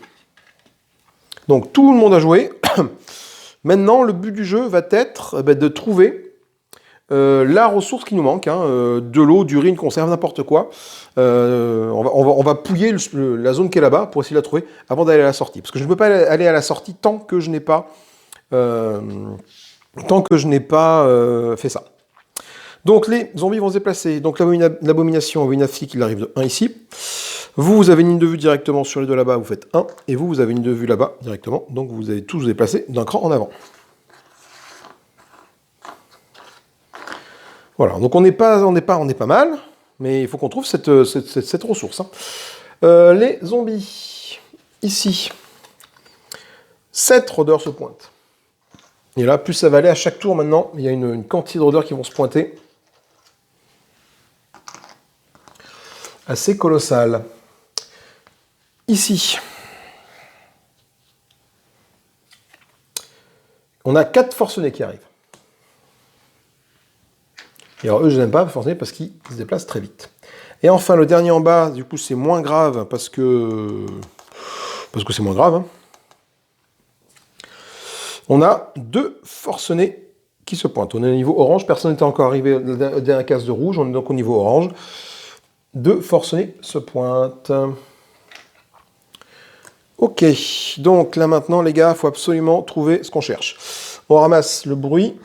Donc tout le monde a joué. Maintenant, le but du jeu va être de trouver la ressource qui nous manque, hein, de l'eau, du riz, une conserve, n'importe quoi. On va pouiller la zone qui est là-bas pour essayer de la trouver avant d'aller à la sortie. Parce que je ne peux pas aller à la sortie tant que je n'ai pas, fait ça. Donc les zombies vont se déplacer. Donc l'abomination, Winafik, il arrive de 1 ici. Vous avez une ligne de vue directement sur les deux là-bas, vous faites 1. Et vous avez une ligne de vue là-bas directement. Donc vous allez tous vous déplacer d'un cran en avant. Voilà, donc on n'est pas mal, mais il faut qu'on trouve cette ressource. Hein. Les zombies, ici, 7 rôdeurs se pointent. Et là, plus ça va aller à chaque tour maintenant, il y a une quantité de rôdeurs qui vont se pointer. Assez colossal. Ici, on a 4 forcenés qui arrivent. Et alors eux, je n'aime pas forcément parce qu'ils se déplacent très vite. Et enfin, le dernier en bas, du coup, c'est moins grave parce que c'est moins grave. Hein. On a 2 forcenés qui se pointent. On est au niveau orange, personne n'était encore arrivé à la case de rouge, on est donc au niveau orange. de forcené se pointe. Ok, donc là maintenant les gars, il faut absolument trouver ce qu'on cherche. On ramasse le bruit.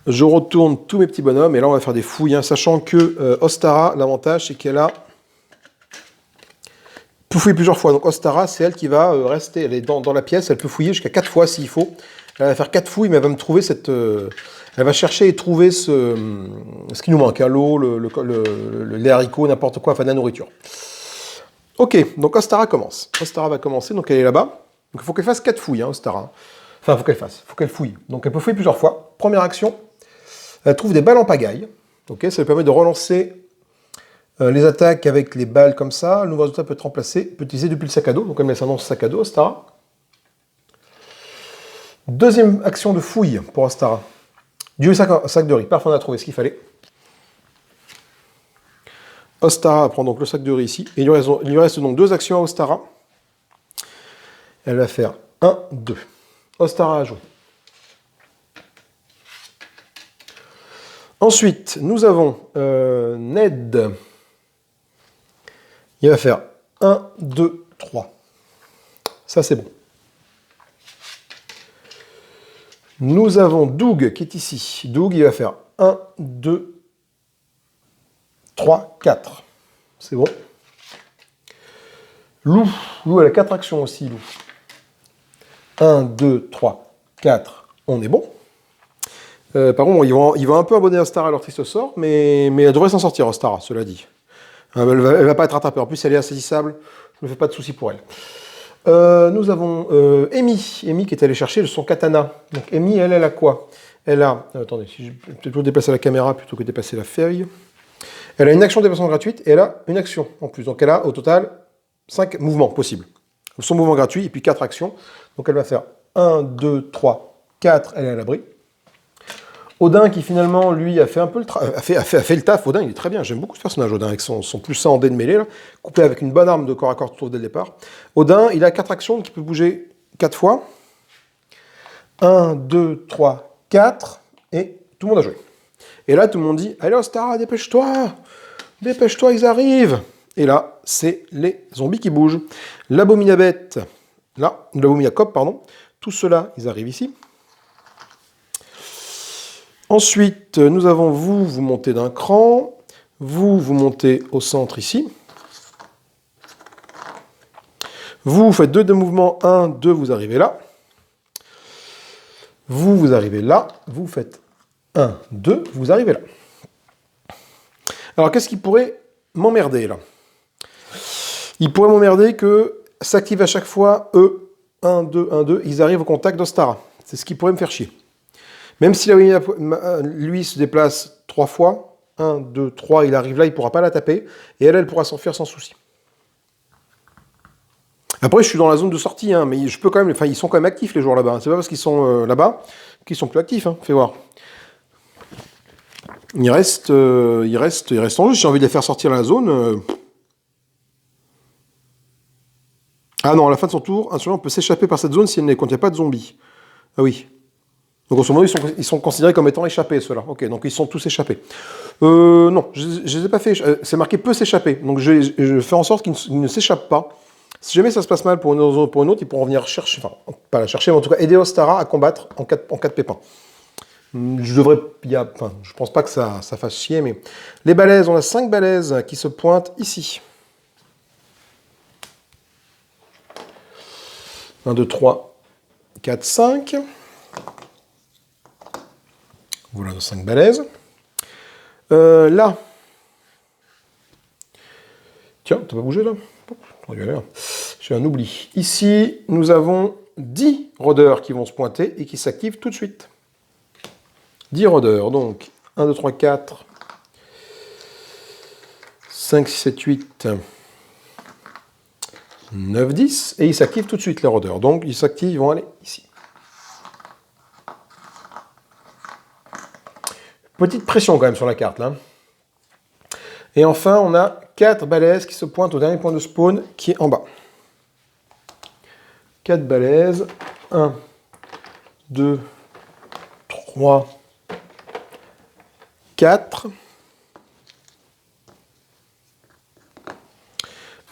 Je retourne tous mes petits bonhommes et là on va faire des fouilles, hein, sachant que Ostara, l'avantage c'est qu'elle a peut fouiller plusieurs fois. Donc Ostara, c'est elle qui va rester, elle est dans la pièce, elle peut fouiller jusqu'à 4 fois s'il faut. Elle va faire 4 fouilles, mais elle va me trouver cette... elle va chercher et trouver ce qui nous manque, hein, l'eau, les haricots, n'importe quoi, enfin de la nourriture. Ok, donc Ostara commence. Ostara va commencer, donc elle est là-bas. Donc il faut qu'elle fasse 4 fouilles, hein, Ostara. Enfin, il faut qu'elle fouille. Donc elle peut fouiller plusieurs fois. Première action, elle trouve des balles en pagaille. Ok, ça lui permet de relancer les attaques avec les balles comme ça. Le nouveau résultat peut être remplacé, peut utiliser depuis le sac à dos. Donc elle met ça dans ce sac à dos, Ostara. Deuxième action de fouille pour Ostara. Du sac de riz. Parfait, on a trouvé ce qu'il fallait. Ostara prend donc le sac de riz ici. Et il lui reste donc 2 actions à Ostara. Elle va faire 1, 2. Ostara a joué. Ensuite, nous avons Ned. Il va faire 1, 2, 3. Ça, c'est bon. Nous avons Doug qui est ici. Doug, il va faire 1, 2, 3, 4. C'est bon. Lou, elle a 4 actions aussi, Lou. 1, 2, 3, 4. On est bon. Par contre, ils vont un peu abonner Ostara à leur triste sort, mais elle devrait s'en sortir, Ostara, cela dit. Elle va pas être rattrapée. En plus, elle est insaisissable. Je ne me fais pas de soucis pour elle. Nous avons Amy. Amy qui est allée chercher son katana. Donc Amy, elle a quoi? Elle a... attendez, si je vais peut-être déplacer la caméra plutôt que déplacer la feuille. Elle a une action de déplacement gratuite et elle a une action en plus. Donc elle a au total 5 mouvements possibles. Son mouvement gratuit et puis 4 actions. Donc elle va faire 1, 2, 3, 4. Elle est à l'abri. Odin qui finalement, lui, a fait un peu a fait le taf. Odin, il est très bien. J'aime beaucoup ce personnage, Odin, avec son plus 100 en dé de mêlée, là, couplé avec une bonne arme de corps à corps tout dès le départ. Odin, il a 4 actions qui peut bouger 4 fois. 1, 2, 3, 4. Et tout le monde a joué. Et là, tout le monde dit, allez Ostara, dépêche-toi. Dépêche-toi, ils arrivent. Et là, c'est les zombies qui bougent. L'abominabette, là, l'abominacop, pardon. Tout cela, ils arrivent ici. Ensuite, nous avons vous montez d'un cran. Vous montez au centre ici. Vous faites 2 de mouvement. 1, 2, vous arrivez là. Vous arrivez là. Vous faites 1, 2, vous arrivez là. Alors, qu'est-ce qui pourrait m'emmerder, là? Il pourrait m'emmerder que s'active à chaque fois, 1, 2, 1, 2, ils arrivent au contact d'Ostara. C'est ce qui pourrait me faire chier. Même si lui se déplace 3 fois, 1, 2, 3, il arrive là, il ne pourra pas la taper, et elle pourra s'enfuir sans souci. Après, je suis dans la zone de sortie, hein, mais je peux quand même, enfin, ils sont quand même actifs les joueurs là-bas. C'est pas parce qu'ils sont là-bas qu'ils sont plus actifs, hein. Fais voir. Il reste en jeu. Si j'ai envie de les faire sortir de la zone. Ah non, à la fin de son tour, un survivant peut s'échapper par cette zone si elle ne contient pas de zombies. Ah oui. Donc, en ce moment, ils sont considérés comme étant échappés, ceux-là. Ok, donc ils sont tous échappés. Non, je ne les ai pas fait. C'est marqué peut s'échapper. Donc, je fais en sorte qu'ils ne s'échappent pas. Si jamais ça se passe mal pour une autre, ils pourront venir chercher, enfin, pas la chercher, mais en tout cas aider Ostara à combattre en cas de pépin. Je pense pas que ça fasse chier, mais... Les balaises, on a 5 balaises qui se pointent ici. 1, 2, 3, 4, 5... Voilà nos 5 balaises. Là. Tiens, t'as pas bougé là? J'ai un oubli. Ici, nous avons 10 rôdeurs qui vont se pointer et qui s'activent tout de suite. 10 rôdeurs. Donc, 1, 2, 3, 4, 5, 6, 7, 8, 9, 10. Et ils s'activent tout de suite, les rôdeurs. Donc, ils s'activent, ils vont aller ici. Petite pression quand même sur la carte là. Et enfin, on a 4 balaises qui se pointent au dernier point de spawn qui est en bas. 4 balaises. 1, 2, 3, 4.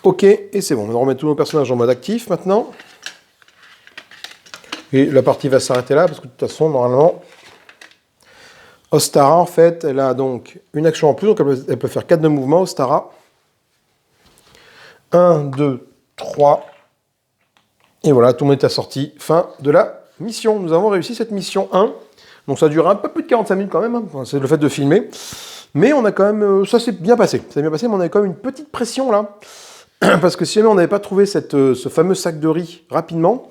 Ok, et c'est bon. On va remettre tous nos personnages en mode actif maintenant. Et la partie va s'arrêter là, parce que de toute façon, normalement, Ostara, en fait, elle a donc une action en plus, donc elle peut faire 4 de mouvement, Ostara. 1, 2, 3. Et voilà, tout le monde est assorti. Fin de la mission. Nous avons réussi cette mission 1. Donc ça dure un peu plus de 45 minutes quand même, hein. Enfin, c'est le fait de filmer. Mais on a quand même... ça s'est bien passé. Ça s'est bien passé, mais on avait quand même une petite pression là. Parce que si jamais on n'avait pas trouvé ce fameux sac de riz rapidement...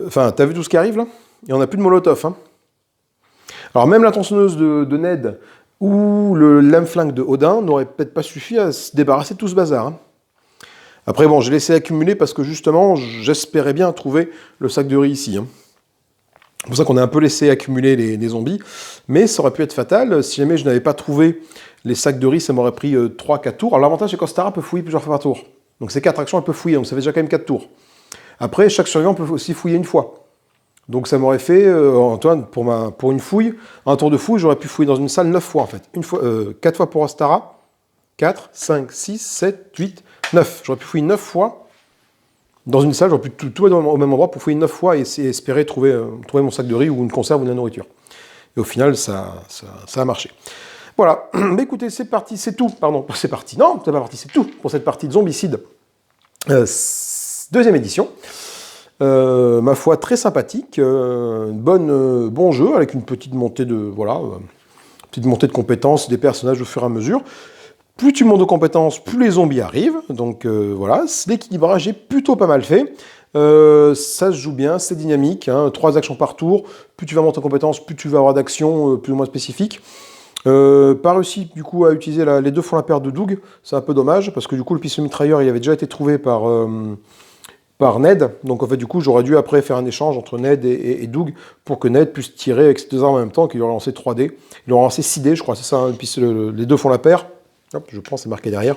Enfin, t'as vu tout ce qui arrive là? Et on n'a plus de molotov. Hein. Alors même la tronçonneuse de Ned ou le lame-flingue de Odin n'aurait peut-être pas suffi à se débarrasser de tout ce bazar. Hein. Après bon, j'ai laissé accumuler parce que justement, j'espérais bien trouver le sac de riz ici. Hein. C'est pour ça qu'on a un peu laissé accumuler les zombies. Mais ça aurait pu être fatal. Si jamais je n'avais pas trouvé les sacs de riz, ça m'aurait pris 3-4 tours. Alors l'avantage, c'est qu'Ostara peut fouiller plusieurs fois par tour. Donc ces 4 actions, elle peut fouiller. Donc ça fait déjà quand même 4 tours. Après, chaque survivant peut aussi fouiller une fois. Donc ça m'aurait fait, Antoine, pour une fouille, un tour de fouille, j'aurais pu fouiller dans une salle 9 fois en fait. 4 fois pour Ostara. 4, 5, 6, 7, 8, 9. J'aurais pu fouiller 9 fois dans une salle, j'aurais pu tout être au même endroit pour fouiller 9 fois et espérer trouver mon sac de riz ou une conserve ou de la nourriture. Et au final, ça a marché. Voilà, mais écoutez, c'est parti, c'est tout. Pardon, c'est parti. Non, c'est pas parti, c'est tout pour cette partie de Zombicide. Deuxième édition. Ma foi, très sympathique. Bon jeu avec une petite montée de compétences des personnages au fur et à mesure. Plus tu montes de compétences, plus les zombies arrivent. Donc voilà, l'équilibrage est plutôt pas mal fait. Ça se joue bien, c'est dynamique. 3 actions par tour. Plus tu vas monter en compétences, plus tu vas avoir d'actions plus ou moins spécifiques. Pas réussi du coup à utiliser les 2 font la paire de Doug. C'est un peu dommage parce que du coup le pistolet mitrailleur il avait déjà été trouvé par Ned. Donc en fait du coup j'aurais dû après faire un échange entre Ned et Doug pour que Ned puisse tirer avec ces 2 armes en même temps, qu'il aurait lancé 3D. Il aurait lancé 6D je crois, c'est ça, les 2 font la paire. Hop, je prends, c'est marqué derrière.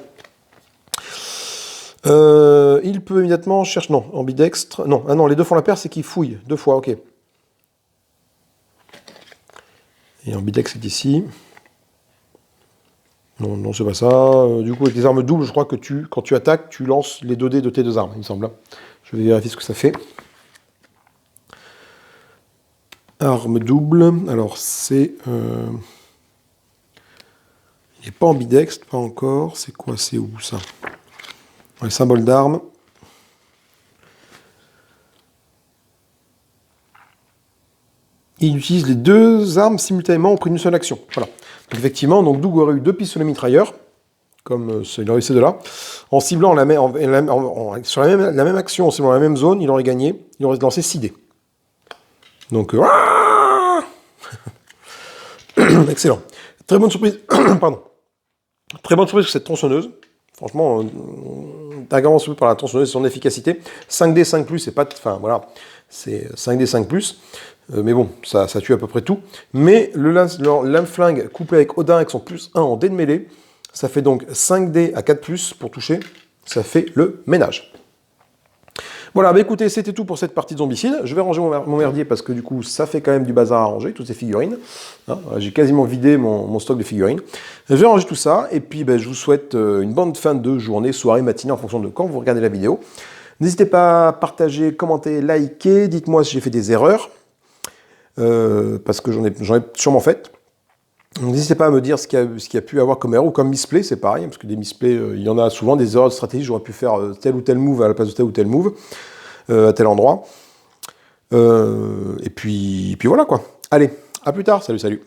Il peut immédiatement chercher... Non, ambidextre... Non, ah non, les 2 font la paire, c'est qu'il fouille. 2 fois, ok. Et ambidextre, c'est ici. Non, c'est pas ça. Du coup, avec les armes doubles, je crois que quand tu attaques, tu lances les 2 dés de tes 2 armes, il me semble. Je vais vérifier ce que ça fait. Arme double. Alors, c'est... Il n'est pas ambidextre, pas encore. C'est quoi? C'est où, ça? Ouais, symbole d'arme. Il utilise les 2 armes simultanément après une seule action. Voilà. Donc, effectivement, Doug aurait eu 2 pistolets mitrailleurs, comme il aurait eu ces 2-là. En ciblant sur la même action, en ciblant la même zone, il aurait gagné. Il aurait lancé 6 dés. Donc, excellent. Très bonne surprise. Pardon. Très bonne surprise sur cette tronçonneuse. Franchement, agréablement surpris par la tronçonneuse et son efficacité. 5D 5+, c'est pas... Enfin, voilà. C'est 5D 5+. Mais bon, ça tue à peu près tout. Mais le lame-flingue couplé avec Odin avec son +1 en dé de mêlée, ça fait donc 5D à 4+, pour toucher. Ça fait le ménage. Voilà, bah écoutez, c'était tout pour cette partie de Zombicide. Je vais ranger mon merdier parce que du coup, ça fait quand même du bazar à ranger, toutes ces figurines. J'ai quasiment vidé mon stock de figurines. Je vais ranger tout ça, et puis je vous souhaite une bonne fin de journée, soirée, matinée, en fonction de quand vous regardez la vidéo. N'hésitez pas à partager, commenter, liker, dites-moi si j'ai fait des erreurs, parce que j'en ai sûrement fait. N'hésitez pas à me dire ce qu'il y a pu avoir comme erreur ou comme misplay, c'est pareil, parce que des misplays, il y en a souvent, des erreurs de stratégie, j'aurais pu faire tel ou tel move à la place de tel ou tel move, à tel endroit. Et puis voilà quoi. Allez, à plus tard, salut.